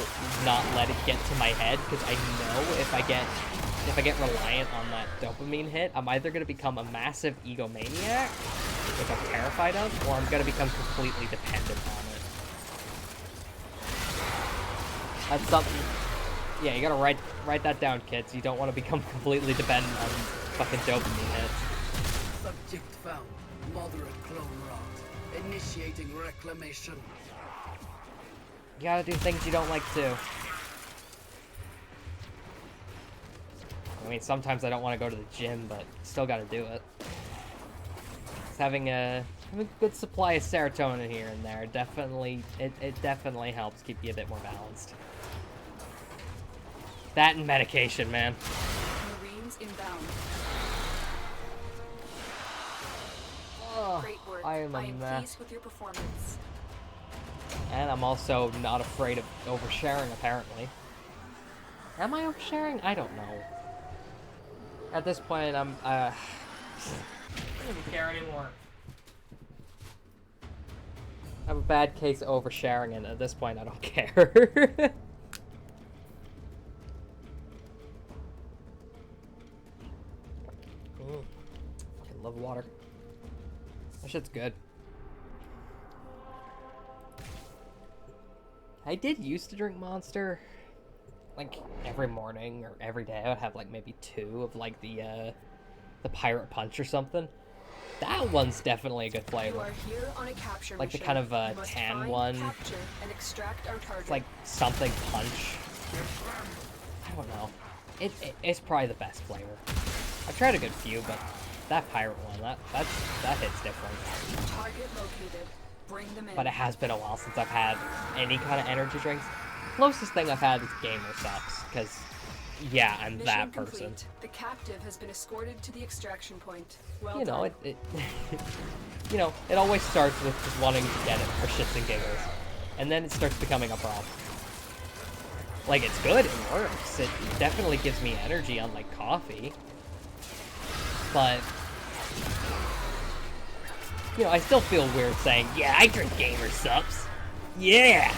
not let it get to my head, because I know if I get reliant on that dopamine hit, I'm either gonna become a massive egomaniac, which I'm terrified of, or I'm gonna become completely dependent on it. That's something. Yeah, you gotta write that down, kids. You don't want to become completely dependent on fucking dopamine hits. Subject found. Moderate clone rot. Initiating reclamation. You gotta do things you don't like to. I mean, sometimes I don't want to go to the gym, but still gotta do it. Just having a good supply of serotonin here and there definitely it definitely helps keep you a bit more balanced. That and medication, man. Marines inbound. Oh, Great work. I am pleased with your performance. And I'm also not afraid of oversharing, apparently. Am I oversharing? I don't know. At this point, I don't even care anymore. I have a bad case of oversharing, and at this point, I don't care. I love water. That shit's good. I did used to drink Monster, like every morning or every day. I would have like maybe 2 of like the Pirate Punch or something. That one's definitely a good flavor. You are here on a capture like the mission. kind of You must tan find, one. capture, and extract our target. It's like something punch. I don't know. It's probably the best flavor. I've tried a good few, but that pirate one, that hits different. Target located. Bring them in. But it has been a while since I've had any kind of energy drinks. Closest thing I've had is Gamer Sucks, because yeah, I'm Mission that complete. person. The captive has been escorted to the extraction point. Well You know, done. it you know, it always starts with just wanting to get it for shits and giggles, and then it starts becoming a problem. Like, it's good, it works, it definitely gives me energy unlike coffee, but you know, I still feel weird saying, yeah, I drink Gamer Sups. Yeah,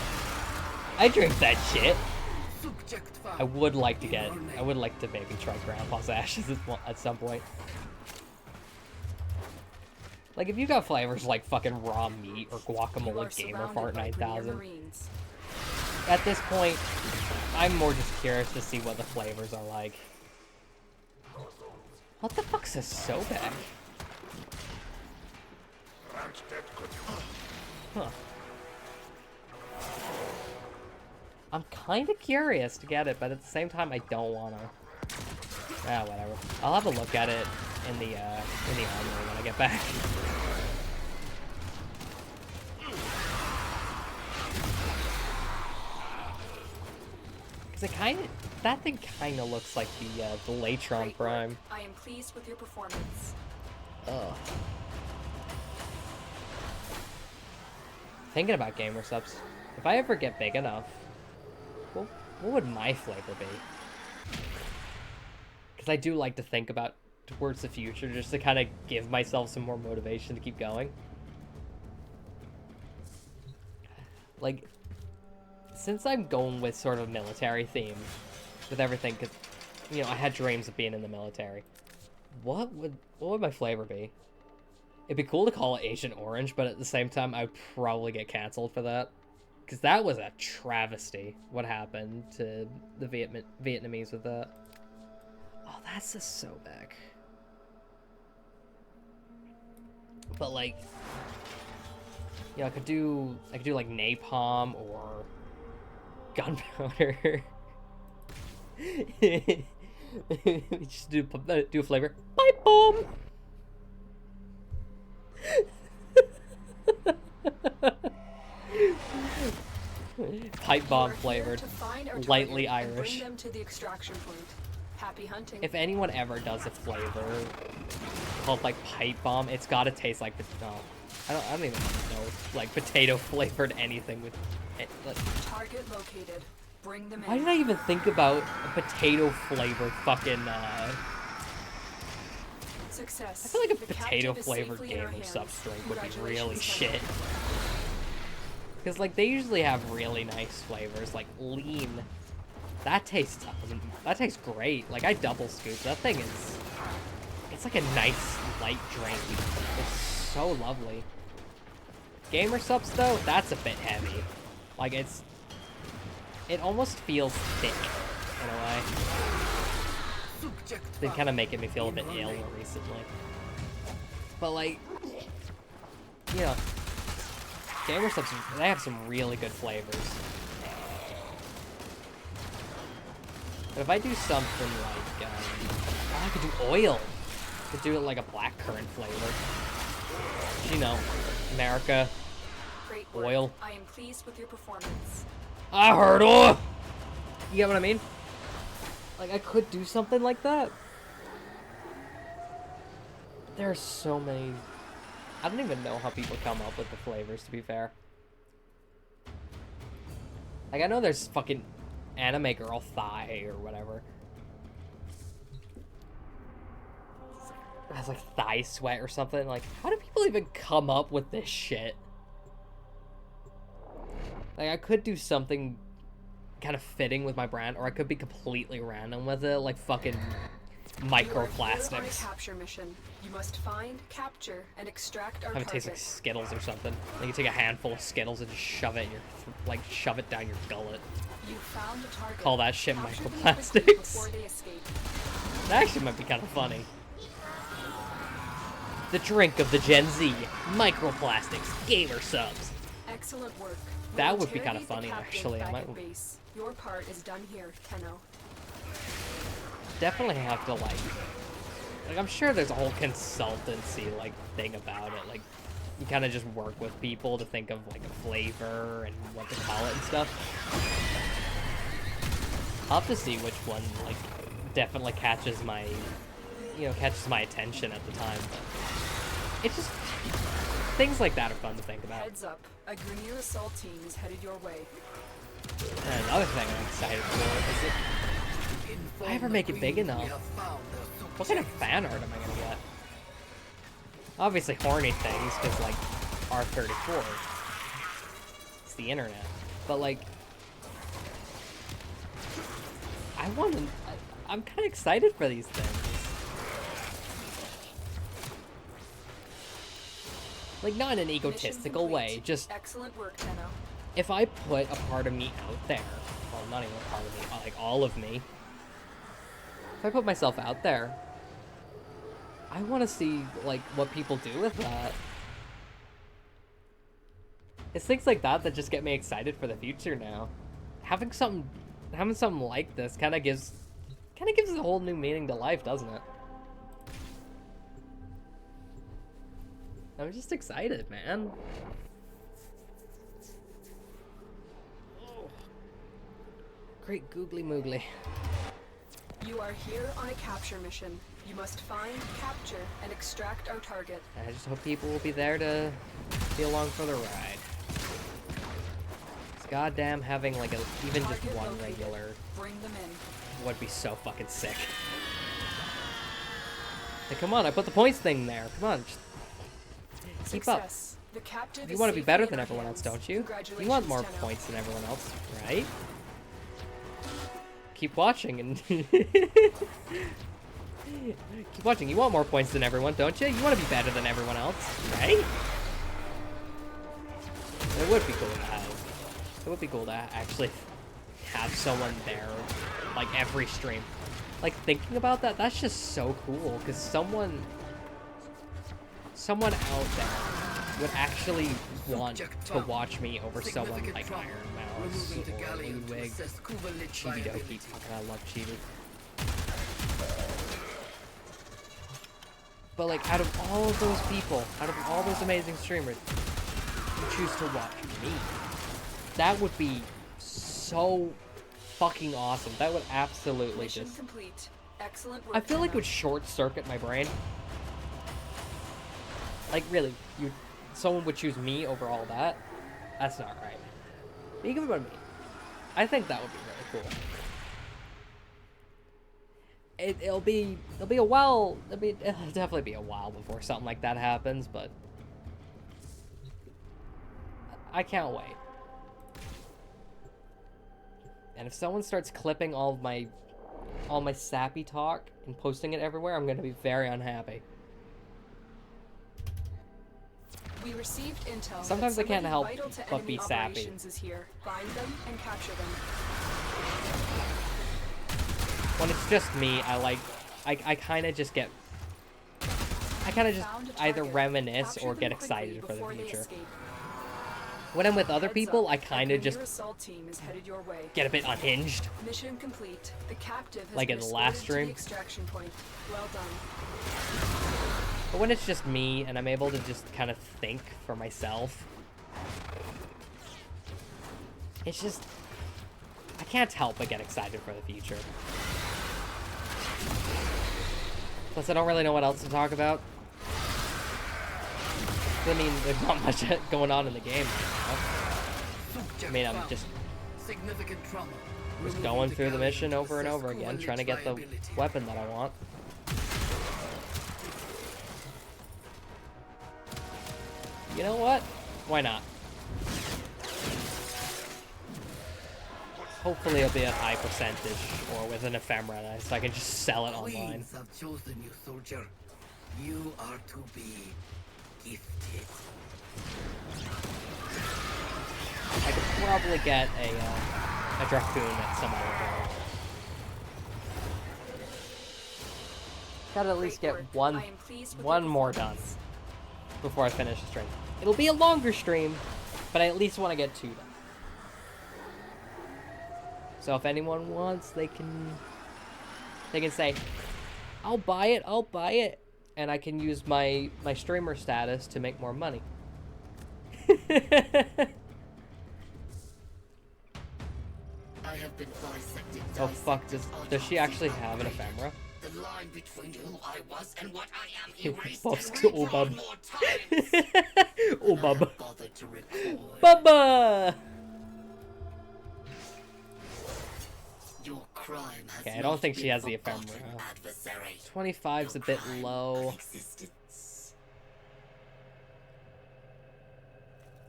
I drink that shit. I would like to maybe try Grandpa's Ashes at some point. Like, if you got flavors like fucking raw meat or guacamole Gamer Fart 9000, at this point, I'm more just curious to see what the flavors are like. What the fuck's this so bad? Huh. I'm kind of curious to get it, but at the same time, I don't want to. Ah, whatever. I'll have a look at it in the armory when I get back. Because that thing kind of looks like the Latron Prime. I am pleased with your performance. Ugh. Thinking about Gamer Subs. If I ever get big enough, what would my flavor be? Because I do like to think about towards the future, just to kind of give myself some more motivation to keep going. Like, since I'm going with sort of a military theme with everything, because, you know, I had dreams of being in the military. What would my flavor be? It'd be cool to call it Agent Orange, but at the same time, I'd probably get canceled for that. Because that was a travesty, what happened to the Vietnamese with that. Oh, that's a Sobek. But, like, you know, I could do like napalm or gunpowder. Just do a flavor. Pipe bomb. Pipe bomb flavored, lightly Irish. Bring them to the extraction point. Happy hunting. If anyone ever does a flavor called like pipe bomb, it's gotta taste like I don't even know, like potato flavored anything with it. Like, target located. Bring them in. Why did I even think about a potato flavored fucking Success. I feel like a potato flavored gamer subs drink would be really shit. Because like they usually have really nice flavors, like lean. That tastes great. Like I double scoop. That thing is, it's like a nice light drink. It's so lovely. Gamer subs though, that's a bit heavy. Like it almost feels thick in a way. They kind of making me feel a bit ill recently. But like, you know, gamer subs, they have some really good flavors. But if I do something like, I could do oil. I could do it like a blackcurrant flavor. You know, America, Great work. oil. I am pleased with your performance. I heard oil. You get what I mean? Like, I could do something like that. There are so many. I don't even know how people come up with the flavors, to be fair. Like, I know there's fucking anime girl thigh or whatever. It has like thigh sweat or something. Like, how do people even come up with this shit? Like, I could do something kind of fitting with my brand, or I could be completely random with it, like fucking microplastics. You are here on a capture mission. You must find, capture, and extract our Have it taste like Skittles or something. Like you take a handful of Skittles and just shove it in your, shove it down your gullet. You found a target. Call that shit Capture them microplastics. quickly before they escape. That actually might be kind of funny. The drink of the Gen Z, microplastics, gamer subs. Excellent work. That would be Interrogate kind of the funny, captive actually. I back might at base. Your part is done here, Tenno. definitely have to like I'm sure there's a whole consultancy thing about it. Like you kind of just work with people to think of like a flavor and what to call it and stuff. I'll have to see which one definitely catches my attention at the time. But it's just things like that are fun to think about. Heads up, a Grineer assault team is headed your way. And another thing I'm excited for is if I ever make it big enough, what kind of fan art am I gonna get? Obviously horny things, because R34. It's the internet. But I'm kind of excited for these things. Not in an egotistical way, just excellent work, Tenno. If I put a part of me out there, well, not even a part of me, all of me, if I put myself out there, I want to see, what people do with that. It's things like that that just get me excited for the future now. Having something like this kind of gives a whole new meaning to life, doesn't it? I'm just excited, man. Great googly moogly. You are here on a capture mission. You must find, capture, and extract our target. I just hope people will be there to be along for the ride. Goddamn, having like even just Target one located. regular Bring them in. would be so fucking sick. Like, come on, I put the points thing there. Come on, just keep up. Success. The captive You is want to be safely better in than our everyone else, hands. don't you? You Congratulations, want more Tenno. points than everyone else, right? Keep watching and keep watching. You want more points than everyone, don't you? You want to be better than everyone else, right? It would be cool to have. It would be cool to actually have someone there, like every stream. Like thinking about that, that's just so cool. Cause someone out there would actually want to watch me over someone like Iron Mouse or Ludwig. Chibi Doki. Fucking I love Chibi. But like, out of all of those people, out of all those amazing streamers, you choose to watch me. That would be so fucking awesome. That would absolutely Mission just... complete. Excellent work, I feel like it Tenno. would short-circuit my brain. Like, really, someone would choose me over all that? That's not right. Think about me. I think that would be really cool. It'll be a while. It'll definitely be a while before something like that happens, but I can't wait. And if someone starts clipping all my sappy talk and posting it everywhere, I'm gonna be very unhappy. We received intel. Sometimes I that can't somebody help vital to but enemy be sappy. operations is here. Find them and capture them. When it's just me, I kind of just get... I kind of just Found a either target. reminisce Capture or them get quickly excited for the before they future. escape. When I'm with other Heads people, up, I kind a of just Premier assault team is headed your way. get a bit unhinged. Mission complete. The captive has Like been in the last escorted to stream. the extraction point. Well done. But when it's just me and I'm able to just kind of think for myself, it's just... I can't help but get excited for the future. Plus, I don't really know what else to talk about. I mean, there's not much going on in the game right now. I mean, I'm just going through the mission over and over again, trying to get the weapon that I want. You know what? Why not? Hopefully it'll be a high percentage or with an ephemera so I can just sell it online. Queens have chosen you, soldier. You are to be gifted. I could probably get a Dracoon at some other point. Gotta at least get one more done before I finish the stream. It'll be a longer stream, but I at least want to get 2 done. So if anyone wants, they can say, I'll buy it, and I can use my streamer status to make more money. I have been dissected. Oh fuck, does she actually have an ephemera? The line between who I was and what I am erased Bob's and oh, redrawn bub. more times. Oh, bub. Bother to record. Bubba! Your crime has Okay, I don't not think she been has the forgotten, ephemera. adversary. 25's a bit low. Existence.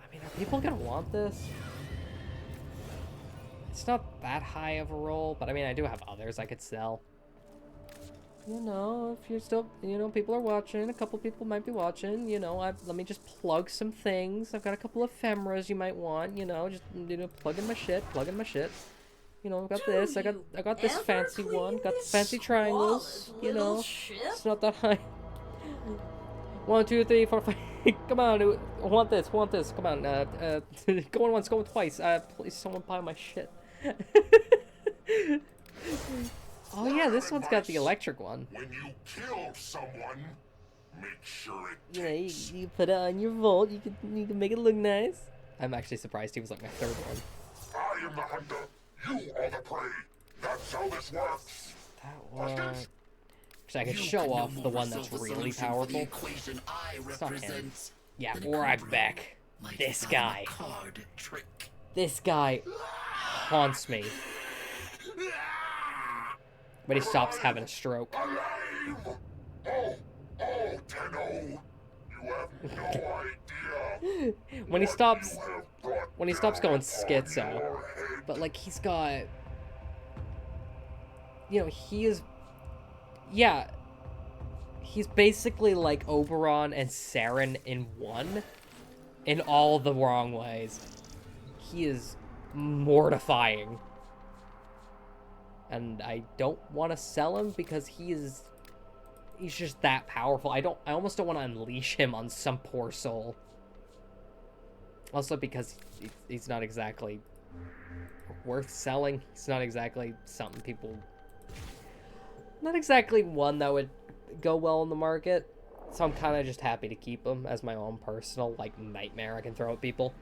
I mean, are people gonna want this? It's not that high of a roll, but I mean, I do have others I could sell. You know, if you're still, you know, people are watching, a couple people might be watching, you know, let me just plug some things. I've got a couple of ephemeras you might want, you know, just, you know, plug in my shit. You know, I've got this, I got this fancy one, got the fancy triangles, you know, it's not that high. 1, 2, 3, 4, 5, come on, I want this, come on, going once, going twice, please someone buy my shit. Oh yeah, this one's got the electric one. When you kill someone, make sure it You know, takes. you put it on your vault, you can make it look nice. I'm actually surprised he was like my 3rd one. I am the hunter. You are the prey. That's how this works. That one... Because I could show off the one that's really powerful. It's not him. Yeah, Oragbeck. This guy. Card trick. This guy haunts me. When he stops having a stroke. Alive! Oh, Tenno! You have no idea. when he stops going schizo. But like he's got, you know, he is, yeah, he's basically like Oberon and Saren in one, in all the wrong ways. He is mortifying. And I don't want to sell him because he's just that powerful. I almost don't want to unleash him on some poor soul. Also because he's not exactly worth selling. He's not exactly something people... Not exactly one that would go well in the market. So I'm kind of just happy to keep him as my own personal, like, nightmare I can throw at people.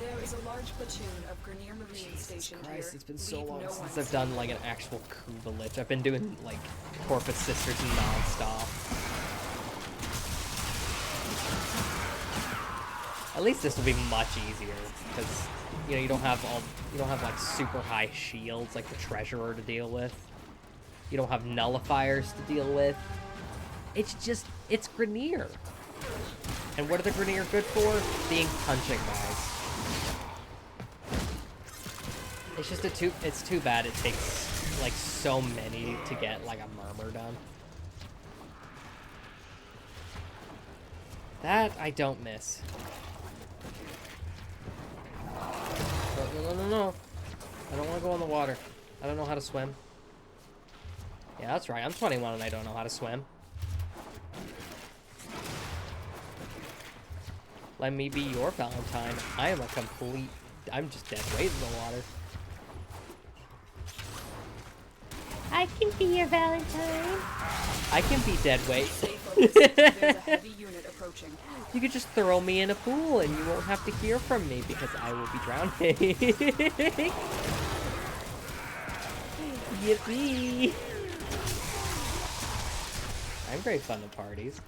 There is a large platoon of Grineer Marine stationed here. It's been so Leave long no since one I've done, like, an actual Kuva Lich. I've been doing, like, Corpus Sisters non-stop. At least this will be much easier, because, you know, you don't have, like, super high shields, like the Treasurer, to deal with. You don't have nullifiers to deal with. It's just, it's Grineer. And what are the Grineer good for? Being punching bags. It's just it's too bad it takes, like, so many to get, like, a murmur done. That I don't miss. No. I don't want to go in the water. I don't know how to swim. Yeah, that's right. I'm 21 and I don't know how to swim. Let me be your Valentine. I am a complete... I'm just dead weight in the water. I can be your Valentine. I can be dead weight. There's a heavy unit approaching. You could just throw me in a pool and you won't have to hear from me because I will be drowning. Yippee! I'm very fun at parties.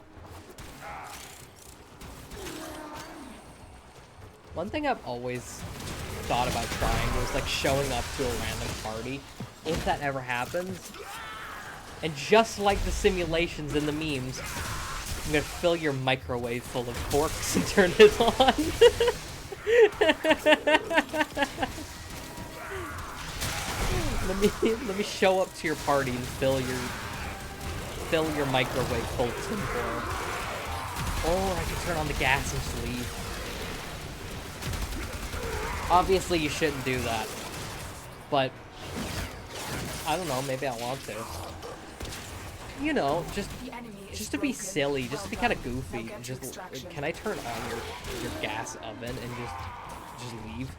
One thing I've always thought about trying was like showing up to a random party, if that ever happens. And just like the simulations in the memes, I'm gonna fill your microwave full of forks and turn it on. let me show up to your party and fill your microwave full of tinfoil. Or I can turn on the gas and just leave. Obviously you shouldn't do that. But I don't know, maybe I want to. You know, just to be silly, just to be kind of goofy. Just can I turn on your gas oven and just leave?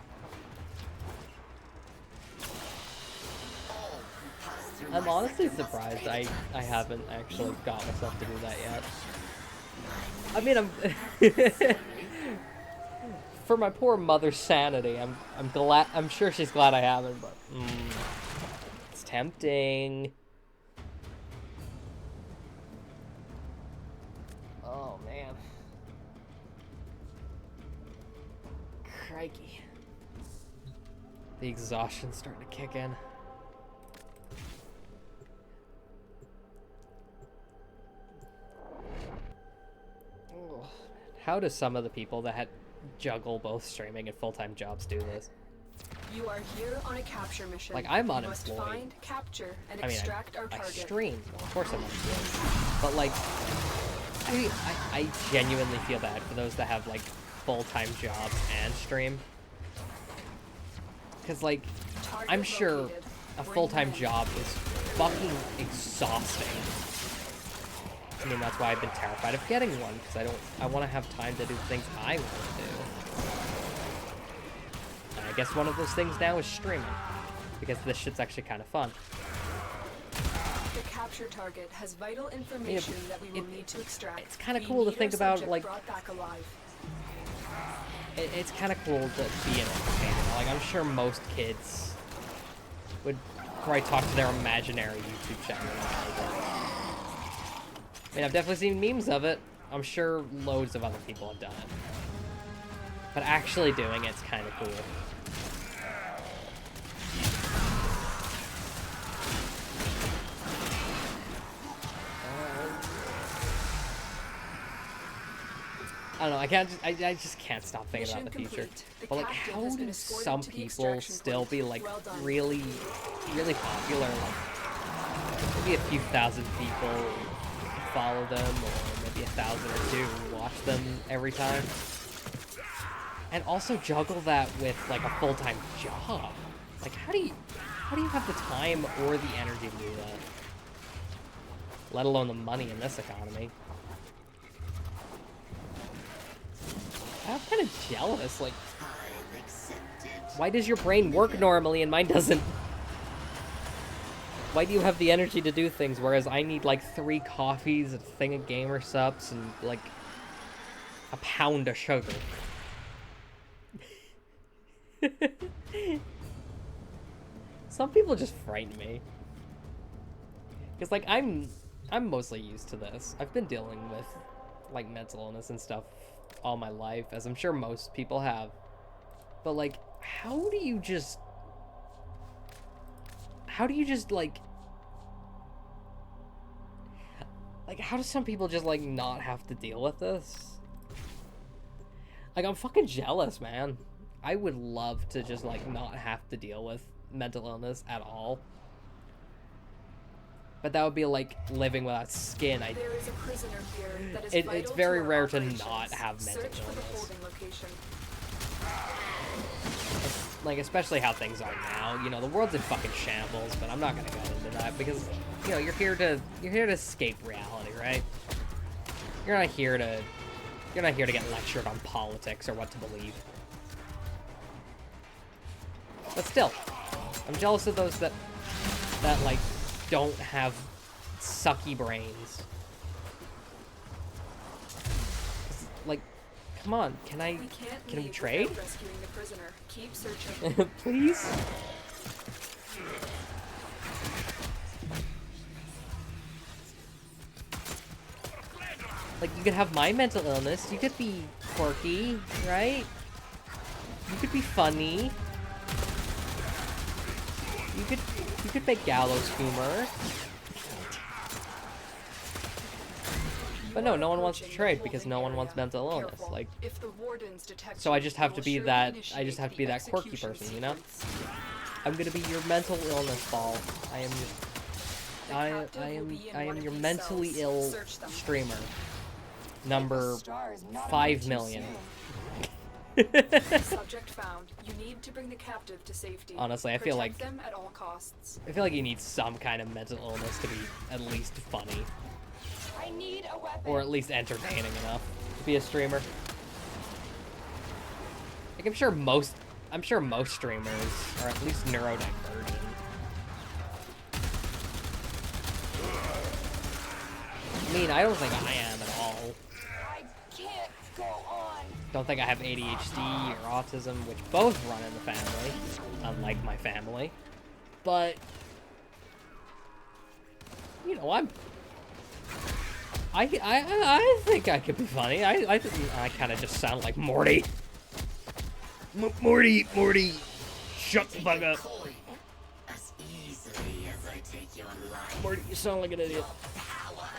I'm honestly surprised I haven't actually got myself to do that yet. I mean, for my poor mother's sanity, I'm glad. I'm sure she's glad I haven't, but it's tempting. Oh man, crikey! The exhaustion's starting to kick in. How do some of the people that juggle both streaming and full-time jobs do this? You are here on a capture mission. Like, I'm You unemployed. must find, capture, and I mean, extract our I target. stream. Well, of course I'm unemployed. But, like, I genuinely feel bad for those that have, like, full-time jobs and stream. Because, like, Target I'm sure located. a Bring full-time them in. job is fucking exhausting. I mean, that's why I've been terrified of getting one, because I want to have time to do things I want to do. And I guess one of those things now is streaming, because this shit's actually kind of fun. The capture target has vital information that we will need to extract. It's kind of We cool to need think our about, subject like, brought back alive. it's kind of cool to be an entertainer. Like, I'm sure most kids would probably talk to their imaginary YouTube channel. I mean, I've definitely seen memes of it. I'm sure loads of other people have done it. But actually doing it's kind of cool. I don't know, I just can't stop thinking about the future. But like, how do some people still be like really popular? Like, maybe a few thousand people follow them, or maybe 1,000 or 2 watch them every time. And also juggle that with like a full-time job. Like, how do you have the time or the energy to do that? Let alone the money in this economy. I'm kind of jealous, like, why does your brain work normally and mine doesn't? Why do you have the energy to do things, whereas I need, like, 3 coffees, a thing of gamer subs, and, like, a pound of sugar? Some people just frighten me. Because, like, I'm mostly used to this. I've been dealing with, like, mental illness and stuff all my life, as I'm sure most people have. But like, how do you just like how do some people just like not have to deal with this? Like, I'm fucking jealous, man. I would love to just like not have to deal with mental illness at all. But that would be like living without skin. There is a prisoner here that is It's very rare to not have mental illness. Like, especially how things are now. You know, the world's in fucking shambles, but I'm not gonna go into that because, you know, you're here to escape reality, right? You're not here to get lectured on politics or what to believe. But still, I'm jealous of those that like don't have sucky brains. Like, come on, can we trade? Rescuing the prisoner. Keep searching. Please? Like, you could have my mental illness, you could be quirky, right? You could be funny. You could make gallows humor. But no one wants to trade because no one wants mental illness. Like, so I just have to be that quirky person, you know? I'm gonna be your mental illness ball. I am your mentally ill streamer. Number 5 million. Subject found. You need to bring the captive to safety. Honestly, I feel like them at all costs. I feel like you need some kind of mental illness to be at least funny. I need a weapon. Or at least entertaining enough to be a streamer. Like, I'm sure most streamers are at least neurodivergent. I mean, I don't think I am at all. I can't go on. Don't think I have ADHD or autism, which both run in the family, unlike my family. But, you know, I think I could be funny. I kind of just sound like Morty. Morty, shut the fuck up. As easily as I take your life. Morty, you sound like an idiot.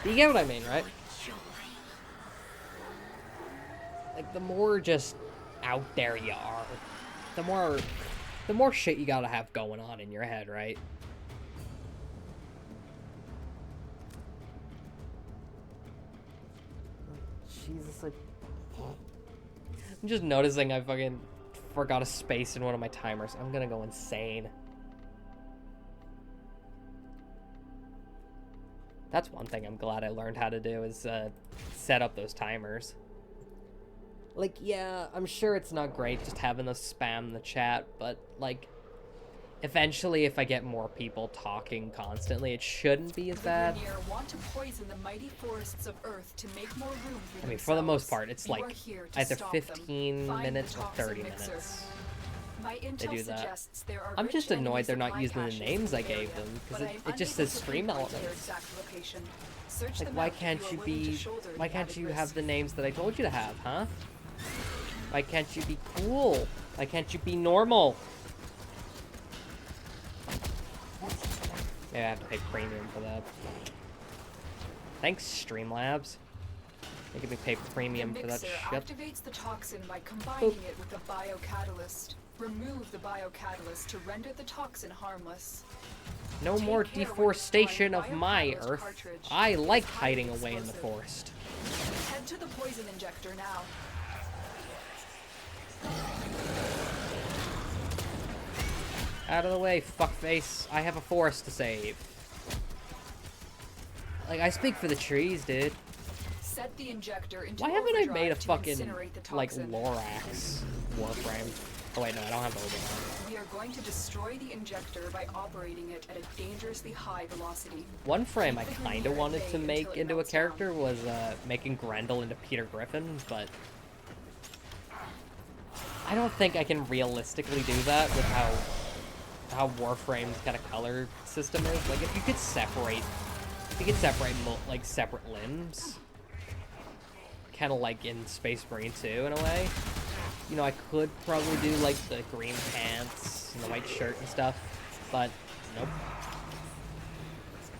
You get what I mean, right? Like, the more just out there you are, the more shit you gotta have going on in your head, right? Jesus, like, I'm just noticing I fucking forgot a space in one of my timers. I'm gonna go insane. That's one thing I'm glad I learned how to do is set up those timers. Like, yeah, I'm sure it's not great just having the spam in the chat, but like, eventually if I get more people talking constantly, it shouldn't be as bad. Want to poison the mighty forests of Earth to make more room for I mean, for the most part, it's like either 15 minutes or 30 minutes. They do that. I'm just annoyed they're not using the names I gave them, because it just says stream elements. Like, why can't you have the names that I told you to have, huh? Why can't you be cool? Why can't you be normal? Maybe I have to pay premium for that. Thanks, Streamlabs. Making me pay premium for that The shit. mixer activates the toxin by combining it with a biocatalyst. Remove the biocatalyst to render the toxin harmless. No Take more care when deforestation of destroying my biocatalyst earth. cartridge. I like It's hiding highly away in the explosive. forest. Head to the poison injector now. Out of the way, fuckface. I have a forest to save. Like, I speak for the trees, dude. Set the injector into Why haven't I overdrive made a to fucking, incinerate the like, toxin. Lorax Warframe? Oh wait, no, I don't have overlap. We are going to destroy the injector by operating it at a dangerously high velocity. One frame I Keep the kinda Grineer at wanted bay to make until it into a melts character down. was, making Grendel into Peter Griffin, but I don't think I can realistically do that with how Warframe's kind of color system is. Like, if you could separate, like, separate limbs, kind of like in Space Marine 2 in a way, you know, I could probably do, like, the green pants and the white shirt and stuff, but nope.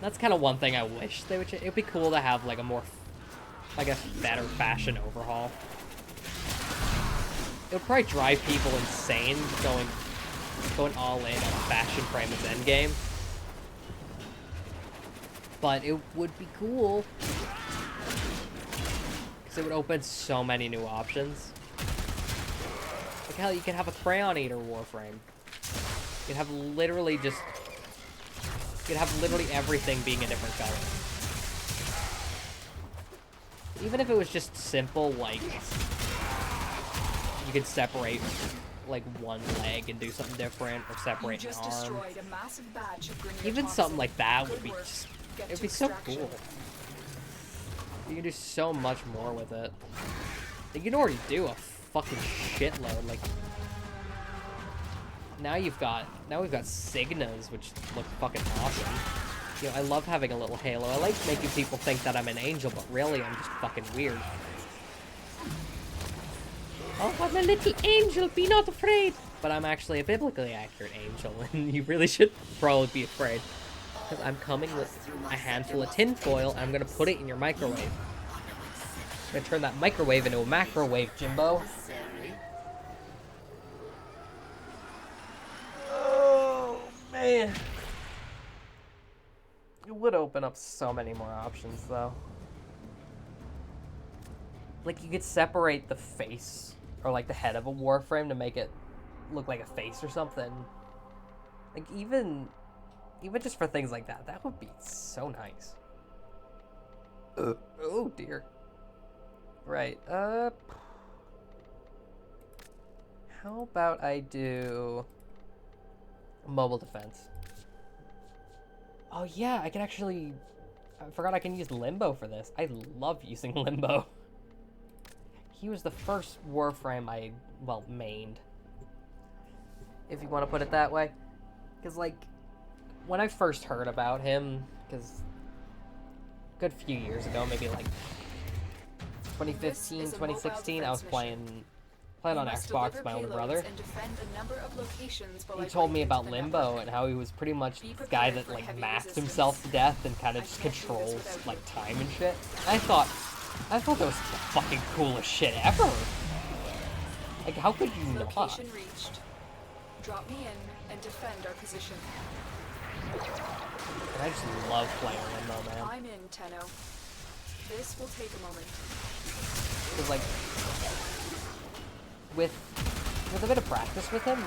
That's kind of one thing I wish they would. It'd be cool to have, like, a more, like, a better fashion overhaul. It would probably drive people insane going all in on fashion frame as endgame. But it would be cool. Because it would open so many new options. Like, hell, you could have a Crayon Eater Warframe. You could have literally everything being a different color. Even if it was just simple, like, you could separate, like, one leg and do something different, or separate an arm. Destroyed a massive batch of Grineer Even toxin. something like that would Good be work. just, Get it'd to be so extraction. cool. You can do so much more with it. You can already do a fucking shitload. Like, now we've got Signas, which look fucking awesome. You know, I love having a little halo. I like making people think that I'm an angel, but really I'm just fucking weird. Oh, I'm a little angel, be not afraid! But I'm actually a biblically accurate angel, and you really should probably be afraid. Because I'm coming with a handful of tinfoil, and I'm gonna put it in your microwave. I'm gonna turn that microwave into a macrowave, Jimbo. Oh, man. It would open up so many more options, though. Like, you could separate the face, or like the head of a Warframe to make it look like a face or something. Like, even just for things like that, that would be so nice. Oh, dear. Right, how about I do mobile defense? Oh yeah, I can actually, I forgot I can use Limbo for this. I love using Limbo. He was the first Warframe I, well, mained. If you want to put it that way. Because, like, when I first heard about him, because a good few years ago, maybe like 2015, 2016, I was playing on Xbox with my older brother. He told me about Limbo and how he was pretty much the guy that, like, masked himself to death and kind of just controls, like, time and shit. I thought that was the fucking coolest shit ever. Like, how could you not? Location reached. Drop me in and defend our position. And I just love playing Limbo, man. I'm in, Tenno. This will take a moment. Because, like, with a bit of practice with him,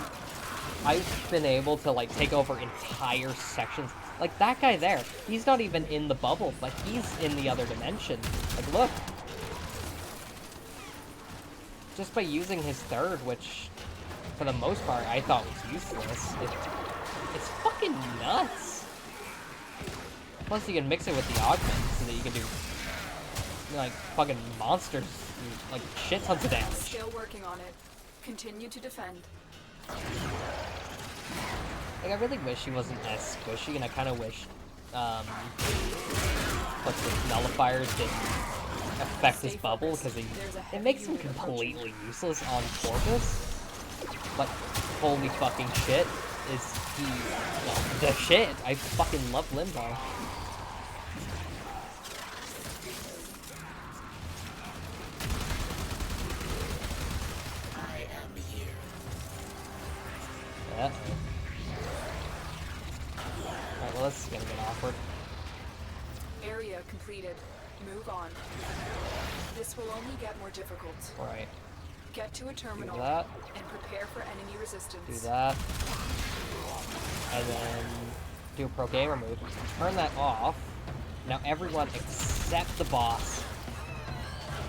I've been able to, like, take over entire sections. Like, that guy there, he's not even in the bubble. Like, he's in the other dimension. Like, look. Just by using his third, which, for the most part, I thought was useless. It's fucking nuts. Plus, you can mix it with the augment so that you can do, you know, like, fucking monsters, like, shit tons of damage. Still working on it. Continue to defend. Like, I really wish he wasn't as squishy, and I kind of wish, what's the nullifiers didn't affect his bubble because it makes him completely useless on Corvus. But holy fucking shit, is he the shit? I fucking love Limbo. Uh-oh. Alright, well, this is gonna get awkward. Area completed. Move on. This will only get more difficult. Right. Get to a terminal Do that. and prepare for enemy resistance. Do that. And then do a pro gamer move. Turn that off. Now everyone except the boss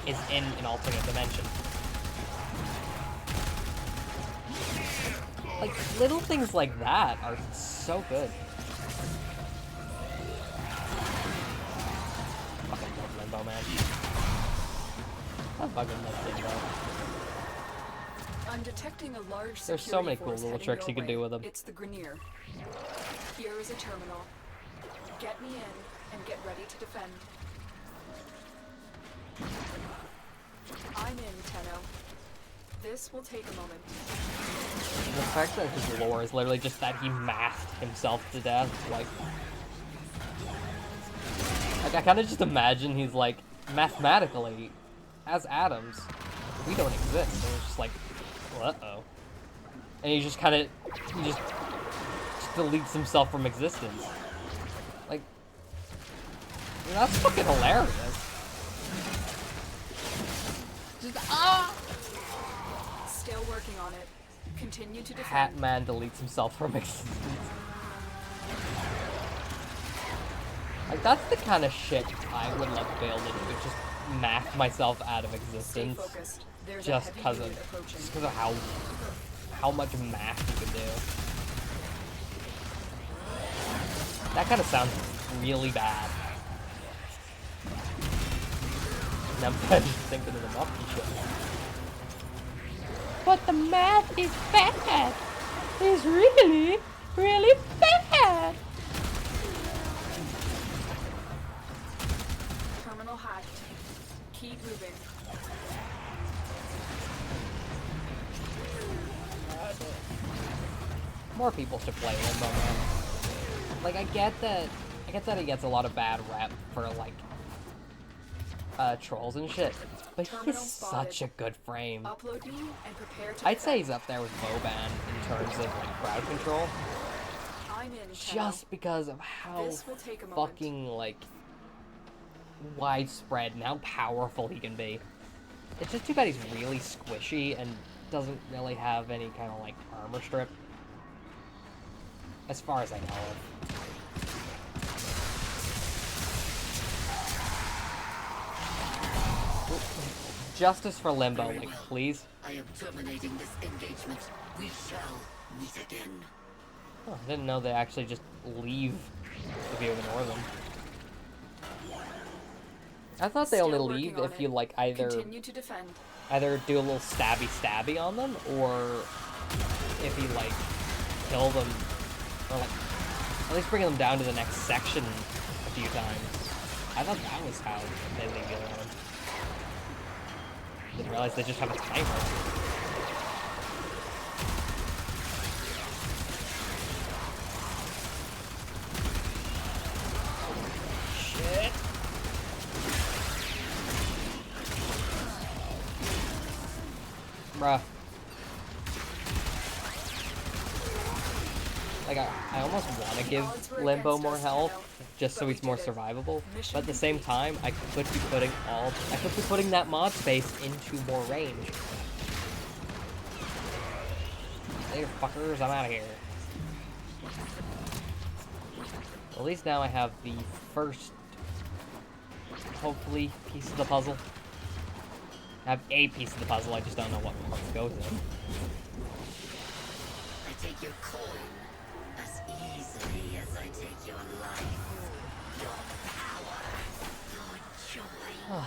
is in an alternate dimension. Like, little things like that are so good. Fucking love Limbo, man. I fucking love Limbo. I'm detecting a large There's so many security cool force little heading tricks you your can do way. with them. It's the Grenier. Here is a terminal. Get me in and get ready to defend. I'm in, Tenno. This will take a moment. The fact that his lore is literally just that he mathed himself to death, like I kind of just imagine he's like, mathematically, as atoms, we don't exist. And it's just like, well, uh-oh. And he just kind of, just deletes himself from existence. Like, that's fucking hilarious. Just, ah! Still working on it. Continue to defend. Hat Man deletes himself from existence. Like, that's the kind of shit I would love to be able to do. Just math myself out of existence. Stay focused. There's Just because of how much math you can do. That kind of sounds really bad. And I'm just thinking of the monkey shit. But the math is bad. It's really, really bad. Terminal hacked. Keep moving. More people should play Limbo, man. Like, I get that he gets a lot of bad rep for, like, trolls and shit, but he's such a good frame. Upload me and prepare to I'd say he's up there with Boban in terms of, like, crowd control. I'm in, Just because of how This will take a moment. fucking, like, widespread and how powerful he can be. It's just too bad he's really squishy and doesn't really have any kind of, like, armor strip. As far as I know of. Justice for Limbo, like, please. I am terminating this engagement. We shall meet again. Oh, I didn't know they actually just leave if you ignore them. I thought they only leave if you, like, either do a little stabby on them, or if you, like, kill them, or, like, at least bring them down to the next section a few times. I thought that was how they leave you alone. Didn't realize they just have a timer. Shit. Bruh. Like, I almost want to give Limbo more health, just so he's more survivable, but at the same time, I could be putting that mod space into more range. Later, fuckers, I'm out of here. At least now I have the first, hopefully, piece of the puzzle. I have a piece of the puzzle, I just don't know what parts goes in. I take your coin as easily as I take your life, your power, your joy.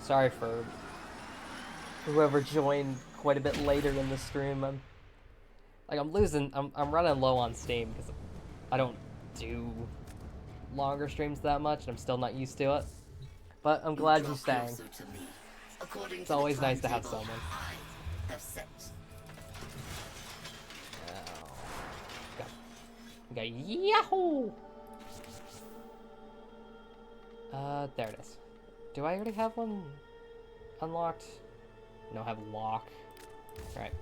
Sorry for whoever joined quite a bit later in the stream. I'm running low on Steam because I don't do longer streams that much, and I'm still not used to it. But I'm glad you're Draw staying. closer to me, according It's to the always nice to have timetable someone. I have set. Go Yahoo! There it is. Do I already have one unlocked? No, I have lock. Right.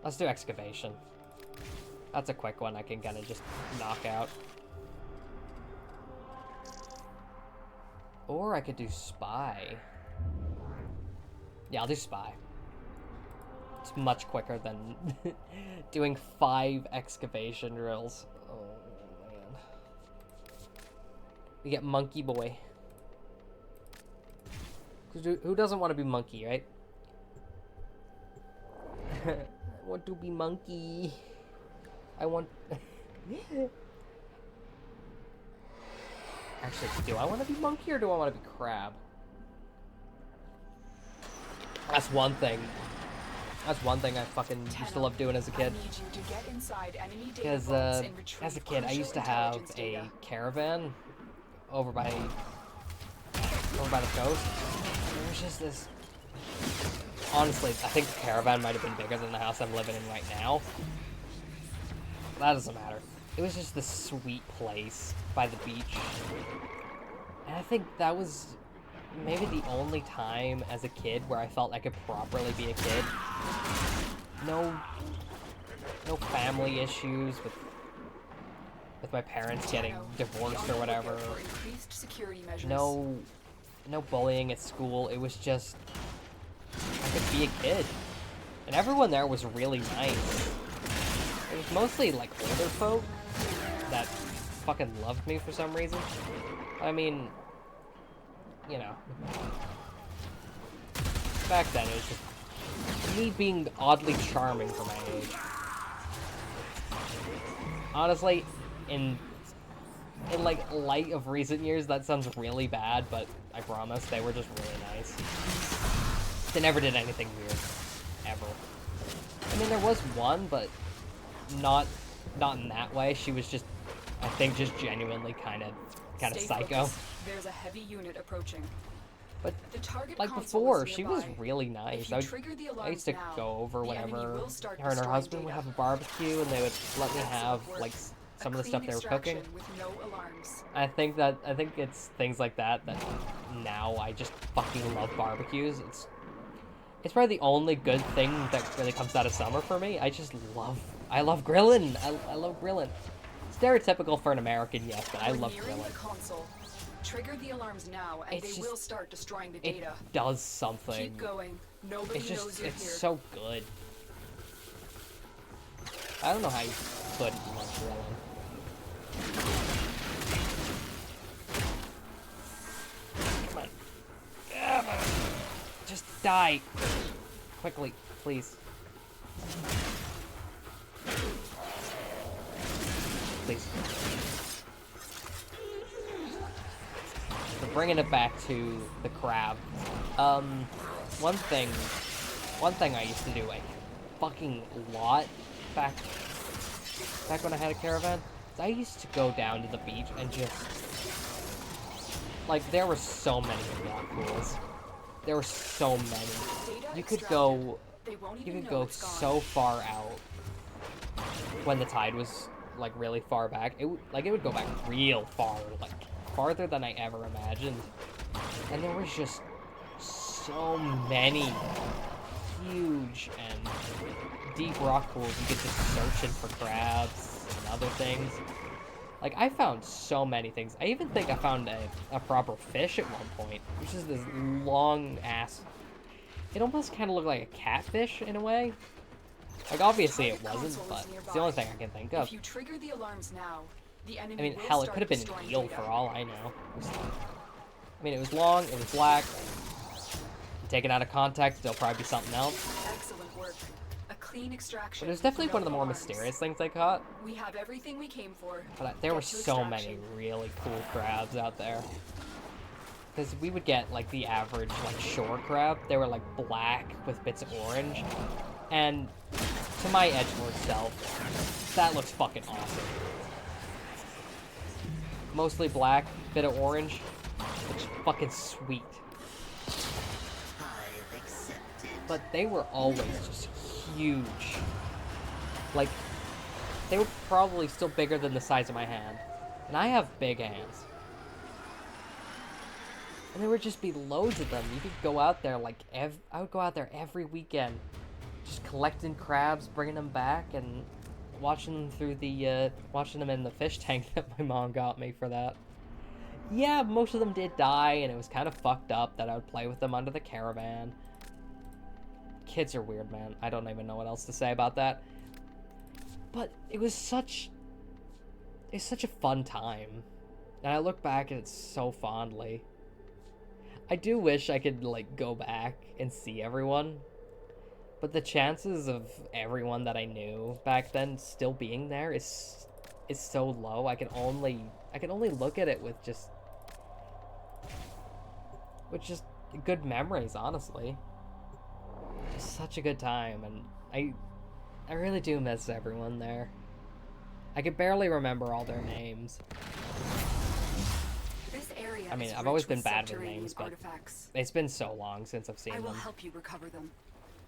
Let's do excavation. That's a quick one I can kind of just knock out. Or I could do spy. Yeah, I'll do spy. It's much quicker than doing 5 excavation drills. Oh, man. We get Monkey Boy. Who doesn't want to be Monkey, right? I want to be Monkey. I want... Actually, do I want to be Monkey or do I want to be Crab? That's one thing. That's one thing I fucking used to love doing as a kid. Because as a kid, I used to have a caravan over by the coast. There was just this. Honestly, I think the caravan might have been bigger than the house I'm living in right now. That doesn't matter. It was just this sweet place by the beach, and I think that was maybe the only time as a kid where I felt I could properly be a kid. No family issues with my parents getting divorced or whatever. No bullying at school. It was just I could be a kid, and everyone there was really nice. It was mostly like older folk that fucking loved me for some reason. I mean, you know, back then it was just me being oddly charming for my age. Honestly, in like light of recent years, that sounds really bad, but I promise they were just really nice. They never did anything weird, ever. I mean, there was one, but not in that way. She was just, I think, just genuinely kind of psycho. There's a heavy unit approaching. But like before, she was really nice. I used to go over whenever her and her husband would have a barbecue, and they would let me have like some of the stuff they were cooking. I think it's things like that that now I just fucking love barbecues. It's probably the only good thing that really comes out of summer for me. I love grilling. I love grilling. Stereotypical for an American, yes, but I love grilling. Trigger the alarms now, and they will start destroying the data. It does something. Keep going. Nobody knows you're here. It's so good. I don't know how you couldn't love grilling. Come on. Come on. Just die. Quickly, please. Please. So bringing it back to the crab. One thing I used to do a fucking lot back when I had a caravan is I used to go down to the beach and just like there were so many rock pools. There were so many. You could go so far out when the tide was like really far back. It would go back real far, like farther than I ever imagined. And there was just so many huge and deep rock pools. You could just searching for crabs and other things. Like, I found so many things. I even think I found a proper fish at one point, which is this long ass. It almost kind of looked like a catfish in a way. Like, obviously it wasn't, but it's the only thing I can think of. If you trigger the alarms now, the enemy I mean, hell, it could have been an eel for all I know. I mean, it was long, it was black. Take it out of context, it'll probably be something else. Excellent work. A clean extraction. But it was definitely one of the more mysterious things I caught. We have everything we came for. But there were so many really cool crabs out there. Because we would get, like, the average, like, shore crab. They were, like, black with bits of orange. And to my Edgelord self, that looks fucking awesome. mostly black, bit of orange, which is fucking sweet. I've accepted. But they were always just huge. Like, they were probably still bigger than the size of my hand. And I have big hands. And there would just be loads of them. You could go out there like I would go out there every weekend, just collecting crabs, bringing them back, and watching them through the watching them in the fish tank that my mom got me for that. Yeah, most of them did die, and it was kind of fucked up that I would play with them under the caravan. Kids are weird, man. I don't even know what else to say about that. But it was such a fun time, and I look back at it so fondly. I do wish I could, like, go back and see everyone, but the chances of everyone that I knew back then still being there is so low. I can only look at it with just good memories, honestly. Just such a good time, and I really do miss everyone there. I could barely remember all their names. This area I mean, is I've always rich been with bad with subterranean names, but artifacts. it's been so long since I've seen I will them. help you recover them.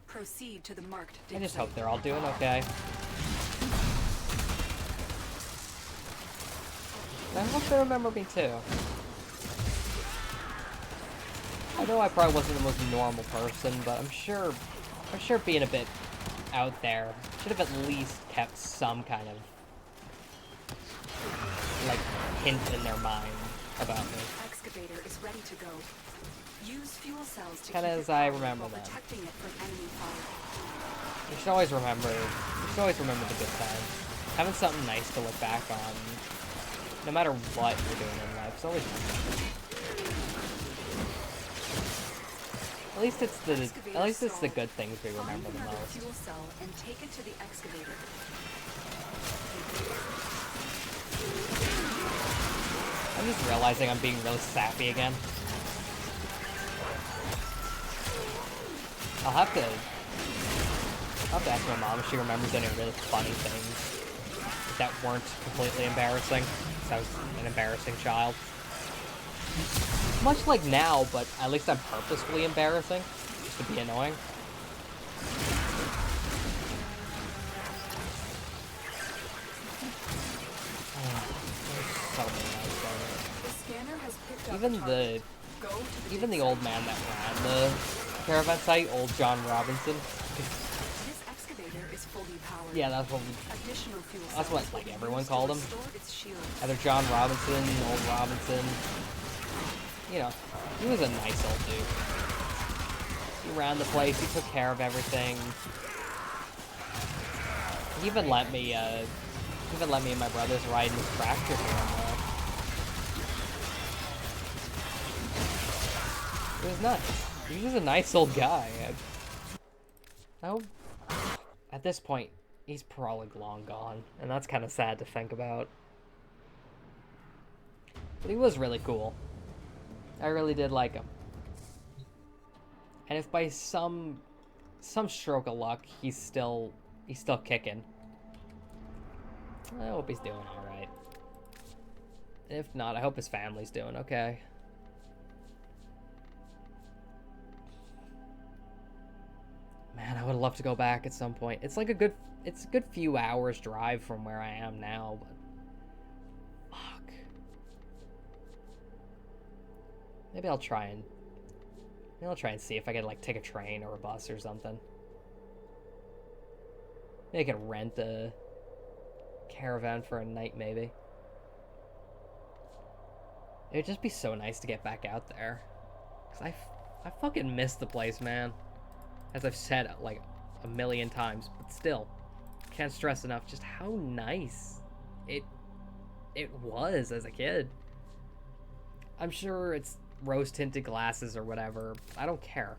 Proceed to the marked dig I just site. hope they're all doing okay. And I hope they remember me too. I know I probably wasn't the most normal person, but I'm sure being a bit out there should have at least kept some kind of, like, hint in their mind about me. Excavator is ready to go. Use fuel cells to Kinda keep as it I powered remember while them. protecting it from enemy fire. You should always remember the good times. Having something nice to look back on, no matter what you're doing in life, it's always nice. At least it's the good things we remember the Find another most. fuel cell and take it to the excavator. I'm just realizing I'm being really sappy again. I'll have to ask my mom if she remembers any really funny things that weren't completely embarrassing, because I was an embarrassing child. Much like now, but at least I'm purposefully embarrassing, just to be annoying. So many nice things. The scanner has picked up Even a target. Go to the Even dig the old site. man that ran the caravan site, old John Robinson. This excavator is fully powered. Yeah, that's what Additional fuel that's cells what, will like, be everyone used to called him. restore its shield. Either John Robinson, old Robinson. You know, he was a nice old dude. He ran the place, he took care of everything. He even let me and my brothers ride in his tractor here and there. It was nice. He was a nice old guy. Oh, at this point, he's probably long gone, and that's kind of sad to think about. But he was really cool. I really did like him. And if by some stroke of luck he's still kicking, I hope he's doing all right. And if not, I hope his family's doing okay. Man, I would love to go back at some point. It's a good few hours drive from where I am now, but fuck. Maybe I'll try and see if I can, like, take a train or a bus or something. Maybe I can rent a caravan for a night, maybe. It would just be so nice to get back out there. 'Cause I fucking miss the place, man. As I've said, like, a million times, but still, can't stress enough just how nice it was as a kid. I'm sure it's rose-tinted glasses or whatever. I don't care.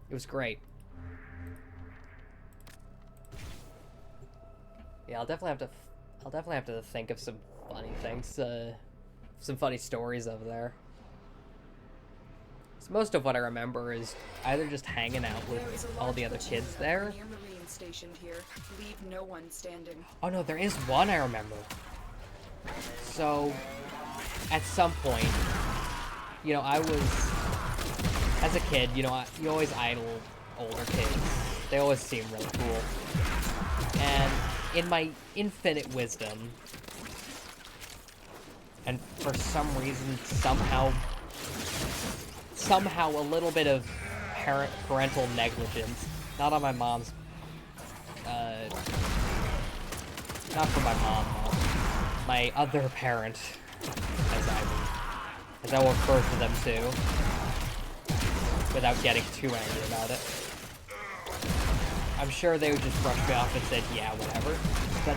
It was great. Yeah, I'll definitely have to think of some funny things, some funny stories over there. So most of what I remember is either just hanging out There is with a all large the other platoon kids of there. Near Marines stationed here. Leave no one standing. Oh no, there is one I remember. So, at some point, you know, I was, as a kid, you know, you always idol older kids. They always seem really cool. And in my infinite wisdom, and for some reason, somehow a little bit of parental negligence, not on my mom's, not for my mom, no. My other parent, as I will refer to them too, without getting too angry about it. I'm sure they would just brush me off and said, yeah, whatever. But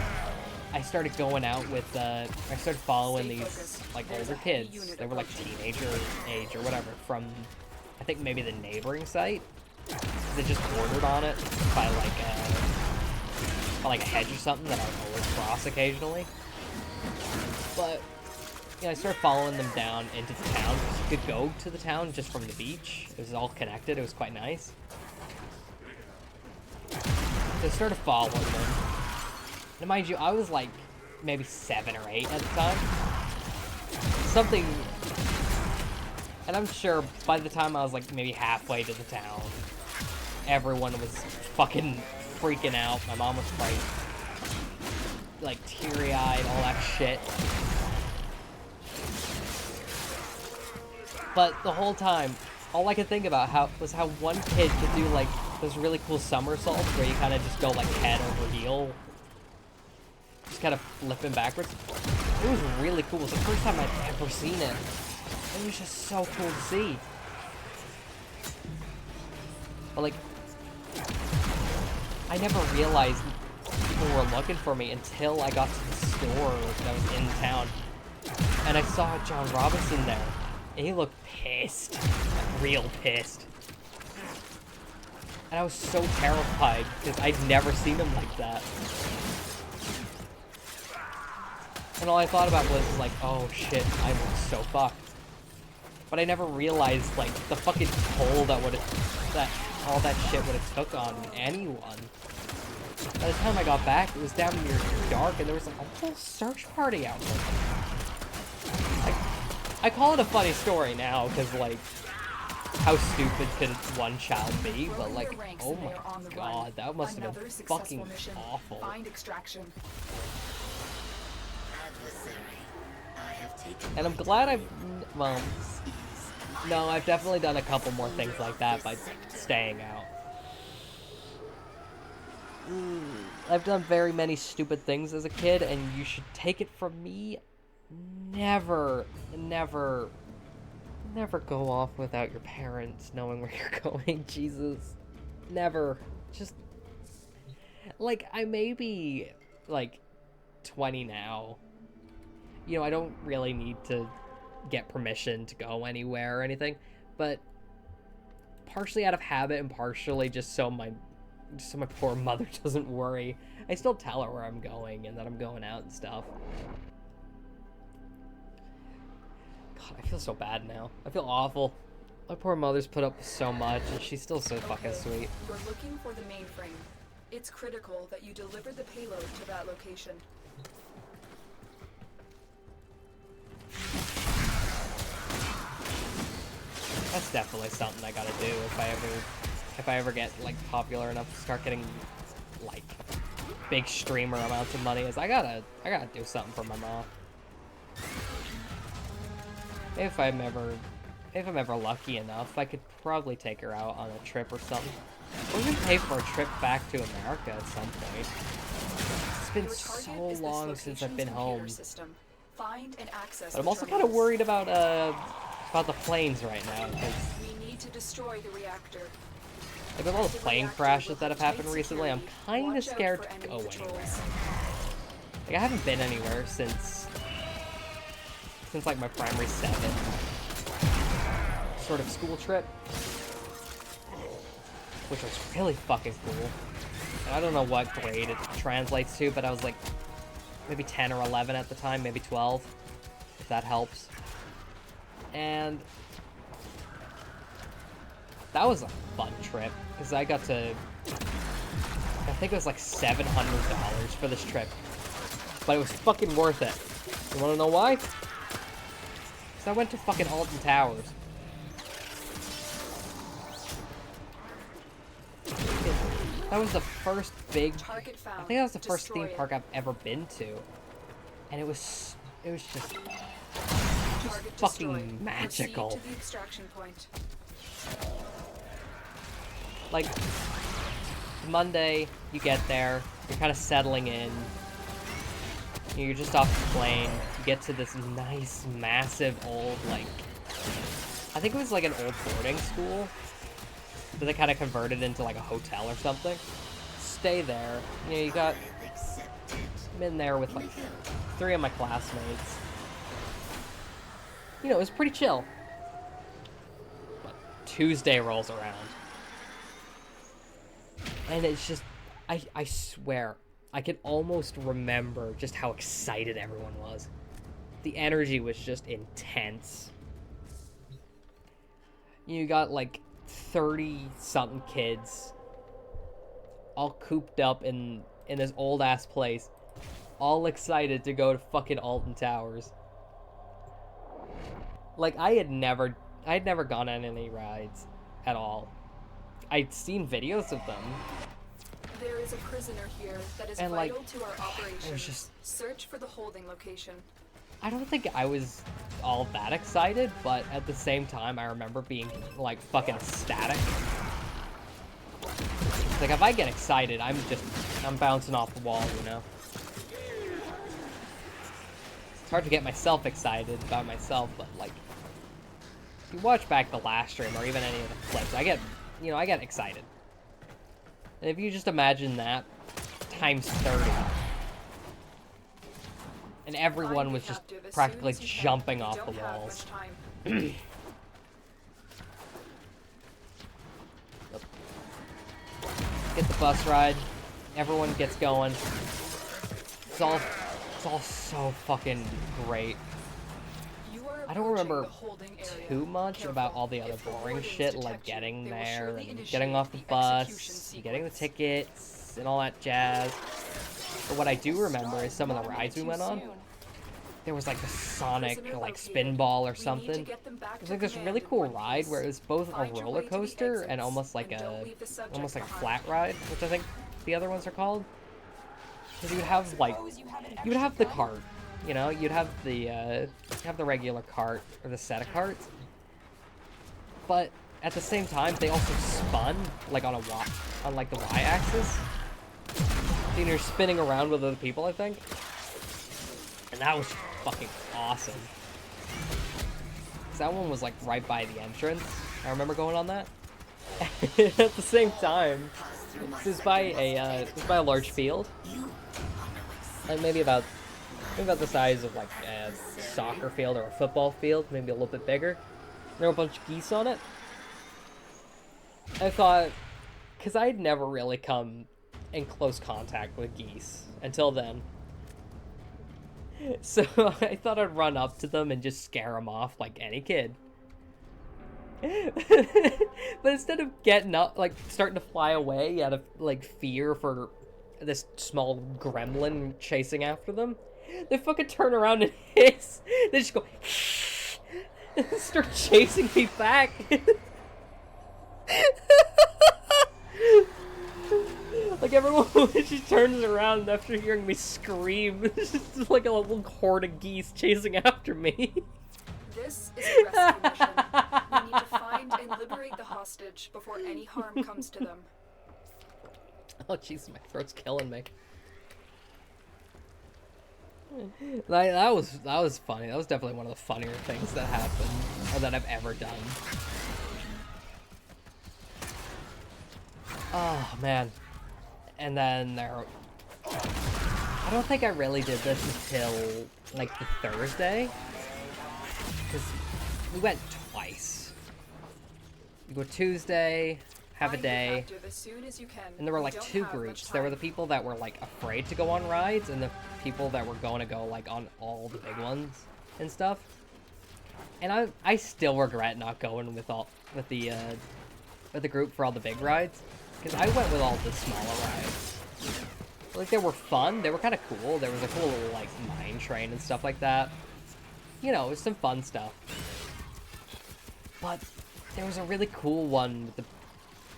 I started going out with, I started following these, like, older kids. They were, like, teenager age or whatever, from, I think, maybe the neighboring site. They just bordered on it by, like a hedge or something that I would always cross occasionally. But, you know, I started following them down into the town, because you could go to the town just from the beach. It was all connected. It was quite nice. So I started following them. And mind you, I was like maybe 7 or 8 at the time. Something... And I'm sure by the time I was like maybe halfway to the town, everyone was fucking freaking out. My mom was like teary-eyed, all that shit. But the whole time, all I could think about was how one kid could do like those really cool somersaults where you kind of just go like head over heel, just kind of flipping backwards. It was really cool. It was the first time I'd ever seen it. It was just so cool to see. But like, I never realized people were looking for me until I got to the store that was in town. And I saw John Robinson there. And he looked pissed. Like, real pissed. And I was so terrified, because I'd never seen him like that. And all I thought about was, like, oh shit, I was so fucked. But I never realized, like, the fucking toll that all that shit would have took on anyone. By the time I got back, it was down near dark, and there was, like, a whole search party out there. Like, I call it a funny story now, because, like, how stupid could one child be? But, like, oh my god, that must have been fucking awful. Find extraction. And I'm glad well, no, I've definitely done a couple more things like that by staying out. I've done very many stupid things as a kid, and you should take it from me, never go off without your parents knowing where you're going. Jesus. Never. Just, like, I may be, like, 20 now. You know, I don't really need to get permission to go anywhere or anything, but partially out of habit and partially just so my poor mother doesn't worry, I still tell her where I'm going and that I'm going out and stuff. God, I feel so bad now. I feel awful. My poor mother's put up with so much, and she's still so fucking sweet. We're looking for the mainframe. It's critical that you deliver the payload to that location. That's definitely something I gotta do if I ever get, like, popular enough to start getting, like, big streamer amounts of money. Is I gotta do something for my mom. If I'm ever lucky enough, I could probably take her out on a trip or something. Or even pay for a trip back to America at some point. It's been so long since I've been home. Find and access. But I'm also kind of worried about the planes right now, because we need to destroy the reactor. Like, with all the plane crashes that have happened recently, I'm kind of scared to go anywhere. Like, I haven't been anywhere since like my primary 7 sort of school trip, which was really fucking cool. And I don't know what grade it translates to, but I was like maybe 10 or 11 at the time, maybe 12, if that helps. And that was a fun trip, because I got to, I think it was like $700 for this trip, but it was fucking worth it. You wanna know why? Because I went to fucking Alton Towers. That was the first big... I think that was the first theme park I've ever been to. And it was just fucking magical. To the extraction point. Like, Monday, you get there, you're kind of settling in. You're just off the plane. You get to this nice, massive old, like... I think it was like an old boarding school. But they kind of converted into like a hotel or something. Stay there. You know, you got... I'm in there with like 3 of my classmates. You know, it was pretty chill. But Tuesday rolls around. And it's just... I swear, I can almost remember just how excited everyone was. The energy was just intense. You got like 30-something kids all cooped up in this old-ass place, all excited to go to fucking Alton Towers. Like, I had never gone on any rides at all. I'd seen videos of them. There is a prisoner here that is And, vital like, to our operations. it was just... Search for the holding location. I don't think I was all that excited, but at the same time, I remember being, like, fucking ecstatic. Like, if I get excited, I'm bouncing off the wall, you know? It's hard to get myself excited about myself, but, like, if you watch back the last stream, or even any of the clips, I get excited. And if you just imagine that times 30, and everyone was just practically jumping off the walls. Get the bus ride. Everyone gets going. It's all so fucking great. I don't remember too much about all the other boring shit, like getting there, and getting off the bus, and getting the tickets, and all that jazz. But what I do remember is some of the rides we went on. There was like the Sonic, like, spin ball or something. It was like this really cool ride where it was both a roller coaster and almost like a flat ride, which I think the other ones are called. Because you would have like, you would have the cart, you know, you'd have the regular cart or the set of carts. But at the same time, they also spun like on like the y-axis. So you're spinning around with other people, I think. And that was fucking awesome. 'Cause that one was like right by the entrance. I remember going on that. At the same time, it was by a large field. Like maybe about the size of like a soccer field or a football field, maybe a little bit bigger. There were a bunch of geese on it. I thought, because I'd never really come in close contact with geese until then. So I thought I'd run up to them and just scare them off like any kid. But instead of getting up, like starting to fly away out of like fear for this small gremlin chasing after them, they fucking turn around and hiss. They just go and start chasing me back. Like everyone just turns around after hearing me scream. It's just like a little horde of geese chasing after me. This is a rescue mission. We need to find and liberate the hostage before any harm comes to them. Oh jeez, my throat's killing me. That was funny. That was definitely one of the funnier things that happened, or that I've ever done. Oh man. And then I don't think I really did this until like the Thursday, because we went twice. You go Tuesday, have a day, and there were like 2 groups. There were the people that were like afraid to go on rides, and the people that were going to go like on all the big ones and stuff. And I still regret not going with the group for all the big rides. Because I went with all the smaller rides. Like, they were fun. They were kind of cool. There was a cool little, like, mine train and stuff like that. you know, it was some fun stuff. But there was a really cool one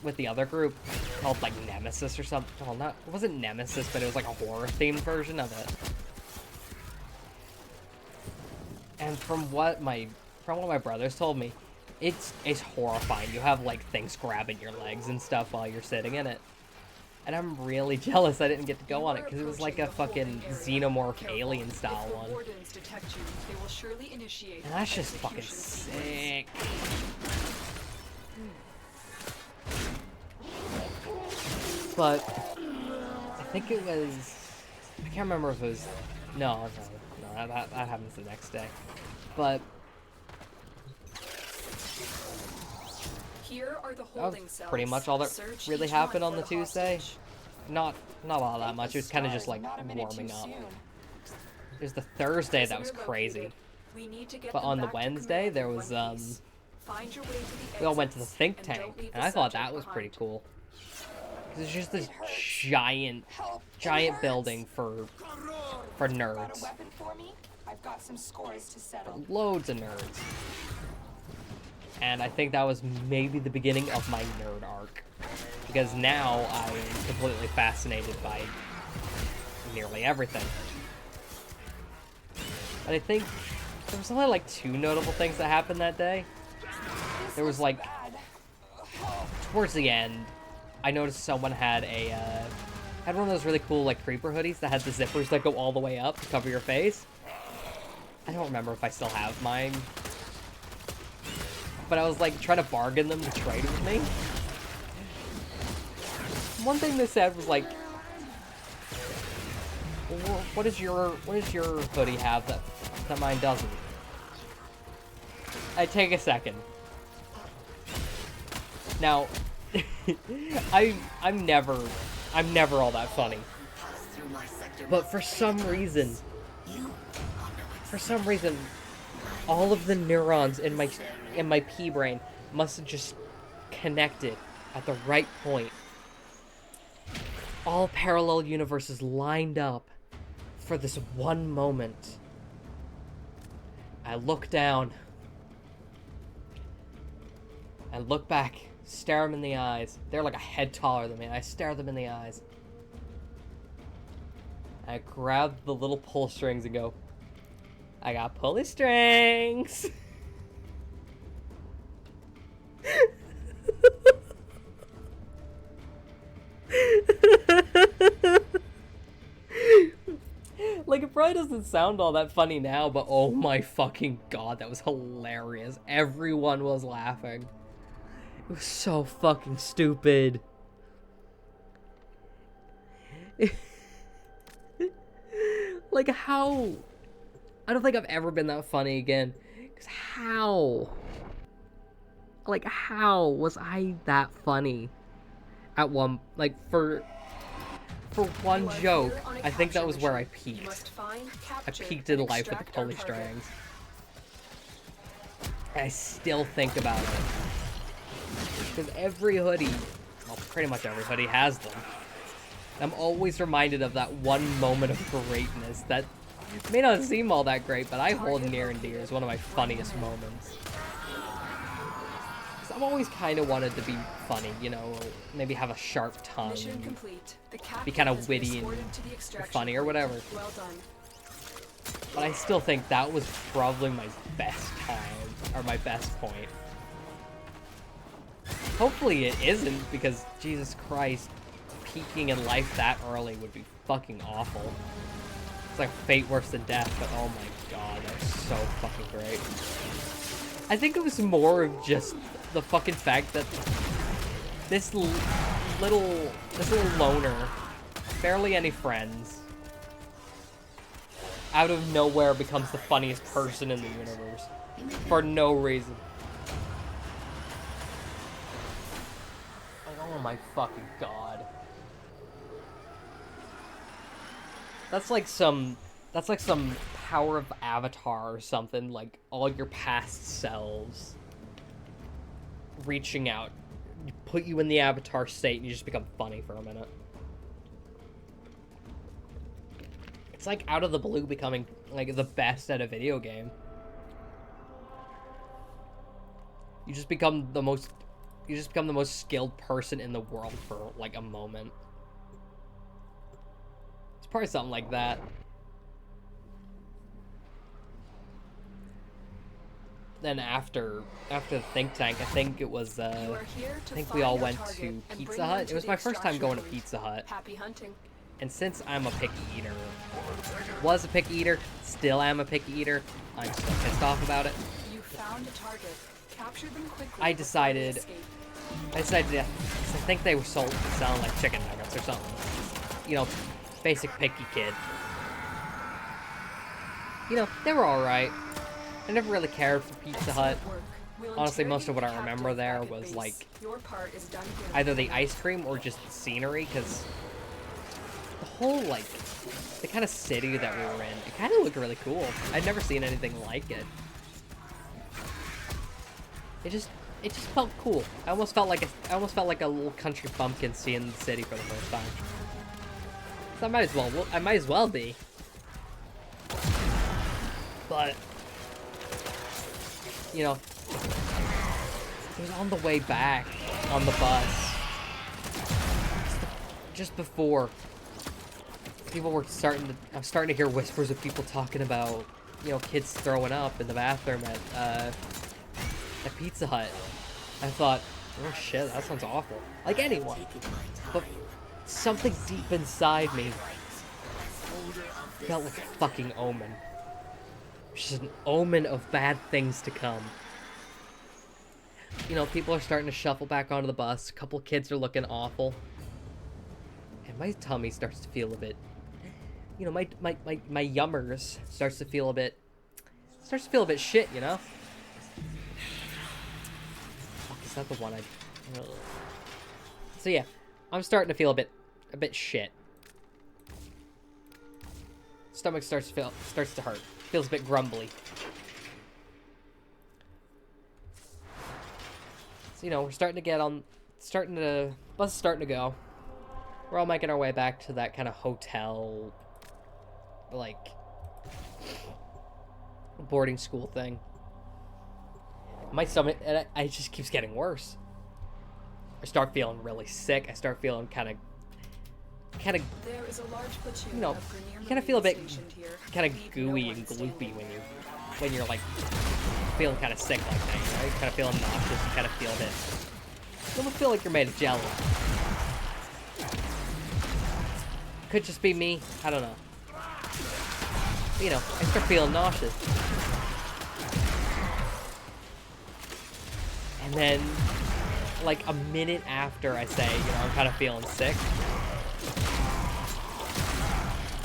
with the other group called like Nemesis or something. Well, not, it wasn't Nemesis, but it was like a horror themed version of it. And from what my brothers told me, it's horrifying. You have like things grabbing your legs and stuff while you're sitting in it. And I'm really jealous I didn't get to go on it because it was like a fucking xenomorph alien style one. And that's just fucking sick. But I think it was, I can't remember if it was, no, that happens the next day. But here are the that was holding cells. pretty much all that Search really each happened one on the for a Tuesday. hostage. Not all that much. It was kind of just like warming up. There's the Thursday that was crazy. We need to get But them on the back to Wednesday command there in was one piece. Find your way to the we all went to the exits, think and tank, don't leave and the I thought subject that was pretty behind. cool. 'Cause it's just this giant building for nerds. Weapon for me? I've got some scores to settle. Loads of nerds. And I think that was maybe the beginning of my nerd arc. Because now I'm completely fascinated by nearly everything. But I think there was only like 2 notable things that happened that day. There was like, towards the end, I noticed someone had had one of those really cool like creeper hoodies that had the zippers that go all the way up to cover your face. I don't remember if I still have mine. But I was like trying to bargain them to trade with me. One thing they said was like, what does your hoodie have that mine doesn't? I take a second. Now, I'm never all that funny. But for some reason, all of the neurons in my pea brain must have just connected at the right point. All parallel universes lined up for this one moment. I look down. I look back, stare them in the eyes. They're like a head taller than me. I stare them in the eyes. I grab the little pull strings and go, I got pulley strings! Like, it probably doesn't sound all that funny now, but oh my fucking god, that was hilarious. Everyone was laughing. It was so fucking stupid. Like, how? I don't think I've ever been that funny again. Because how? Like, how was I that funny? At one, like, for one joke, I think that was where I peaked. I peaked in life with the pulley strings. I still think about it. Because every hoodie, well, pretty much every hoodie has them. I'm always reminded of that one moment of greatness that may not seem all that great, but I hold near and dear as one of my funniest moments. I've always kind of wanted to be funny, you know, maybe have a sharp tongue, be kind of witty and funny or whatever. Well done. But I still think that was probably my best time, or my best point. Hopefully it isn't, because Jesus Christ, peaking in life that early would be fucking awful. It's like fate worse than death, but oh my god, that was so fucking great. I think it was more of just the fucking fact that this little loner, barely any friends, out of nowhere becomes the funniest person in the universe. For no reason. Like, oh my fucking god. That's like some power of Avatar or something, like all your past selves reaching out, put you in the Avatar state and you just become funny for a minute. It's like out of the blue becoming like the best at a video game. You just become the most skilled person in the world for like a moment. It's probably something like that. Then after the think tank, I think it was I think we all went to Pizza Hut. It was my first time going to Pizza Hut. Happy hunting. And since I'm a picky eater, was a picky eater, still am a picky eater, I'm still pissed off about it. You found a target. Capture them quickly. I decided I think they were selling like chicken nuggets or something. You know, basic picky kid. You know, they were alright. I never really cared for Pizza Hut. Honestly, most of what I remember there was like either the ice cream or just the scenery, because the whole like the kind of city that we were in, it kind of looked really cool. I'd never seen anything like it. It just felt cool. I almost felt like a little country bumpkin seeing the city for the first time. So I might as well be. But you know, it was on the way back on the bus. Just before people were I was starting to hear whispers of people talking about, you know, kids throwing up in the bathroom at Pizza Hut. I thought, oh shit, that sounds awful. Like anyone. But something deep inside me felt like a fucking omen. Just an omen of bad things to come. You know, people are starting to shuffle back onto the bus. A couple kids are looking awful. And my tummy starts to feel a bit... You know, my yummers starts to feel a bit shit, you know? Fuck, is that the one I... Ugh. So yeah, I'm starting to feel a bit shit. Stomach starts to hurt. Feels a bit grumbly. So, you know, we're starting to get on... Bus is starting to go. We're all making our way back to that kind of hotel... like... boarding school thing. My stomach... it just keeps getting worse. I start feeling really sick. I start feeling kind of there is a large platoon, you know, you kind of feel a bit kind of gooey and gloopy when you're like feeling kind of sick like that, you know? You kind of feeling nauseous, you kind of feel a bit, you almost feel like you're made of jello. Could just be me, I don't know. But, you know, I start feeling nauseous. And then, like a minute after I say, you know, I'm kind of feeling sick,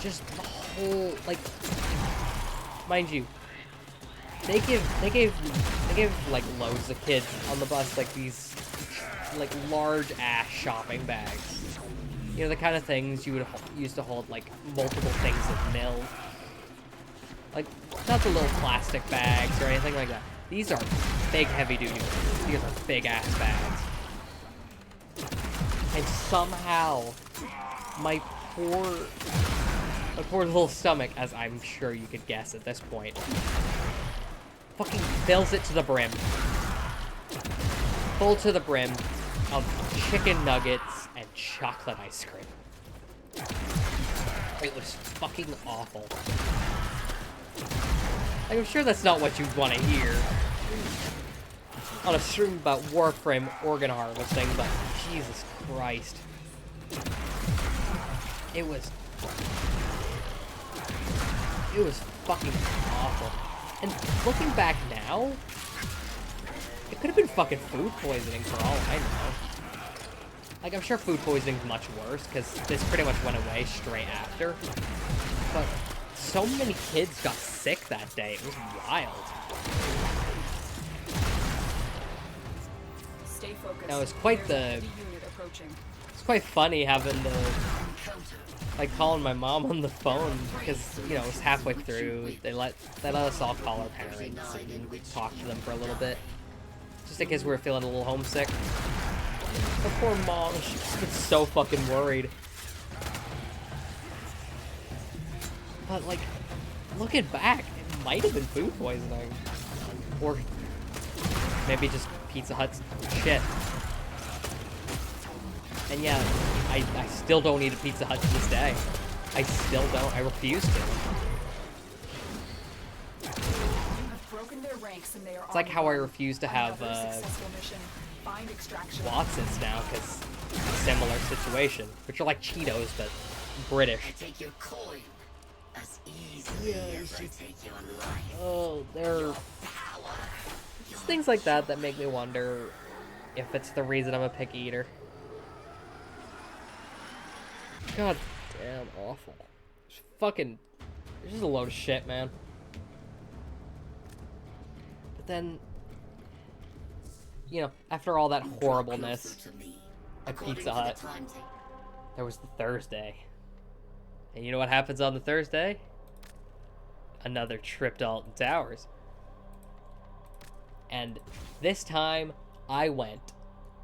just the whole, like, mind you, they gave like loads of kids on the bus like these like large ass shopping bags, you know, the kind of things you would use to hold like multiple things of milk, like not the little plastic bags or anything like that. These are big heavy duty. These are big ass bags, and somehow my poor little stomach, as I'm sure you could guess at this point, fucking fills it to the brim. Full to the brim of chicken nuggets and chocolate ice cream. It was fucking awful. Like, I'm sure that's not what you want to hear on a stream about Warframe organ harvesting, but Jesus Christ. It was fucking awful. And looking back now, it could have been fucking food poisoning for all I know. Like, I'm sure food poisoning is much worse, because this pretty much went away straight after. But so many kids got sick that day, it was wild. Stay focused. Now, it's quite it's quite funny having the... like calling my mom on the phone, because, you know, it was halfway through. They let us all call our parents and talk to them for a little bit, just in case we were feeling a little homesick. The poor mom, she was so fucking worried. But like, looking back, it might have been food poisoning, or maybe just Pizza Hut's shit. And yeah, I still don't eat a Pizza Hut to this day. I still don't. I refuse to. It's like how I refuse to have Watsons now, because similar situation. Which are like Cheetos, but British. I take your coin as easily as I take your life. Oh, they're... It's things like that that make me wonder if it's the reason I'm a picky eater. God damn awful. It's fucking... It's just a load of shit, man. But then... You know, after all that horribleness at Pizza Hut, there was the Thursday. And you know what happens on the Thursday? Another trip to Alton Towers. And this time, I went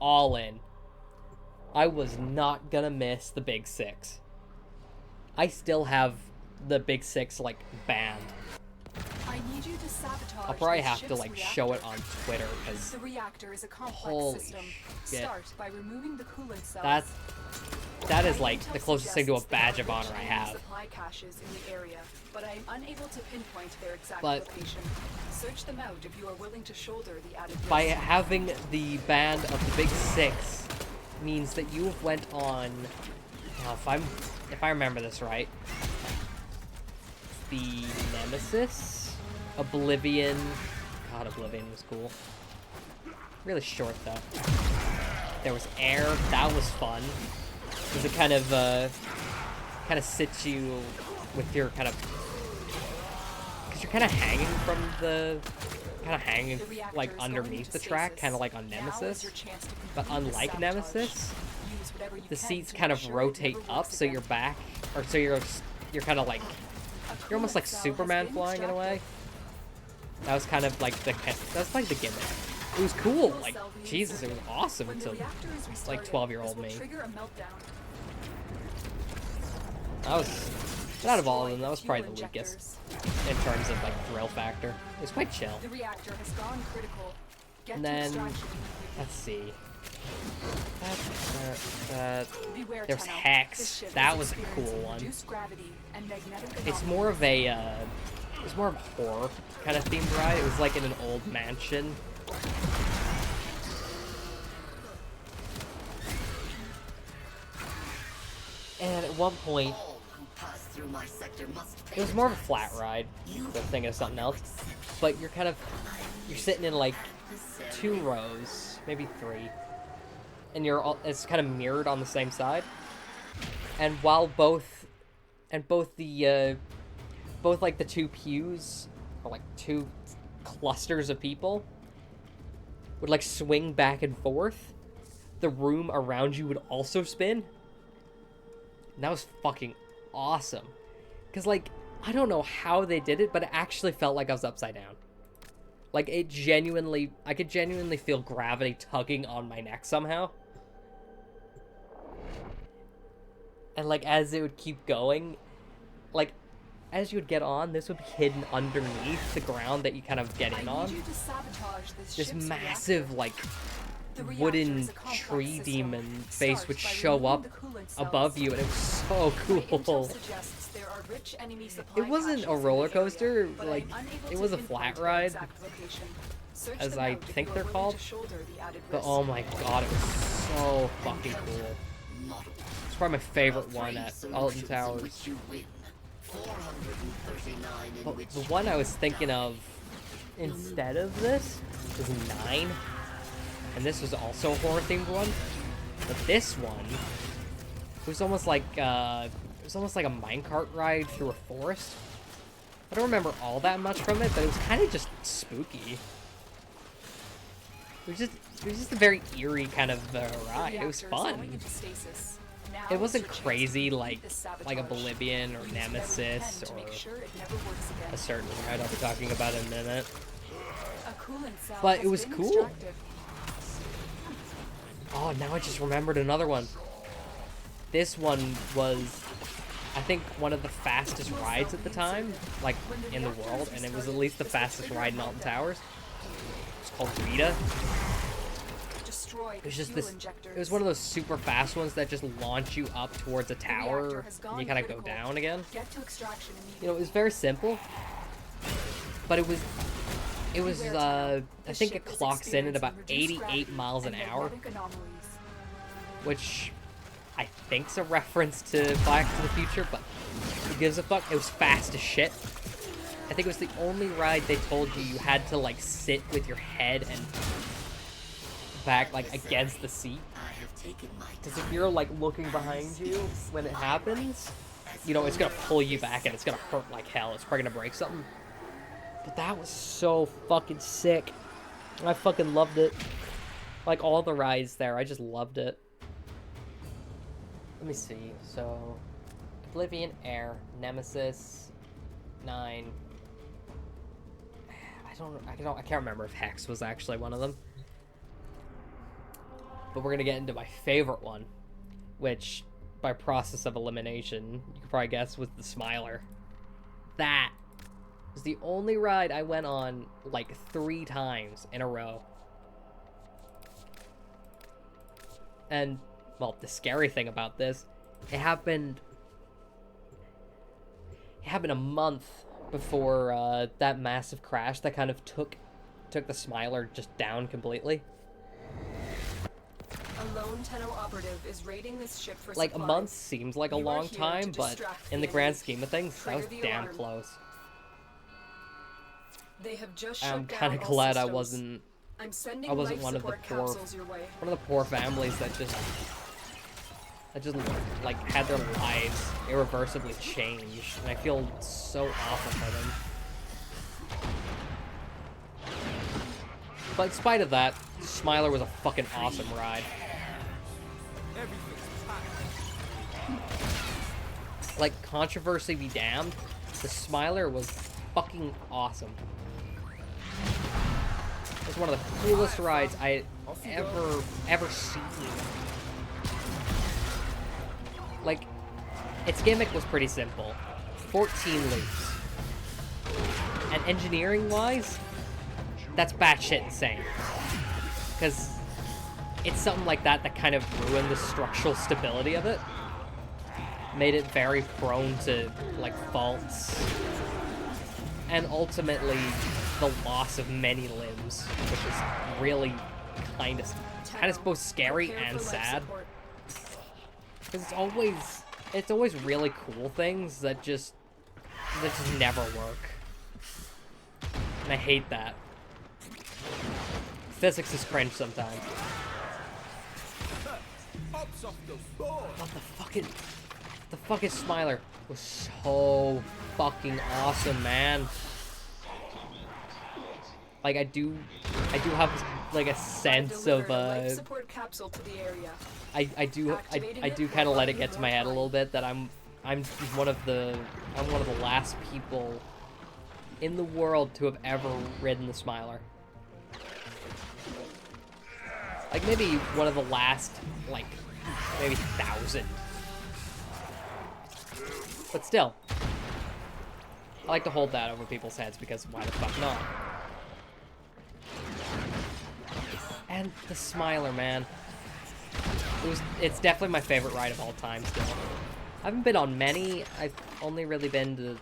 all in. I was not gonna miss the Big Six. I still have the Big Six, like, banned. I need you to sabotage I'll probably the have to, ship's like, show it on Twitter, because... The reactor is a complex holy system. shit. Start by removing the coolant cells. That is, like, the closest thing to a badge of honor I have. Supply caches in the area, but I am unable to pinpoint their exact But location. Search them out if you are willing to shoulder the added risk. by having the ban of the Big Six means that you went on... Now, if I remember this right, the Nemesis, Oblivion... God, Oblivion was cool. Really short, though. There was Air, that was fun. Because it kind of sits you with your kind of... Because you're kind of hanging from the... Kind of hanging, like, underneath the track, kind of like on Nemesis. But unlike Nemesis, the seats kind of rotate up, so you're back... Or so you're kind of like... You're almost like Superman flying in a way. That was kind of like the... That's like the gimmick. It was cool, like, Jesus, it was awesome to, like, 12-year-old me. That was, out of all of them, that was probably the weakest in terms of, like, thrill factor. It was quite chill. And then, let's see. There was Hex. That was a cool one. It's more of a, horror kind of themed ride. It was, like, in an old mansion. And at one point, it was more of a flat ride, the thing of something else, but you're sitting in like 2 rows, maybe 3, and it's kind of mirrored on the same side, and while both like the 2 pews, or like 2 clusters of people, would like swing back and forth, the room around you would also spin. And that was fucking awesome. Because, like, I don't know how they did it, but it actually felt like I was upside down. Like, I could genuinely feel gravity tugging on my neck somehow. And, like, as it would keep going, like, as you would get on, this would be hidden underneath the ground that you kind of get in on. This massive, like, wooden tree demon face would show up above you, and it was so cool. It wasn't a roller coaster, like, it was a flat ride, as I think they're called. But oh my god, it was so fucking cool. It's probably my favorite one at Alton Towers. But the one I was thinking of instead of this was 9. And this was also a horror-themed one. But this one was almost like a minecart ride through a forest. I don't remember all that much from it, but it was kind of just spooky. It was just a very eerie kind of ride. It was fun. It wasn't crazy like Oblivion or Nemesis or a certain ride I'll be talking about in a minute. But it was cool. Oh, now I just remembered another one. This one was, I think, one of the fastest rides at the time, like, in the world, and it was at least the fastest ride in Alton Towers. It's called Rita. destroy It the was just fuel this. injectors. It was one of those super fast ones that just launch you up towards a The reactor tower, has and gone you kind of go critical. down again. Get to extraction immediately. You know, it was very simple, but it was. I think it clocks in at about 88 miles an hour, which I think's a reference to Back to the Future, but who gives a fuck? It was fast as shit. I think it was the only ride they told you had to, like, sit with your head and back, like, against the seat. Because if you're, like, looking behind you when it happens, you know, it's gonna pull you back and it's gonna hurt like hell. It's probably gonna break something. But that was so fucking sick. I fucking loved it. Like, all the rides there, I just loved it. Let me see. So, Oblivion, Air, Nemesis, 9. I can't remember if Hex was actually one of them. But we're gonna get into my favorite one, which, by process of elimination, you could probably guess was the Smiler. That was the only ride I went on like 3 times in a row. And, well, the scary thing about this, it happened a month before that massive crash that kind of took the Smiler just down completely. A lone Tenno operative is raiding this ship for Like, a supplies. month seems like a You are long here time, to but distract in the the grand enemy. scheme of things, that was Trigger the damn alarm. close. They have just I'm shut kind down of all glad I systems. I'm sending wasn't life one of the support poor capsules your way. families that just like had their lives irreversibly changed, and I feel so awful for them. But in spite of that, Smiler was a fucking awesome ride. Like, controversy be damned, the Smiler was fucking awesome. It was one of the coolest rides I ever seen. Like, its gimmick was pretty simple. 14 loops. And engineering-wise, that's batshit insane. Because it's something like that kind of ruined the structural stability of it. Made it very prone to, like, faults. And ultimately, the loss of many limbs, which is really kind of both scary and sad. Because it's always really cool things that just never work. And I hate that. Physics is cringe sometimes. But the fucking Smiler was so fucking awesome, man. Like, I do have like a sense of life support capsule to the area. I do kind of let it get to my head a little bit that I'm one of the last people in the world to have ever ridden the Smiler. Like, maybe one of the last, like, maybe 1,000. But still, I like to hold that over people's heads because why the fuck not? And the Smiler, man. It's definitely my favorite ride of all time still. I haven't been on many. I've only really been to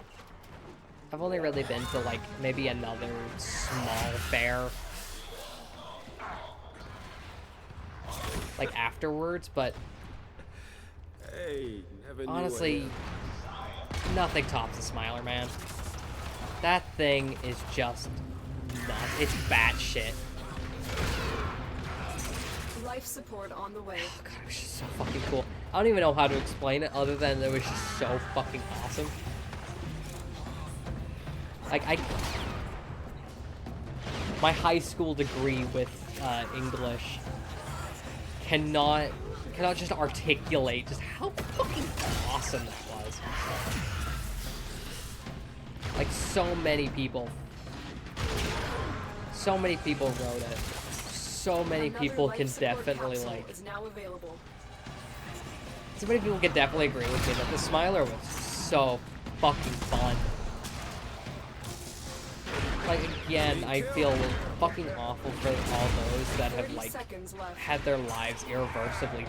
like maybe another small fair like afterwards, but hey, never knew honestly, nothing tops the Smiler, man. That thing is just nuts. It's batshit. Life support on the way. Oh god, it was just so fucking cool. I don't even know how to explain it other than it was just so fucking awesome. Like, my high school degree with English cannot just articulate just how fucking awesome that was. Like, so many people wrote it. So many people can definitely, like... So many people can definitely agree with me that the Smiler was so fucking fun. like, again, I feel fucking awful for all those that have, like, had their lives irreversibly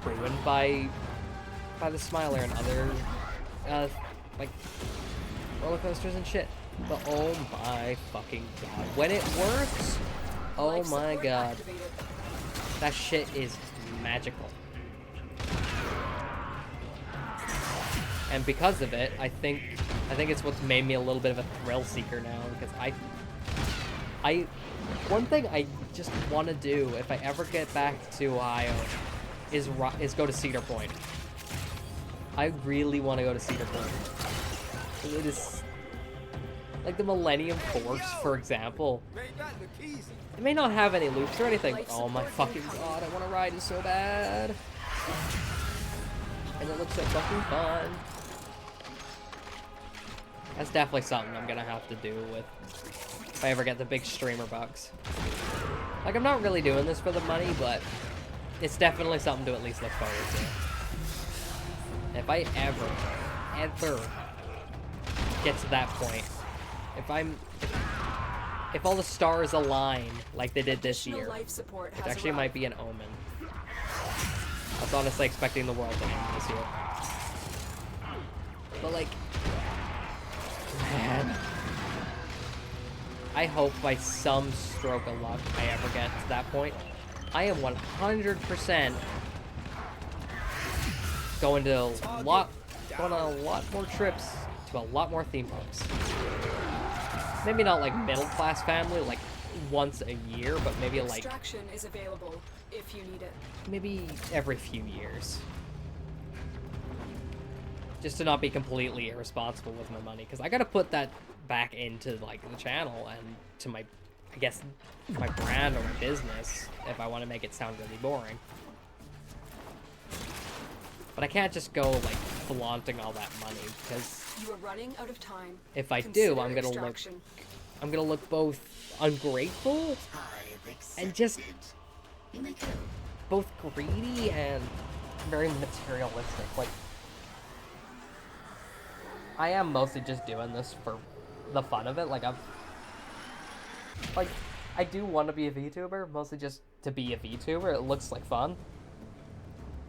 ruined by the Smiler and other, like, roller coasters and shit. But oh my fucking god. When it works, oh my god. That shit is magical. And because of it, I think it's what's made me a little bit of a thrill seeker now, because one thing I just want to do if I ever get back to Ohio is go to Cedar Point. I really want to go to Cedar Point. It is like the Millennium Force, for example. It may not have any loops or anything, but oh my fucking god, I want to ride it so bad. And it looks so fucking fun. That's definitely something I'm gonna have to do with if I ever get the big streamer bucks. Like, I'm not really doing this for the money, but it's definitely something to at least look forward to. If I ever get to that point, if all the stars align like they did this year, it actually might be an omen. I was honestly expecting the world to end this year. But, like, man, I hope by some stroke of luck I ever get to that point. I am 100% going on a lot more trips to a lot more theme parks. Maybe not like middle class family, like once a year, but maybe like Extraction is available if you need it. Maybe every few years. Just to not be completely irresponsible with my money, because I gotta put that back into like the channel and to my, I guess, my brand or my business if I want to make it sound really boring. But I can't just go like flaunting all that money, because you are running out of time. If I do, I'm gonna look both ungrateful and just both greedy and very materialistic. Like, I am mostly just doing this for the fun of it. Like, I do want to be a VTuber, mostly just to be a VTuber. It looks like fun.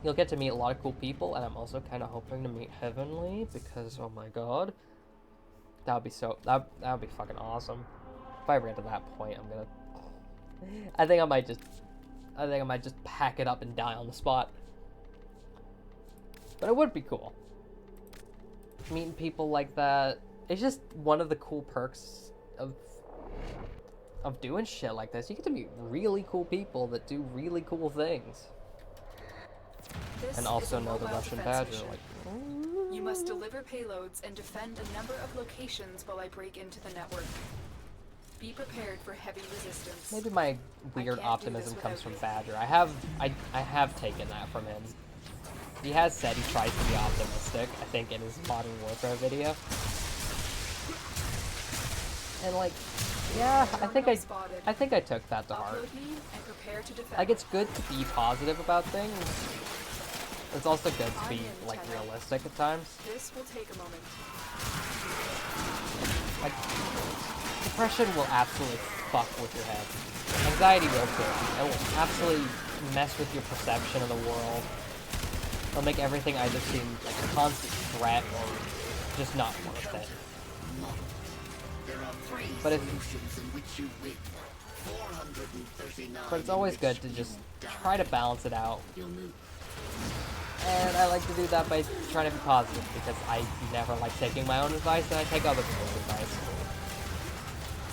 You'll get to meet a lot of cool people, and I'm also kind of hoping to meet Heavenly, because, oh my god, that would be fucking awesome. If I ever get to that point, I think I might just pack it up and die on the spot. But it would be cool. Meeting people like that, it's just one of the cool perks of doing shit like this. You get to meet really cool people that do really cool things. And also know the Russian Badger, like... You must deliver payloads and defend a number of locations while I break into the network. Be prepared for heavy resistance. Maybe my weird optimism comes from Badger. I have taken that from him. He has said he tries to be optimistic, I think, in his Modern Warfare video. And like, yeah, I think I took that to heart. Like, it's good to be positive about things. It's also good to be, like, realistic at times. This will take a moment. Like, depression will absolutely fuck with your head. Anxiety will too. It will absolutely mess with your perception of the world. It'll make everything either seem like a constant threat or just not worth it. But it's always good to just try to balance it out. And I like to do that by trying to be positive, because I never like taking my own advice, and I take other people's advice.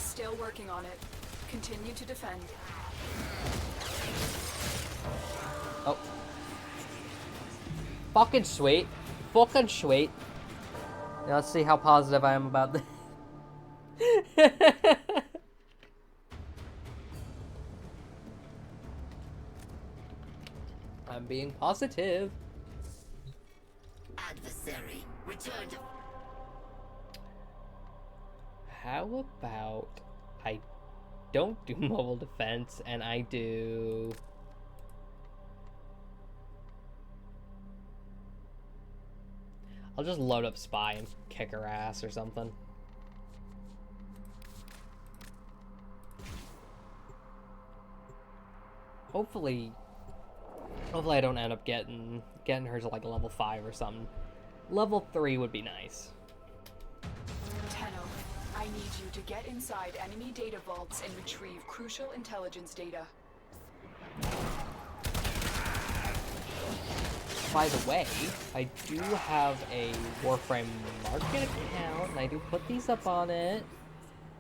Still working on it. Continue to defend. Oh. Fucking sweet. Fucking sweet. Now let's see how positive I am about this. I'm being positive. Adversary, return to... How about I don't do mobile defense and I do... I'll just load up Spy and kick her ass or something. hopefully I don't end up getting her to like level 5 or something. Level 3 would be nice. Tenno, I need you to get inside enemy data vaults and retrieve crucial intelligence data. By the way, I do have a Warframe market account, and I do put these up on it.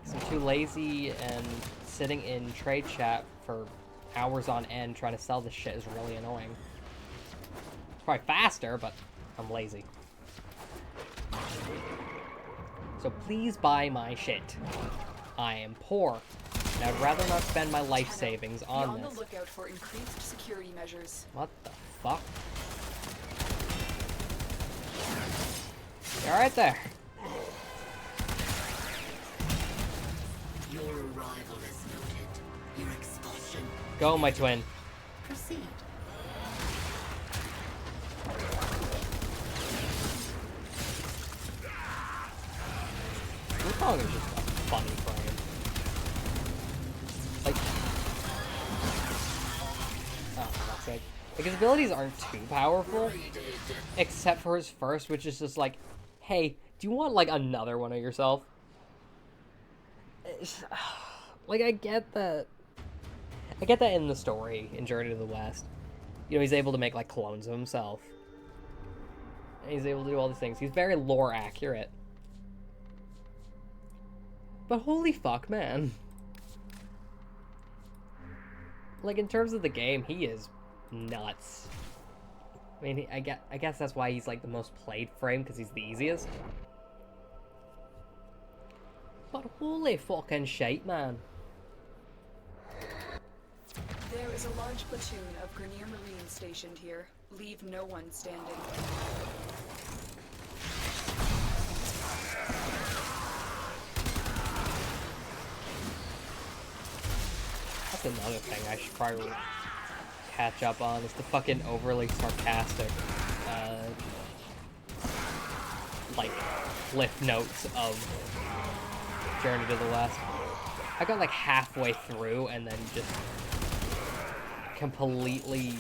'Cause I'm too lazy, and sitting in trade chat for hours on end trying to sell this shit is really annoying. It's probably faster, but I'm lazy. So please buy my shit. I am poor, and I'd rather not spend my life savings on Be on this. the lookout for increased security measures. What the fuck? You're right there. Your arrival is noted. Your expulsion. Go, my twin. Proceed. Wukong is just a funny frame. Like, oh, for fuck's sake. Like, his abilities aren't too powerful, except for his first, which is just like, hey, do you want, like, another one of yourself? It's, like, I get that in the story, in Journey to the West. You know, he's able to make, like, clones of himself. And he's able to do all these things. He's very lore accurate. But holy fuck, man. Like, in terms of the game, he is nuts. I mean, I guess that's why he's, like, the most played frame, because he's the easiest. But holy fucking shite, man. There is a large platoon of Grenier Marines stationed here. Leave no one standing. That's another thing I should probably catch up on, is the fucking overly sarcastic, like, cliff notes of Journey to the West. I got like halfway through and then just completely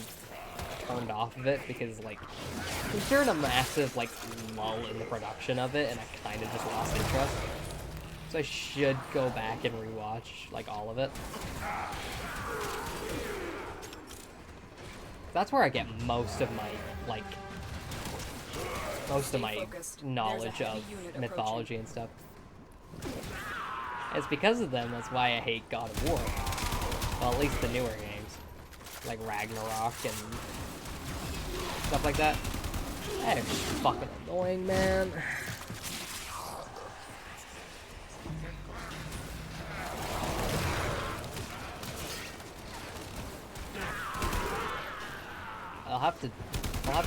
turned off of it because, like, it was during a massive, like, lull in the production of it, and I kind of just lost interest. So I should go back and rewatch, like, all of it. That's where I get most of my, like, knowledge of mythology and stuff. It's because of them, that's why I hate God of War. Well, at least the newer games. Like Ragnarok and stuff like that. That is fucking annoying, man. I'll have to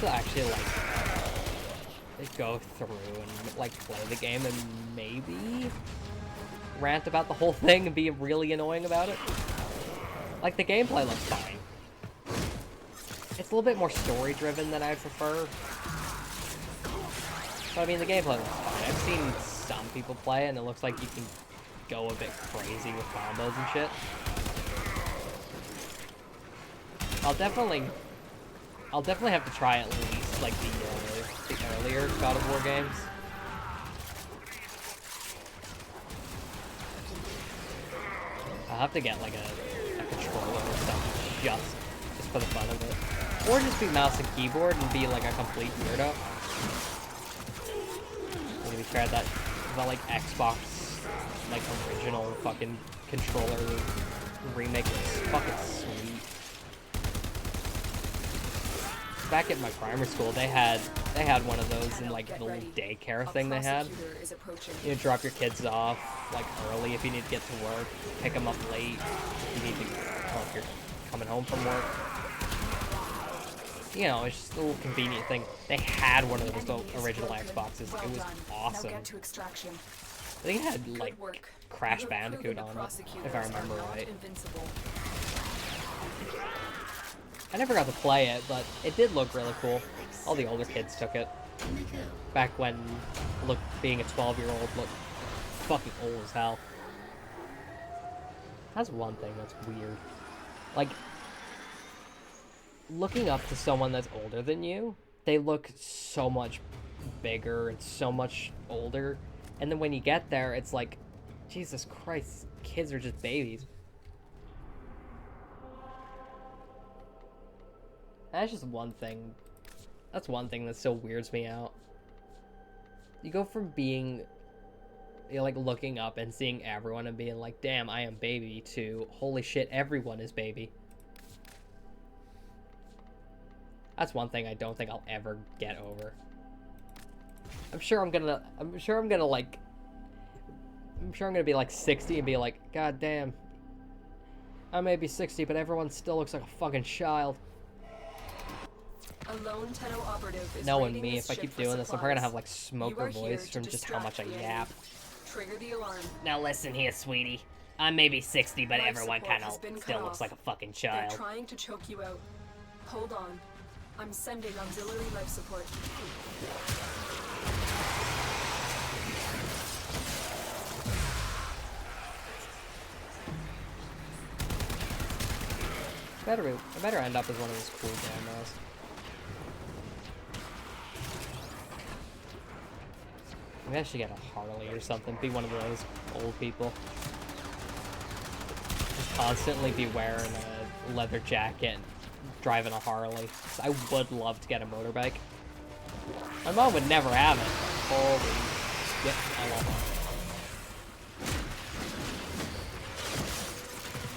actually, like, go through and, like, play the game and maybe rant about the whole thing and be really annoying about it. Like, the gameplay looks fine. It's a little bit more story-driven than I prefer. But, I mean, the gameplay looks fine. I've seen some people play, and it looks like you can go a bit crazy with combos and shit. I'll definitely have to try at least, like, the earlier God of War games. I'll have to get, like, a controller or something just for the fun of it. Or just be mouse and keyboard and be, like, a complete weirdo. Maybe try that, like, Xbox, like, original fucking controller remake. It's fucking sweet. Back at my primary school, they had one of those in, like, the little daycare thing they had. You know, drop your kids off, like, early if you need to get to work, pick them up late if you need to, or if you're coming home from work. You know, it's just a little convenient thing. They had one of those original Xboxes. It was awesome. I think it had, like, Crash Bandicoot on it, if I remember right. I never got to play it, but it did look really cool. All the older kids took it. Back when, being a 12-year-old looked fucking old as hell. That's one thing that's weird. Like, looking up to someone that's older than you, they look so much bigger and so much older. And then when you get there, it's like, Jesus Christ, kids are just babies. That's just one thing. That's one thing that still weirds me out. You go from being, like, looking up and seeing everyone and being like, damn, I am baby, to, holy shit, everyone is baby. That's one thing I don't think I'll ever get over. I'm sure I'm gonna be like 60 and be like, God damn. I may be 60, but everyone still looks like a fucking child. A lone Tenno operative is Knowing raiding me, this if I ship keep for doing this, I'm probably gonna supplies. have like smoker You are here voice to from just how much I distract the yap. enemy. Trigger the alarm. Now listen here, sweetie. I may be 60, but Life everyone support kind has of been cut still looks off. like a fucking They're child. trying to choke you out. Hold on. I'm sending auxiliary life support. I better end up as one of those cool demos. Maybe I should get a Harley or something. Be one of those old people. Just constantly be wearing a leather jacket and driving a Harley. 'Cause I would love to get a motorbike. My mom would never have it. Holy... Yep, I want one.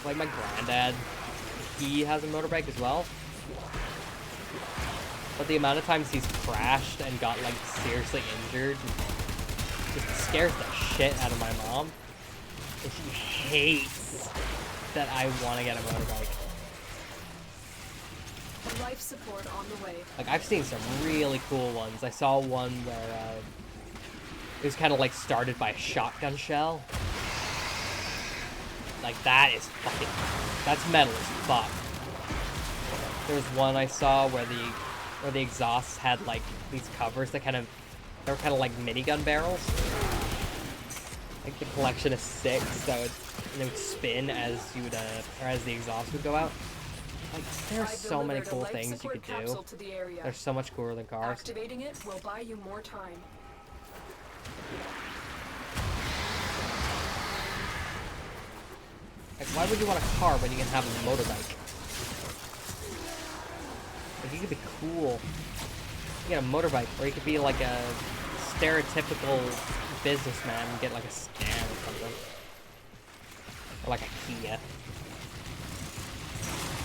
Like my granddad, he has a motorbike as well. But the amount of times he's crashed and got like seriously injured just scares the shit out of my mom. And she hates that I want to get a motorbike. Life support on the way. Like, I've seen some really cool ones. I saw one where it was kind of like started by a shotgun shell. Like, that is fucking... That's metal as fuck. There was one I saw where the exhausts had like these covers that they were kind of like minigun barrels. Like the collection of 6 that would, and they would spin as you would or as the exhaust would go out. Like, there's so many cool things you could do. They're so much cooler than cars. Activating it will buy you more time. Like, why would you want a car when you can have a motorbike? Like, you could be cool. You get a motorbike, or you could be like a stereotypical businessman and get like a scam or something. Or like a Kia.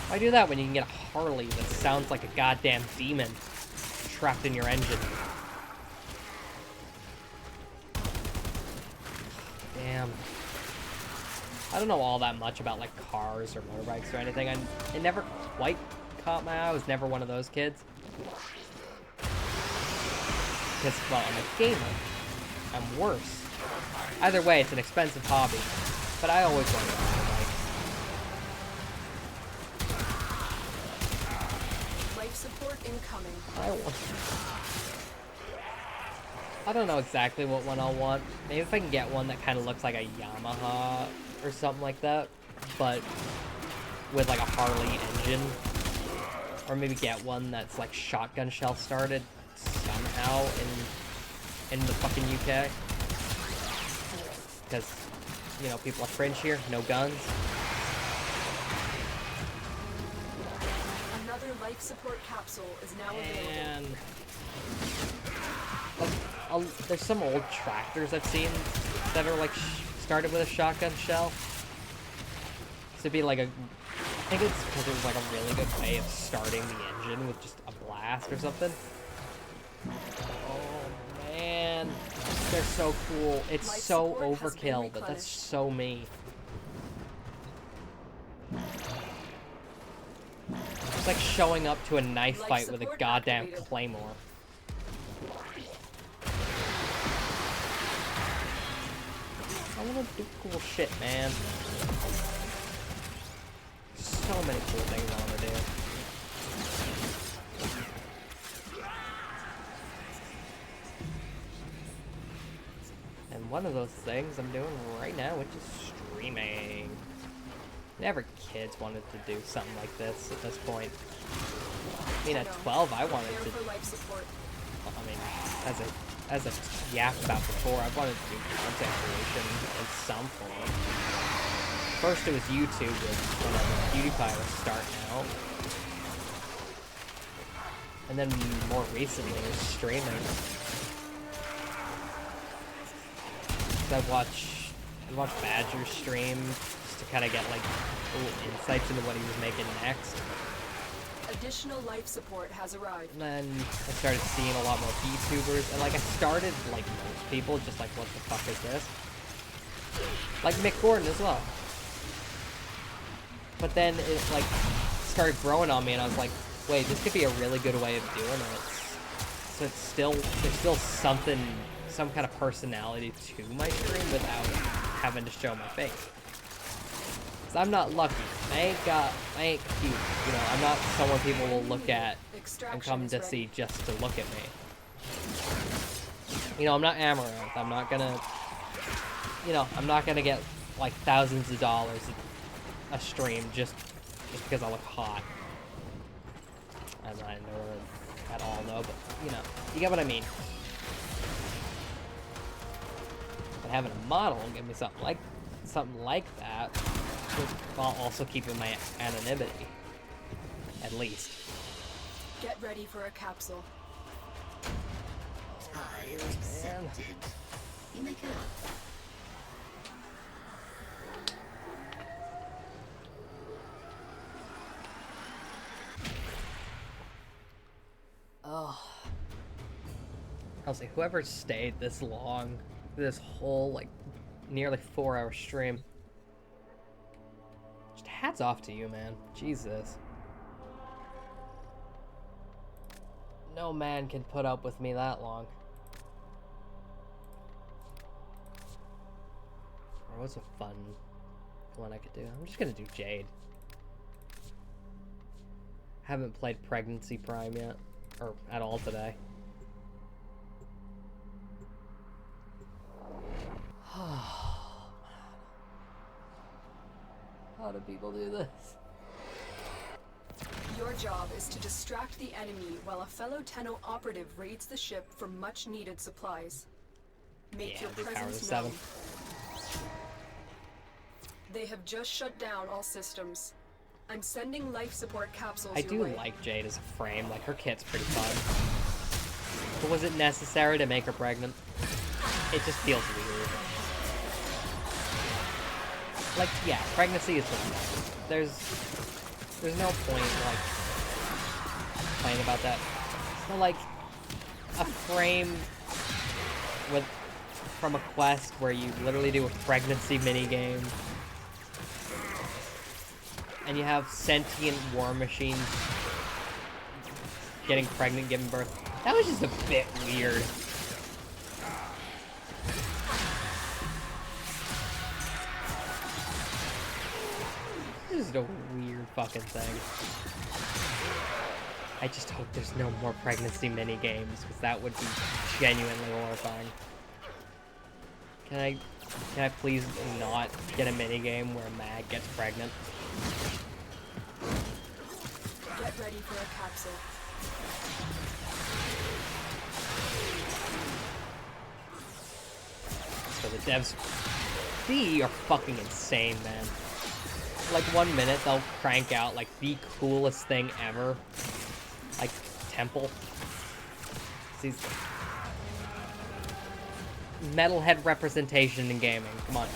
Why do that when you can get a Harley that sounds like a goddamn demon trapped in your engine? Damn. I don't know all that much about like cars or motorbikes or anything. It never quite caught my eye. I was never one of those kids. Because, well, I'm a gamer. I'm worse. Either way, it's an expensive hobby. But I always wanted a motorbike. Life support incoming. I don't know exactly what one I'll want. Maybe if I can get one that kind of looks like a Yamaha or something like that, but with like a Harley engine. Or maybe get one that's like shotgun shell started somehow in the fucking UK. Because, you know, people are French here, no guns. Another life support capsule is now available. And like, there's some old tractors I've seen that are like started with a shotgun shell. So it'd be like I think it's because it was like a really good way of starting the engine with just a blast or something. Oh man, they're so cool. It's Life so support has been overkill, but that's replenished. so me. It's like showing up to a knife Life fight with a support goddamn activated. claymore. I wanna do cool shit, man. So many cool things I wanna do. And one of those things I'm doing right now, which is streaming. Never kids wanted to do something like this at this point. I mean, at 12, I wanted Prepare to. for life support. I mean, as I yapped about before, I wanted to do content creation in some form. First, it was YouTube, whenever PewDiePie was starting out, and then more recently, it was streaming. I watch Badger stream just to kind of get like little insights into what he was making next. Additional life support has arrived. And then I started seeing a lot more VTubers, and like I started like most people, just like what the fuck is this? Like Mick Gordon as well. But then it like started growing on me, and I was like, wait, this could be a really good way of doing it. So it's still there's still something. Some kind of personality to my stream without having to show my face. Cause I'm not lucky. I ain't cute. You know, I'm not someone people will look at and come to see just to look at me. You know, I'm not Amaranth. I'm not gonna, you know, I'm not gonna get like thousands of dollars a stream just because I look hot. I'm not into it at all though, but you know, you get what I mean. Having a model give me something like that, while also keeping my anonymity, at least. Get ready for a capsule. Tile accepted. You make it up. Oh. I was like, whoever stayed this long, this whole, like, nearly 4-hour stream. Just hats off to you, man. Jesus. No man can put up with me that long. Or what's a fun one I could do? I'm just gonna do Jade. Haven't played Pregnancy Prime yet. Or at all today. How do people do this? Your job is to distract the enemy while a fellow Tenno operative raids the ship for much needed supplies. Make your presence known. They have just shut down all systems. I'm sending life support capsules I your do way. like Jade as a frame, like her kit's pretty fun. But was it necessary to make her pregnant? It just feels weird. Like, yeah, pregnancy is fun. There's no point, like, complaining about that. So, like, a frame from a quest where you literally do a pregnancy minigame, and you have sentient war machines getting pregnant, giving birth. That was just a bit weird. This is a weird fucking thing. I just hope there's no more pregnancy mini games, because that would be genuinely horrifying. Can I please not get a mini game where Mag gets pregnant? Get ready for a capsule. So the devs, they are fucking insane, man. Like 1 minute they'll crank out like the coolest thing ever, like Temple. These metalhead representation in gaming. Come on.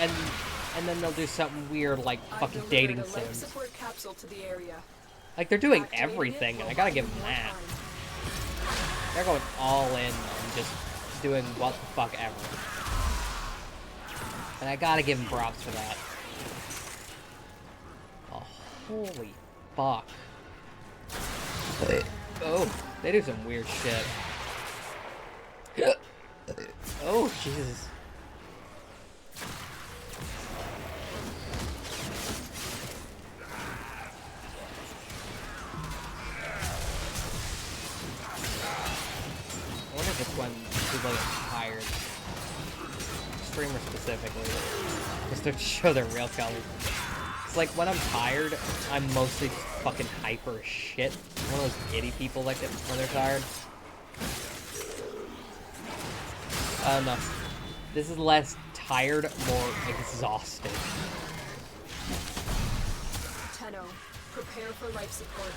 And then they'll do something weird like fucking dating sims. Support capsule to the area. Like they're doing everything, and I gotta give them that. They're going all in on just doing what the fuck ever. And I gotta give them props for that. Oh, holy fuck. Oh, they do some weird shit. Oh, Jesus. I wonder if it's when people get tired. Streamers specifically. Just to show their real colors. It's like when I'm tired, I'm mostly just fucking hyper as shit. I'm one of those giddy people that get when they're tired. No. This is less tired, more exhausted. Tenno, prepare for life support.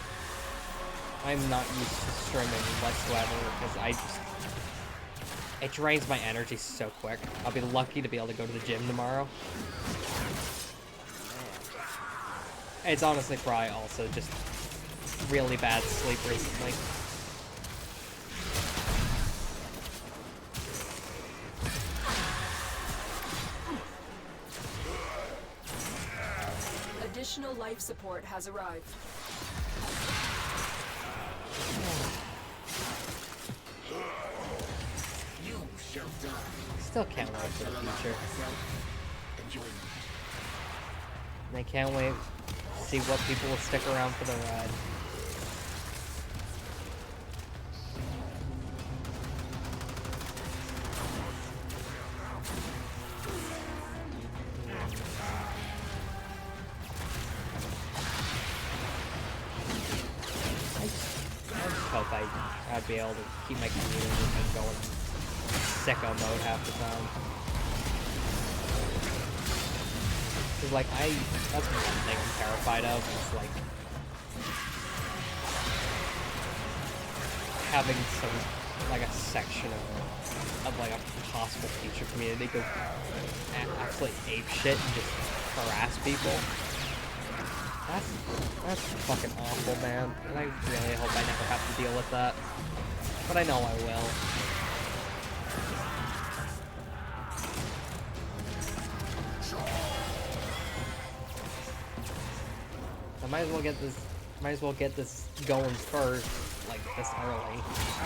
I'm not used to streaming whatsoever because it drains my energy so quick. I'll be lucky to be able to go to the gym tomorrow. It's honestly probably also just really bad sleep recently. Additional life support has arrived. You shall die. Still can't wait for the future. And I can't wait to see what people will stick around for the ride. I just hope I'd be able to keep my community and going sicko mode half the time. Cause like that's one thing I'm terrified of, is like having like a section of like a possible future community go absolutely ape shit and just harass people. That's fucking awful, man. And I really hope I never have to deal with that. But I know I will. I might as well get this going first, like this early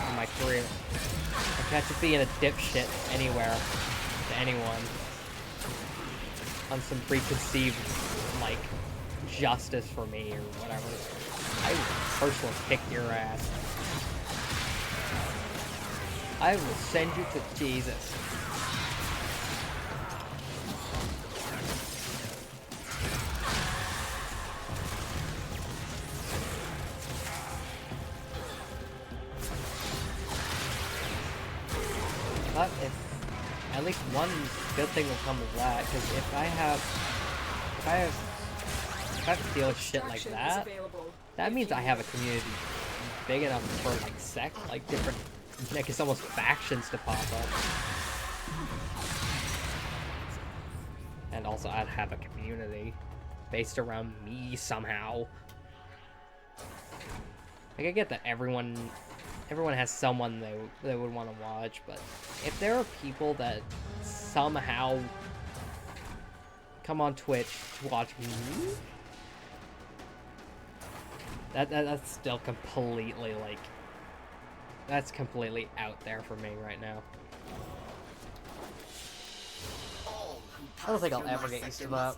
in my career. I can't just being a dipshit anywhere to anyone on some preconceived like justice for me or whatever. I will personally kick your ass. I will send you to Jesus. But if at least one good thing will come of that, because if I have to deal with shit like that, that means I have a community big enough for like different, I guess almost factions to pop up. And also I'd have a community based around me somehow. Like I get that everyone has someone they would want to watch, but if there are people that somehow come on Twitch to watch me, that's still completely like, that's completely out there for me right now. I don't think I'll ever get used to that.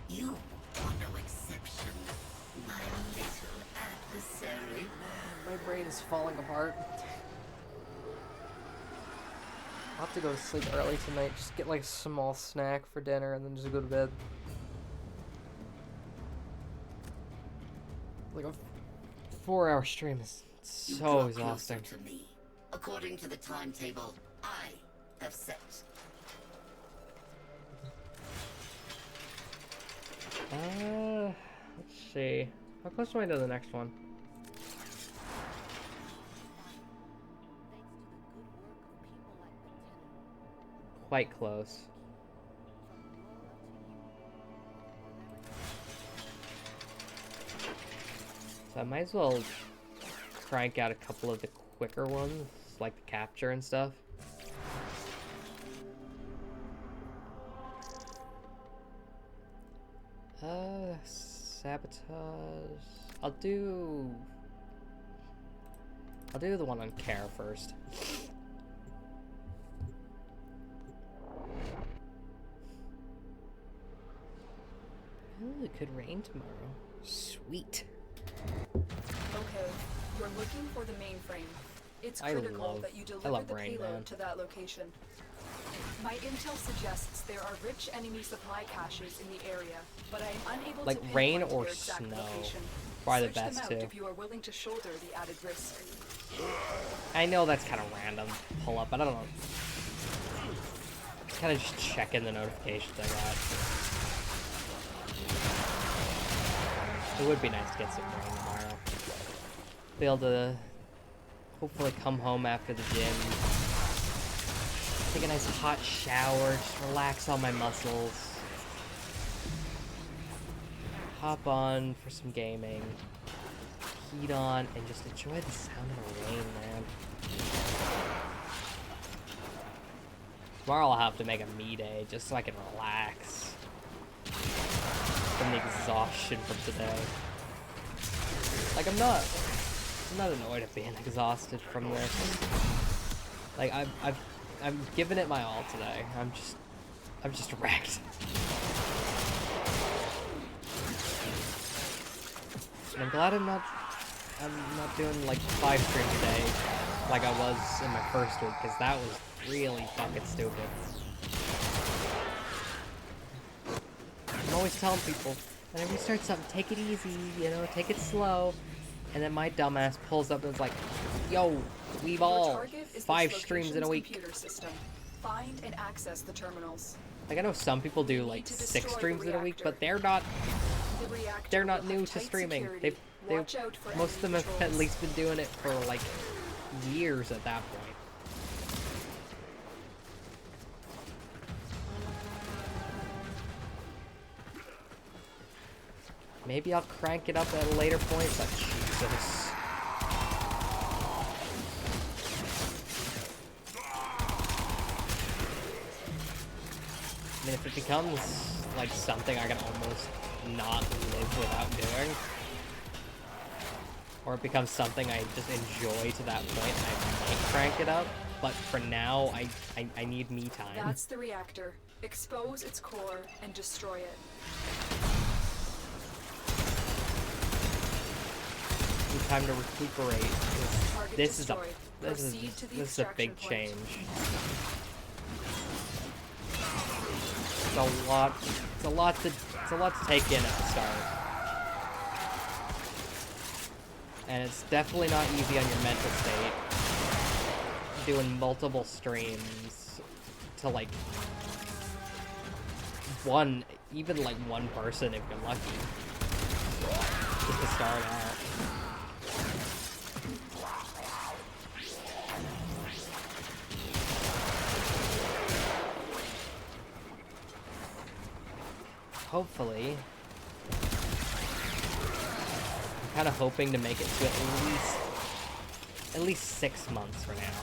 You are no exception, my little adversary. My brain is falling apart. I'll have to go to sleep early tonight, just get like a small snack for dinner and then just go to bed. Like a 4-hour stream is so exhausting. To me, according to the timetable I have set. Let's see. How close am I to the next one? Quite close. So I might as well crank out a couple of the quicker ones, like the capture and stuff. Sabotage. I'll do the one on care first. Oh, it could rain tomorrow. Sweet. Okay, you're looking for the mainframe. It's critical that you deliver the payload to that location. My intel suggests there are rich enemy supply caches in the area, but I am unable Like to rain pinpoint or their exact snow. location. Probably the Search best them out too. if you are willing to shoulder the added risk. I know that's kind of random pull up, but I don't know. Kind of just checking the notifications I got. It would be nice to get some rain tomorrow. Be able to hopefully come home after the gym, take a nice hot shower, just relax all my muscles, hop on for some gaming, heat on, and just enjoy the sound of the rain, man. Tomorrow I'll have to make a me day just so I can relax from the exhaustion from today. Like I'm not annoyed at being exhausted from this. Like I'm giving it my all today. I'm just wrecked. And I'm glad I'm not doing like 5 streams a day like I was in my first week, because that was really fucking stupid. I'm always telling people, whenever you start something, take it easy, you know, take it slow. And then my dumbass pulls up and is like, yo, we've all 5 streams in a week. System. Find and access the terminals. Like I know some people do like 6 streams in a week, but they're not new to streaming. They've most of them have at least been doing it for like years at that point. Maybe I'll crank it up at a later point, but Jesus. I mean, if it becomes like something I can almost not live without doing, or it becomes something I just enjoy to that point, I might crank it up. But for now, I need me time. That's the reactor. Expose its core and destroy it. Need time to recuperate. This is a big change. It's a lot to take in at the start. And it's definitely not easy on your mental state. Doing multiple streams to like even like one person if you're lucky. Just to start out. Hopefully, I'm kind of hoping to make it to at least 6 months for now.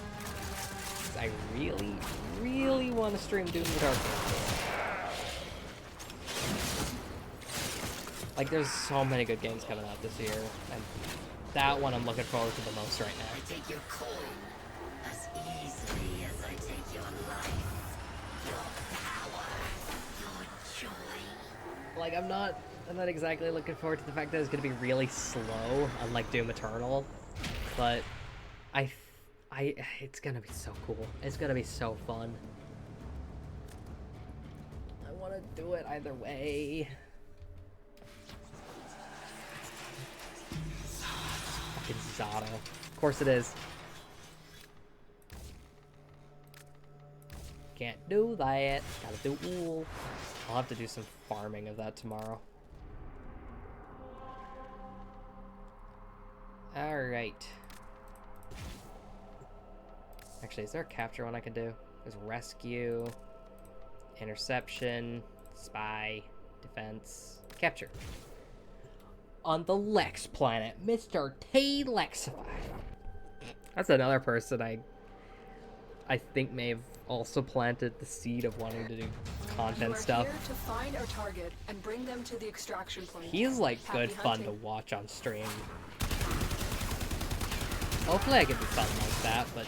'Cause I really want to stream Doom the Dark Ages. Like, there's so many good games coming out this year, and that one I'm looking forward to the most right now. I take your coin as easily as I take your life, your power, your joy. Like, I'm not exactly looking forward to the fact that it's gonna be really slow, unlike Doom Eternal, but it's gonna be so cool. It's gonna be so fun. I want to do it either way. Fucking Zada. Of course it is. Can't do that. Gotta do wool. I'll have to do some farming of that tomorrow. Alright. Actually, is there a capture one I can do? There's rescue, interception, spy, defense, capture. On the Lex planet, Mr. T. Lexify. That's another person I think may have also planted the seed of wanting to do content stuff. Here to find our target and bring them to the extraction point. He's like good fun to watch on stream. Hopefully I can do something like that, but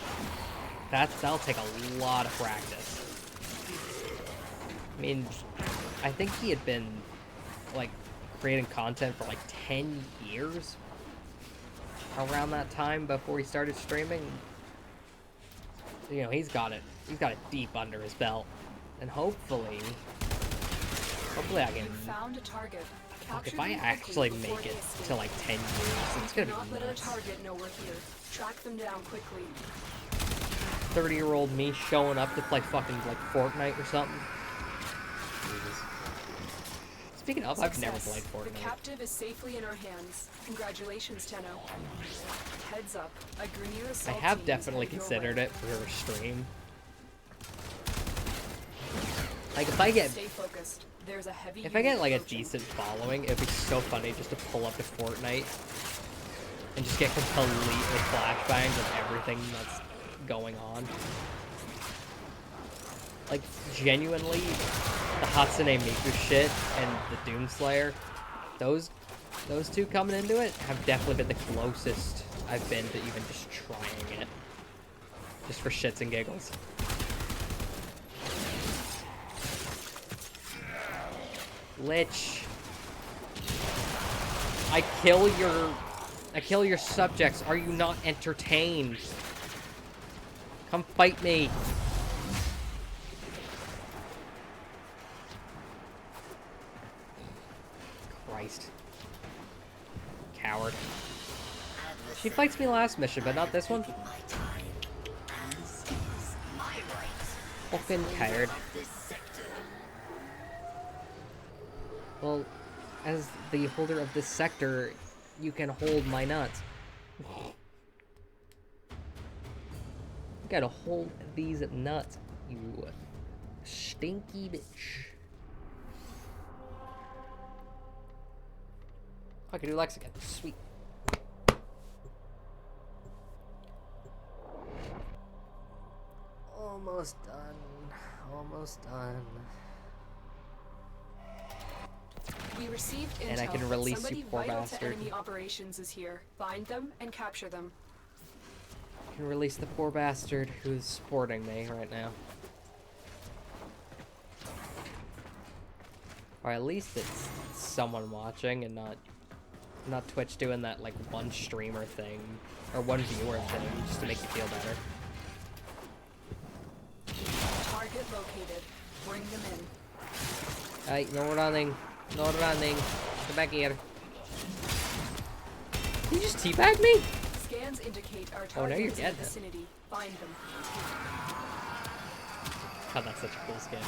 that'll take a lot of practice. I mean, I think he had been like creating content for like 10 years around that time before he started streaming. you know, he's got it deep under his belt. And hopefully I can... You found a target. Fuck, if Capture I them actually quickly make it before they to like 10 years, it's gonna Do not be let our nuts. target know we're here. Track them down quickly. 30-year-old me showing up to play fucking like Fortnite or something. Jesus. Speaking of, I've never played The Fortnite. captive is safely in our hands. Congratulations, Tenno. Heads up, a Grineer I assault have team is definitely headed your considered way. it for a stream. Like if I get Stay focused. There's a heavy If I get like a approaching. decent following, it'd be so funny just to pull up to Fortnite and just get completely flashbangs of everything that's going on. Like, genuinely, the Hatsune Miku shit and the Doomslayer, those two coming into it have definitely been the closest I've been to even just trying it. Just for shits and giggles. Lich. I kill your subjects. Are you not entertained? Come fight me. Christ. Coward. She fights me last mission, but not this one. Fucking tired. Well, as the holder of this sector, you can hold my nuts. You gotta hold these nuts, you stinky bitch. I can do Lex again. Sweet. Almost done. Almost done. We received intel And I can that release somebody you, poor vital bastard. to enemy operations is here. Find them and capture them. I can release the poor bastard who's supporting me right now. Or at least it's someone watching and not Twitch doing that like one streamer thing or one viewer thing just to make you feel better. Target located. Bring them in. Hey, no running. No running. Get back here. Did you just teabag me? Scans indicate our Oh, now target you're is in dead the then. vicinity. Find them. God, that's such a cool skin.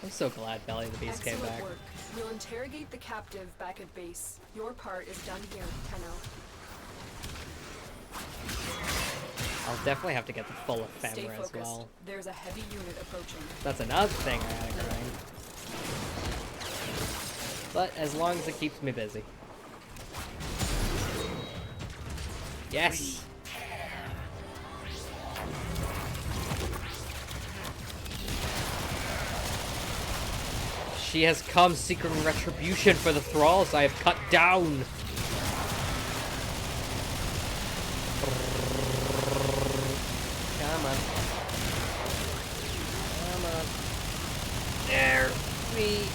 I'm so glad Belly the Beast came Excellent back. work. We'll interrogate the captive back at base. Your part is done here, Tenno. I'll definitely have to get the full Stay ephemera as focused. well. There's a heavy unit approaching. That's another thing I gotta grind. But as long as it keeps me busy. Yes! She has come seeking retribution for the thralls I have cut down. Come on. Come on. There. Me.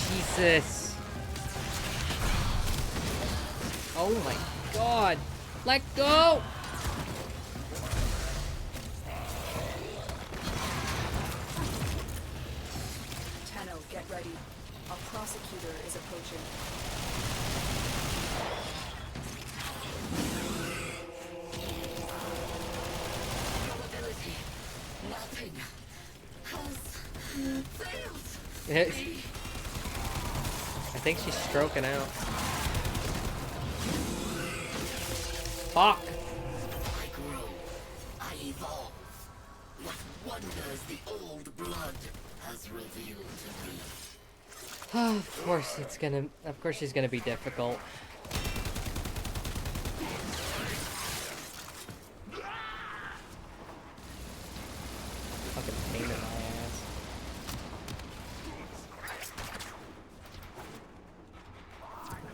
Jesus. Oh my god. Let go! Tenno, get ready. A prosecutor is approaching. Probability. Nothing has failed. I think she's stroking out. Fuck! I grow. I evolve. What wonders the old blood has revealed to me. Of course she's gonna be difficult. Fucking pain in my ass.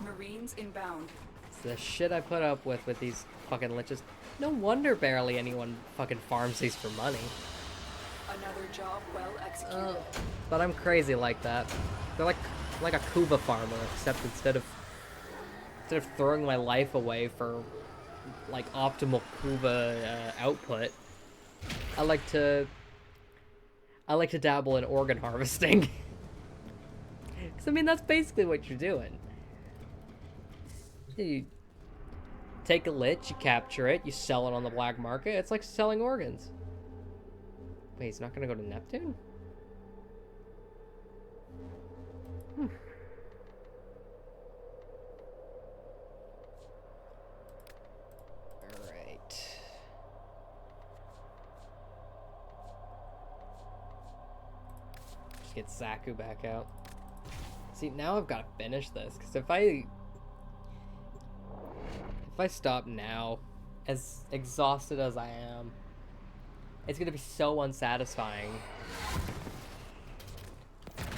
Marines inbound. It's the shit I put up with these fucking liches. No wonder barely anyone fucking farms these for money. Another job well executed. But I'm crazy like that. They're like a Kuba farmer, except instead of throwing my life away for like optimal Kuba output, I like to dabble in organ harvesting. Because, I mean, that's basically what you're doing. You take a lich, you capture it, you sell it on the black market. It's like selling organs. Wait, he's not gonna go to Neptune? Alright. Just get Zaku back out. See, now I've got to finish this, because if I stop now, as exhausted as I am, it's gonna be so unsatisfying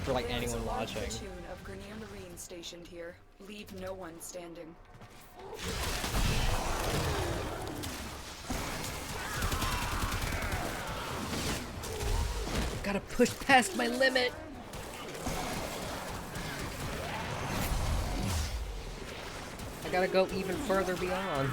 for like anyone watching. There is a large platoon of Grenier Marines stationed here. Leave no one standing. Gotta push past my limit. I gotta go even further beyond.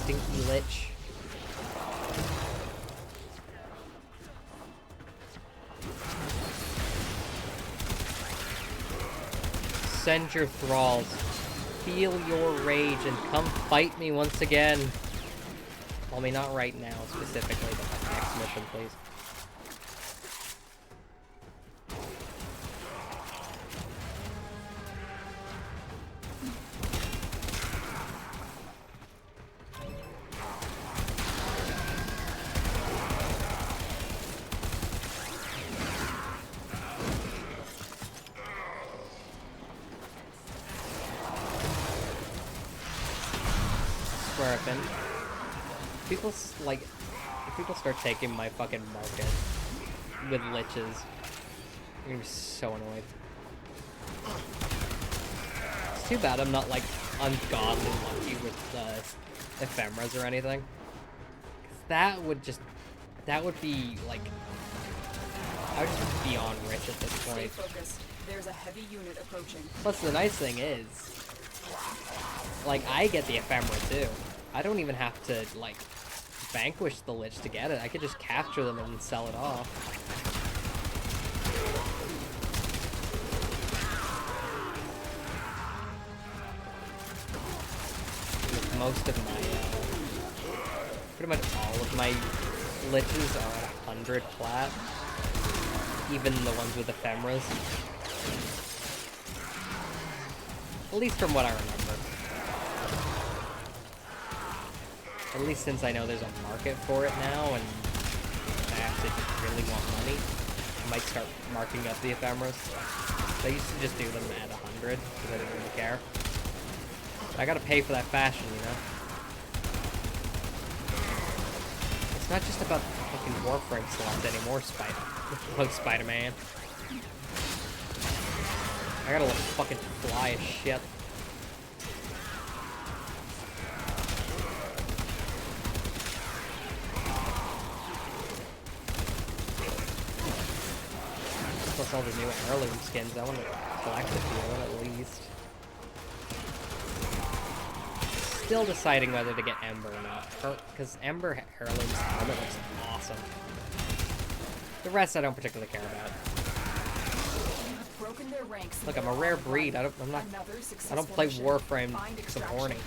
Stinky lich. Send your thralls. Feel your rage and come fight me once again. Well, I mean, not right now specifically, but my next mission, please. People like, if people start taking my fucking market with liches, I'm gonna be so annoyed. It's too bad I'm not like ungodly lucky with ephemeras or anything. 'Cause that would be like, I would just be beyond rich at this point. Stay focused. There's a heavy unit approaching. Plus the nice thing is, like, I get the ephemera too. I don't even have to, like, vanquish the lich to get it. I could just capture them and sell it off. With most of my, pretty much all of my liches are 100 plat. Even the ones with ephemeras. At least from what I remember. At least since I know there's a market for it now, and I actually just really want money, I might start marking up the ephemeras. I used to just do them at 100, because I didn't really care. But I gotta pay for that fashion, you know? It's not just about the fucking Warframe slots anymore, Spider-Man. I gotta look fucking fly as shit. Plus all the new heirloom skins, I want to collect a few of them at least. Still deciding whether to get Ember or not, because Ember heirloom's helmet looks awesome. The rest I don't particularly care about. Look, I'm a rare breed. I don't play Warframe because I'm horny.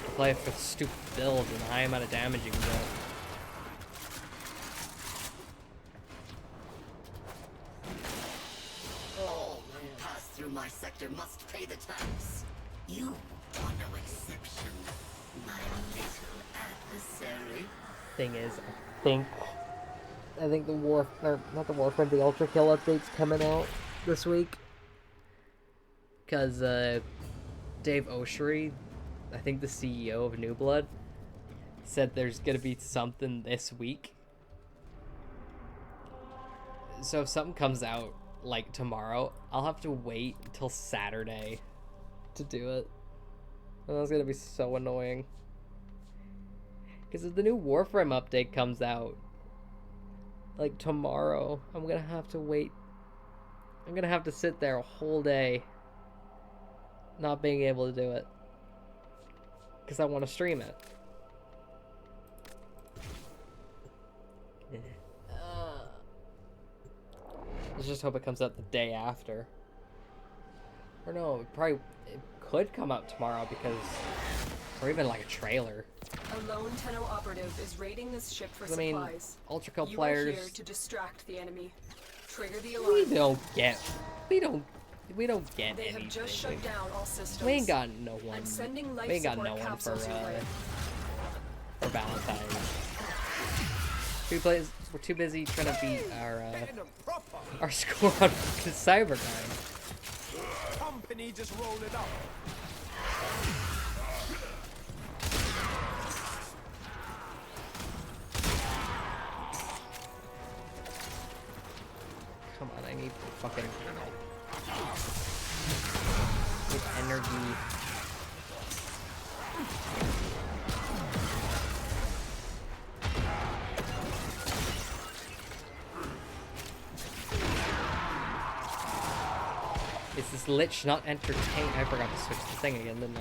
I play it for stupid builds and the high amount of damage you can get. All who pass through my sector must pay the tax. You are no exception, my little adversary. Thing is, I think the not the Warframe, the Ultra Kill update's coming out this week. Cause Dave Oshry, I think the CEO of New Blood, said there's gonna be something this week. So if something comes out like tomorrow, I'll have to wait until Saturday to do it. And that's gonna be so annoying. Because if the new Warframe update comes out like tomorrow, I'm gonna have to wait. I'm gonna have to sit there a whole day not being able to do it. Because I want to stream it. Let's just hope it comes out the day after. Or no, it could come out tomorrow because, or even like a trailer. A lone Tenno operative is raiding this ship for I mean, supplies. Ultra Kill You players. are here to distract the enemy. Trigger the alarm. We don't get They anything. have just shut down all systems. We ain't got no one. I'm sending life We ain't got support no one for capsules your way. Valentine's. We're too busy trying to beat our score on Cybercrime. Company just roll it up. Come on, I need fucking energy. Is this lich not entertaining? I forgot to switch the thing again, didn't I?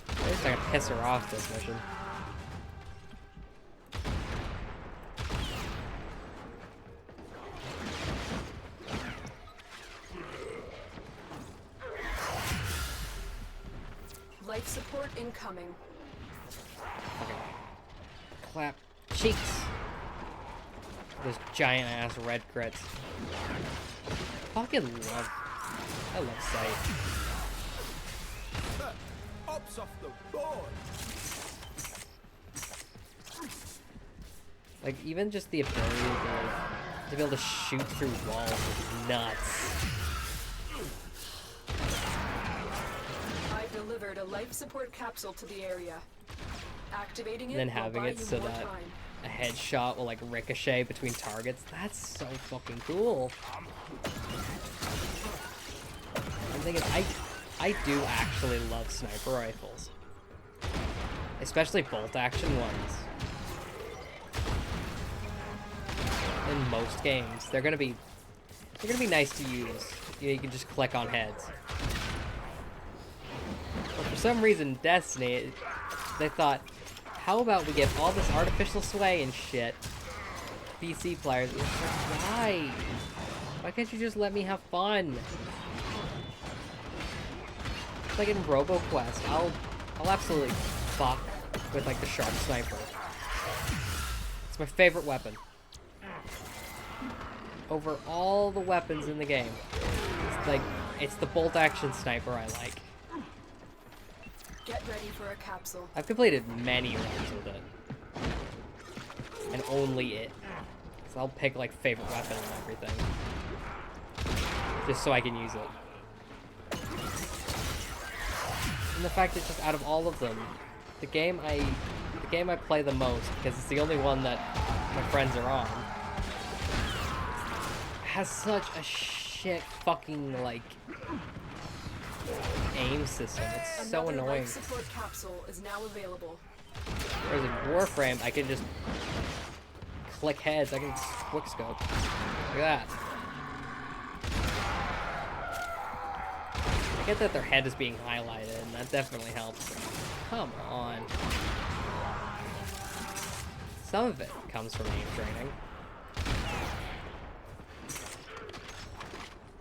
At least I can piss her off this mission. Life support incoming. Okay. Clap cheeks. Those giant ass red crits. I love Sight. Ops off the board. Like, even just the ability to be able to shoot through walls is nuts. I've delivered a life support capsule to the area. Activating it And then will having buy it you so more that time. a headshot will like ricochet between targets. That's so fucking cool. I'm thinking, I do actually love sniper rifles. Especially bolt action ones. In most games. They're gonna be nice to use. You can just click on heads. But for some reason, Destiny, they thought, how about we give all this artificial sway and shit PC players? It's like, why? Why can't you just let me have fun? It's like in RoboQuest, I'll absolutely fuck with like the sharp sniper. It's my favorite weapon. Over all the weapons in the game. It's the bolt action sniper I like. Get ready for a capsule. I've completed many runs with it. And only it. So I'll pick like favorite weapon and everything. Just so I can use it. And the fact that just out of all of them, the game I play the most, because it's the only one that my friends are on, has such a shit fucking like aim system. It's so Another annoying. life support capsule is now available. Whereas in Warframe, I can just click heads. I can quick scope. Look at that. I get that their head is being highlighted, and that definitely helps. Come on. Some of it comes from aim training.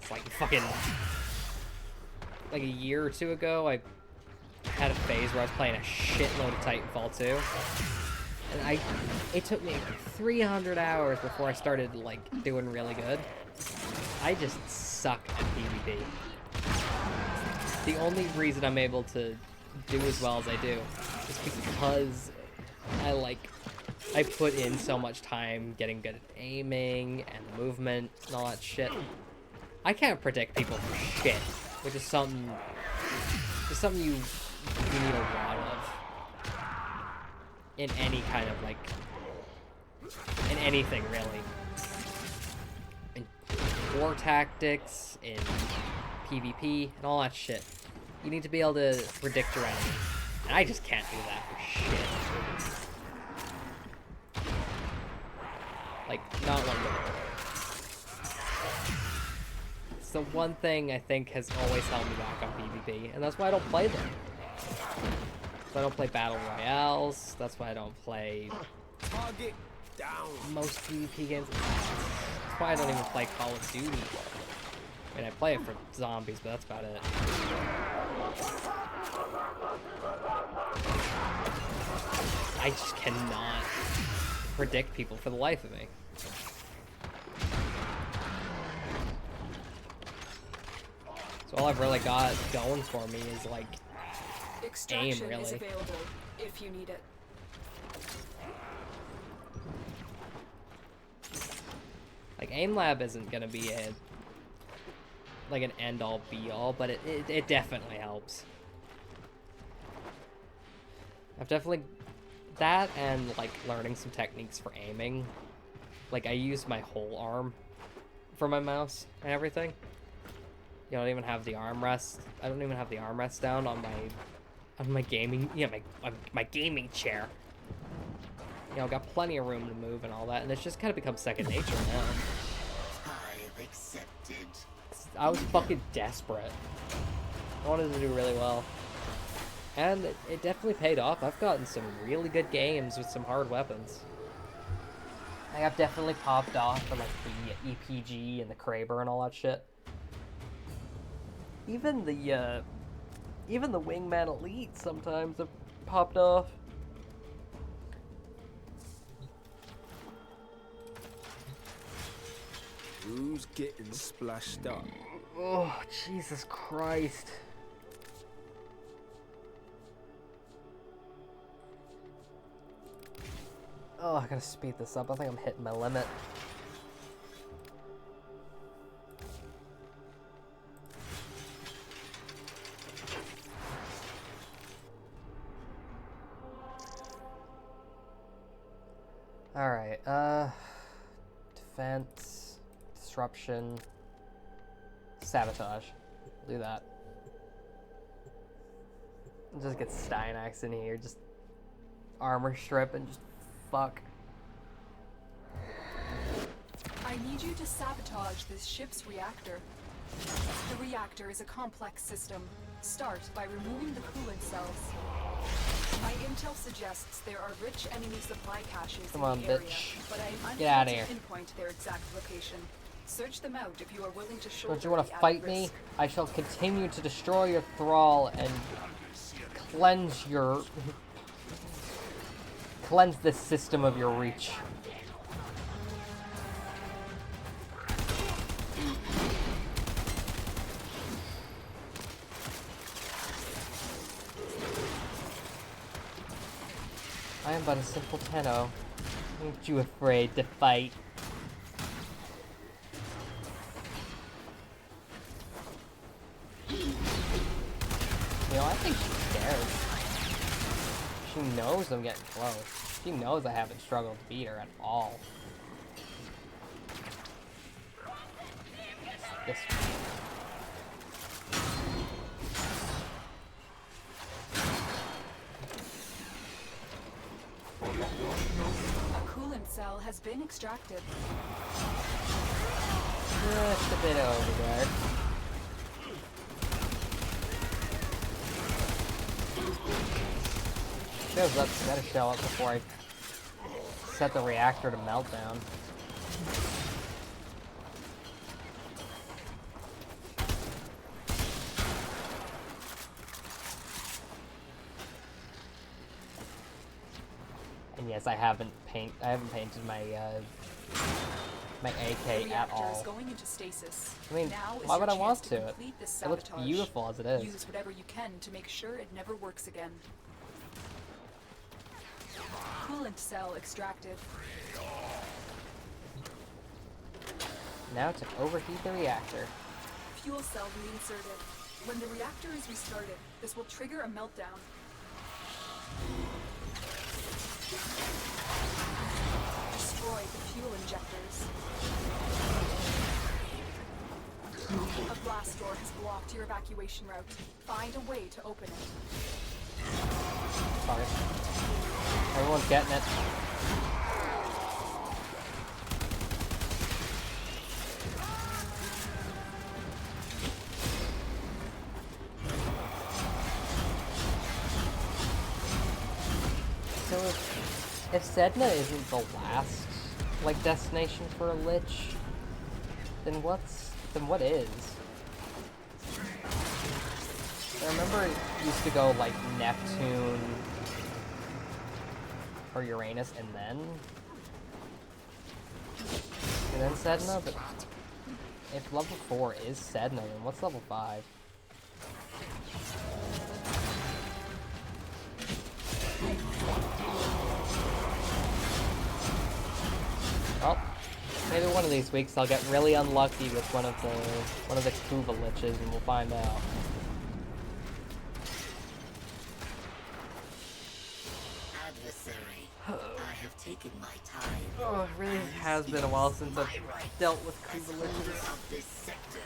It's like fucking... like a year or two ago, I had a phase where I was playing a shitload of Titanfall 2. And it took me 300 hours before I started, like, doing really good. I just suck at PvP. The only reason I'm able to do as well as I do is because I put in so much time getting good at aiming and movement and all that shit. I can't predict people for shit, which is something you need a lot of in any kind of, like, in anything really. war tactics, in PvP, and all that shit. You need to be able to predict your enemies. And I just can't do that for shit. Like, not one bit. It's the one thing I think has always held me back on PvP, and that's why I don't play them. That's why I don't play Battle Royales, that's why I don't play Target down. most PvP games. That's why I don't even play Call of Duty. I mean, I play it for zombies, but that's about it. I just cannot predict people for the life of me. So all I've really got going for me is like Extraction aim, really. is available if you need it. Like aim lab isn't gonna be like an end all be all, but it definitely helps. I've definitely that and like learning some techniques for aiming. Like I use my whole arm for my mouse and everything. You know, I don't even have the armrest. I don't even have the armrest down on my gaming, my gaming chair. You know, I've got plenty of room to move and all that, and it's just kind of become second nature now. I've accepted. I was fucking desperate. I wanted to do really well. And it definitely paid off. I've gotten some really good games with some hard weapons. Like, I've definitely popped off for like the EPG and the Kraber and all that shit. Even the Wingman Elite sometimes have popped off. Who's getting splashed up? Oh, Jesus Christ. Oh, I gotta speed this up. I think I'm hitting my limit. Alright, defense, disruption, sabotage. Do that. Just get Steinax in here, just armor strip and just fuck. I need you to sabotage this ship's reactor. The reactor is a complex system. Start by removing the coolant cells. My intel suggests there are rich enemy supply caches Come in on, the area, bitch. but I am Get outta unable here. to pinpoint their exact location. Search them out if you are willing to shoulder Don't you want the to added fight me? risk. I shall continue to destroy your thrall and cleanse this system of your reach. I am but a simple Tenno. Aren't you afraid to fight? You know, I think she's scared. She knows I'm getting close. She knows I haven't struggled to beat her at all. This A coolant cell has been extracted. just a bit over there. Shows up, gotta show up before I set the reactor to meltdown. And yes, I haven't painted my my AK at Reactor is all. going into stasis. I mean, Now is why your would I want chance to? complete this It looks sabotage. beautiful as it is. Use whatever you can to make sure it never works again. Coolant cell extracted. Now to overheat the reactor. Fuel cell reinserted. When the reactor is restarted, this will trigger a meltdown. Destroy the fuel injectors. glass door has blocked your evacuation route. Find a way to open it. Sorry. Everyone's getting it. So if Sedna isn't the last, like, destination for a lich, then what is? I remember it used to go, like, Neptune or Uranus and then Sedna, but if level 4 is Sedna, then what's level 5? Well, maybe one of these weeks I'll get really unlucky with one of the Kuva liches and we'll find out. Adversary, I have taken my time. Oh, it really has been a while since I've dealt with Kuva liches. Of this sector.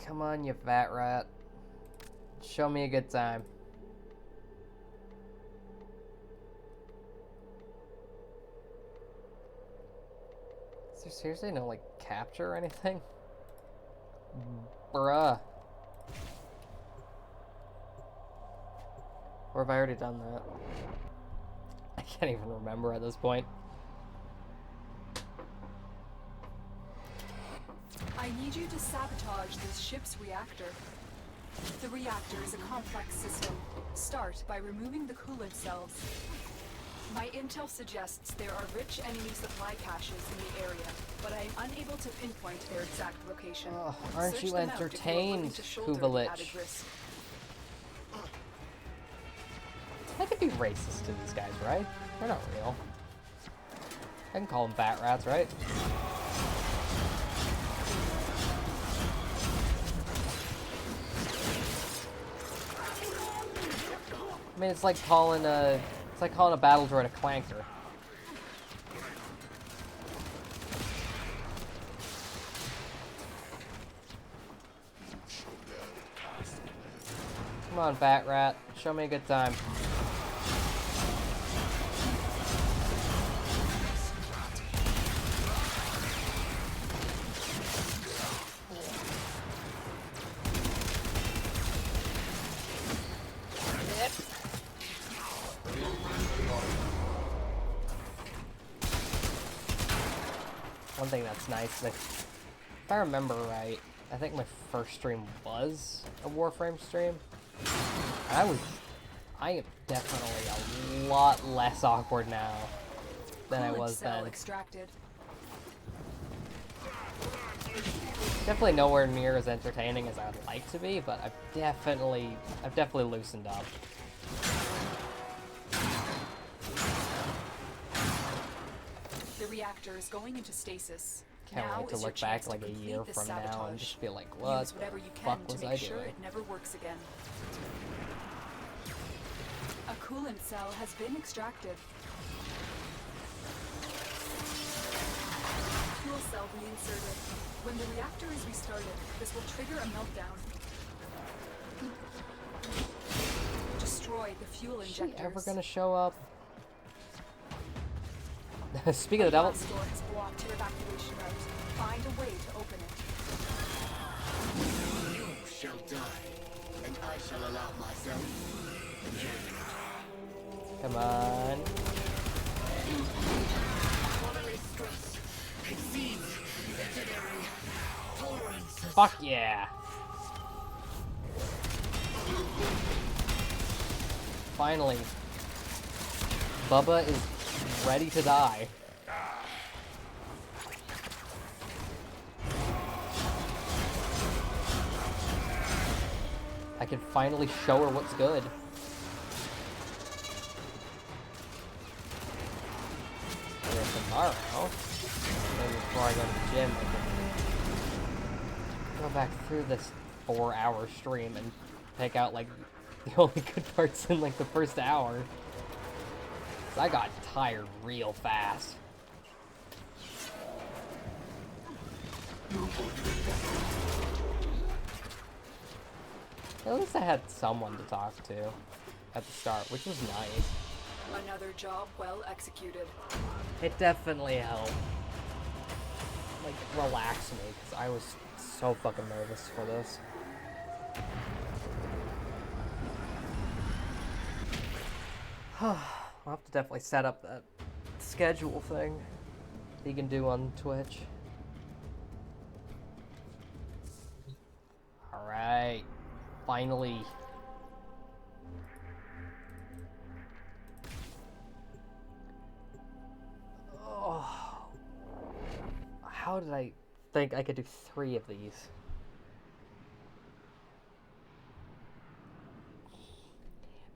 Come on, you fat rat. Show me a good time. Is there seriously no, like, capture or anything? Bruh. Or have I already done that? I can't even remember at this point. I need you to sabotage this ship's reactor. The reactor is a complex system. Start by removing the coolant cells. My intel suggests there are rich enemy supply caches in the area, but I am unable to pinpoint their exact location. Oh, aren't Search you them out if you are willing entertained, to shoulder the Kuva added lich? risk. I could be racist to these guys, right? They're not real. I can call them fat rats, right? I mean, it's like calling a battle droid a clanker. Come on, fat rat. Show me a good time. One thing that's nice, if I remember right, I think my first stream was a Warframe stream. I am definitely a lot less awkward now than I was then. Extracted. Definitely nowhere near as entertaining as I would like to be, but I've definitely loosened up. The reactor is going into stasis. Can't Now wait to is your look back chance like to a complete year this from now and sabotage. just be like, what Use whatever you the can fuck to was make I sure doing? it never works again. A coolant cell has been extracted. Fuel cell reinserted. When the reactor is restarted, this will trigger a meltdown. Destroy the fuel Is injectors. she ever gonna show up? Speaking of the devil. The door has blocked your evacuation route. Find a way to open it. You shall die, and I shall allow myself. Come on. Bodily stress exceeds legendary tolerances. Fuck yeah. Finally. Bubba is ready to die. I can finally show her what's good. There's some tomorrow. Maybe before I go to the gym, I can go back through this 4-hour stream and pick out like the only good parts in like the first hour. 'Cause I got tired real fast. At least I had someone to talk to at the start, which was nice. Another job well executed. It definitely helped, like, relax me, because I was so fucking nervous for this. I'll have to definitely set up that schedule thing that you can do on Twitch. Alright, finally. Oh, how did I think I could do 3 of these?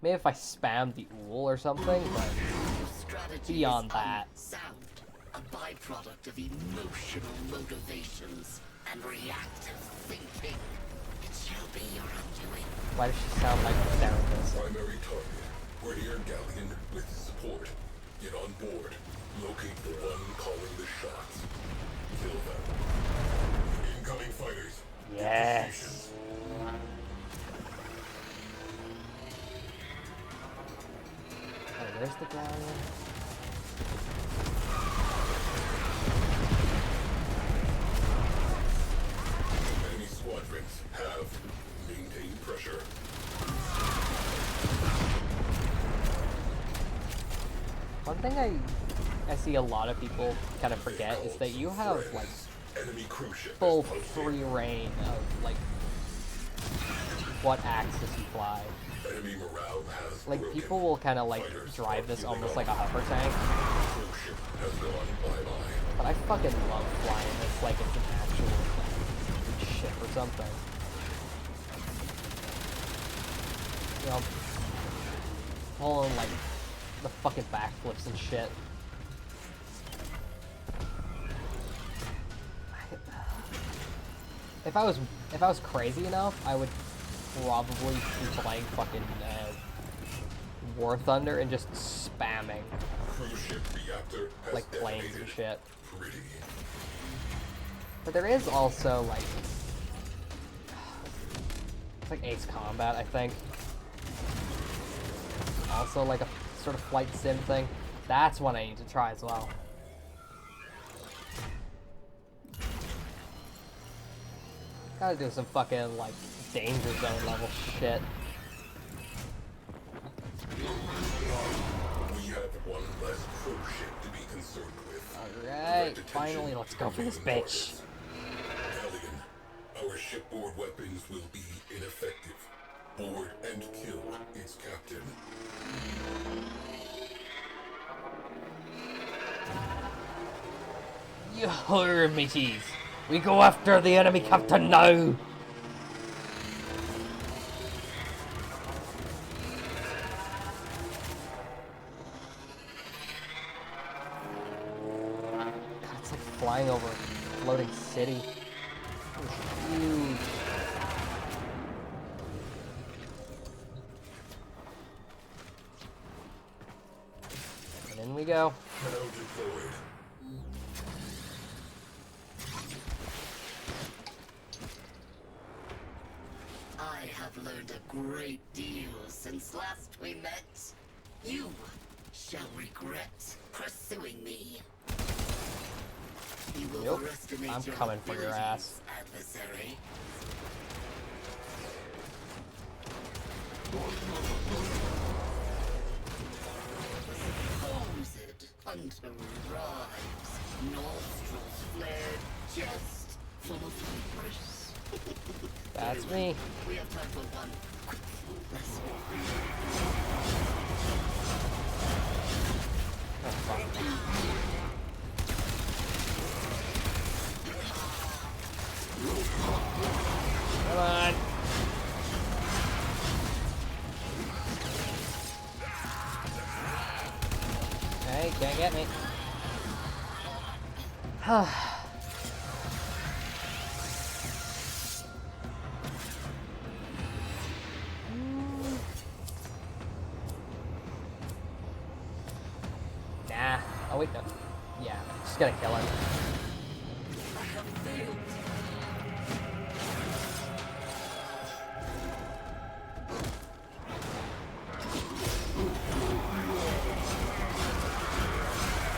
Maybe if I spammed the ool or something, but beyond that. Sound, a byproduct of emotional motivations and reactive thinking. It shall be your undoing. Why does she sound like a therapist? Primary target. Whittier Galleon with support. Get on board. Locate the one calling the shots. Kill them. Incoming fighters. Yes. Oh, there's the galleon. Enemy squadrons have maintained pressure. One thing I see a lot of people kind of forget is that you have like full free reign of like what axis you fly. Enemy morale has Like people will kind of like drive this almost like a hover tank. But I fucking love flying this like it's an actual like, ship or something. You know, pulling like the fucking backflips and shit. If I was crazy enough, I would probably be playing fucking War Thunder and just spamming like planes and shit. But there is also like it's like Ace Combat, I think. Also like a sort of flight sim thing. That's one I need to try as well. Gotta do some fucking like danger zone level shit. We have one less probe ship to be concerned with. Alright, finally, let's go for this bitch. Galleon, our shipboard weapons will be ineffective. Board and kill its captain. Yo, mateys, we go after the enemy captain now. God, it's like flying over a floating city. It's huge. And in we go. I have learned a great deal since last we met. You shall regret pursuing me. You will Nope. overestimate I'm your coming for your ass. adversary. Supposed hunter arrives, nostrils flared, chest full of fingers. That's me. We have time for one quick lesson. Oh, fuck. Come on. Hey, can't get me. Nah. Oh wait, no. Yeah, just gotta kill him.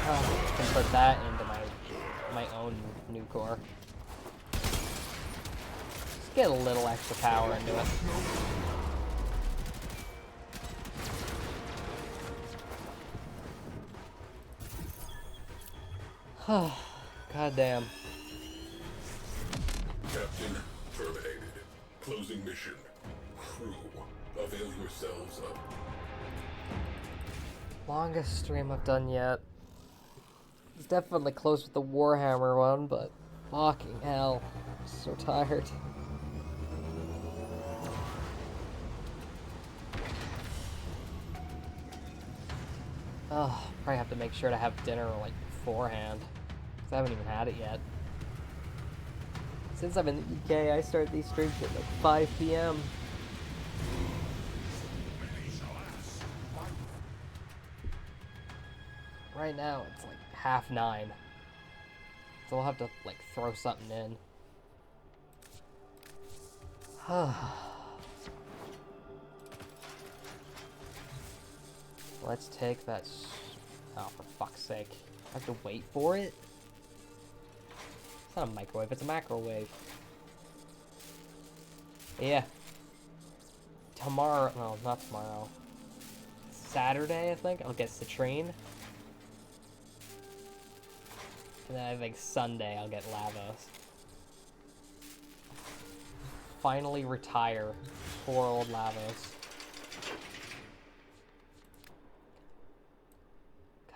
Oh, I can put that into my own new core. Just get a little extra power into it. God damn. Captain terminated. Closing mission. Crew, avail yourselves up. Longest stream I've done yet. It's definitely close with the Warhammer one, but fucking hell. I'm so tired. Oh, probably have to make sure to have dinner like beforehand. Because I haven't even had it yet. Since I'm in the UK, I start these streams at like 5 p.m. Right now, it's like 9:30. So I'll have to like throw something in. Let's take that. Oh, for fuck's sake. I have to wait for it? It's not a microwave, it's a macrowave. Yeah. Tomorrow. No, not tomorrow. Saturday, I think, I'll get Citrine. And then I think Sunday I'll get Lavos. Finally retire poor old Lavos.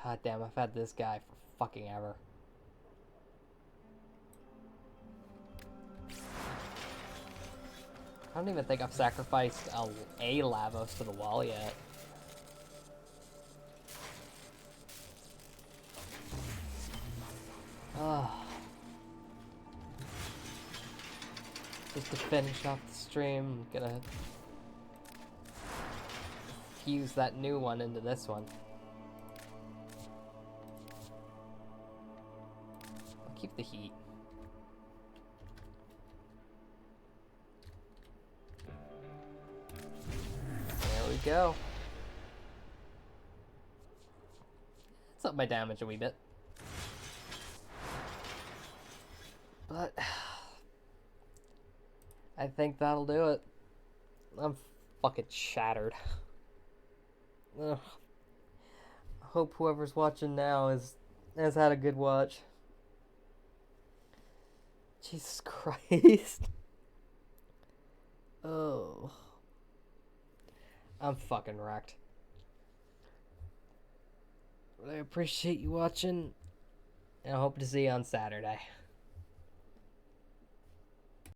God damn, I've had this guy for fucking ever. I don't even think I've sacrificed a Lavos to the wall yet. Just to finish off the stream, I'm gonna fuse that new one into this one. I'll keep the heat. There we go. Let's up my damage a wee bit. But I think that'll do it. I'm fucking shattered. Ugh. I hope whoever's watching now has had a good watch. Jesus Christ. Oh. I'm fucking wrecked. But I appreciate you watching, and I hope to see you on Saturday.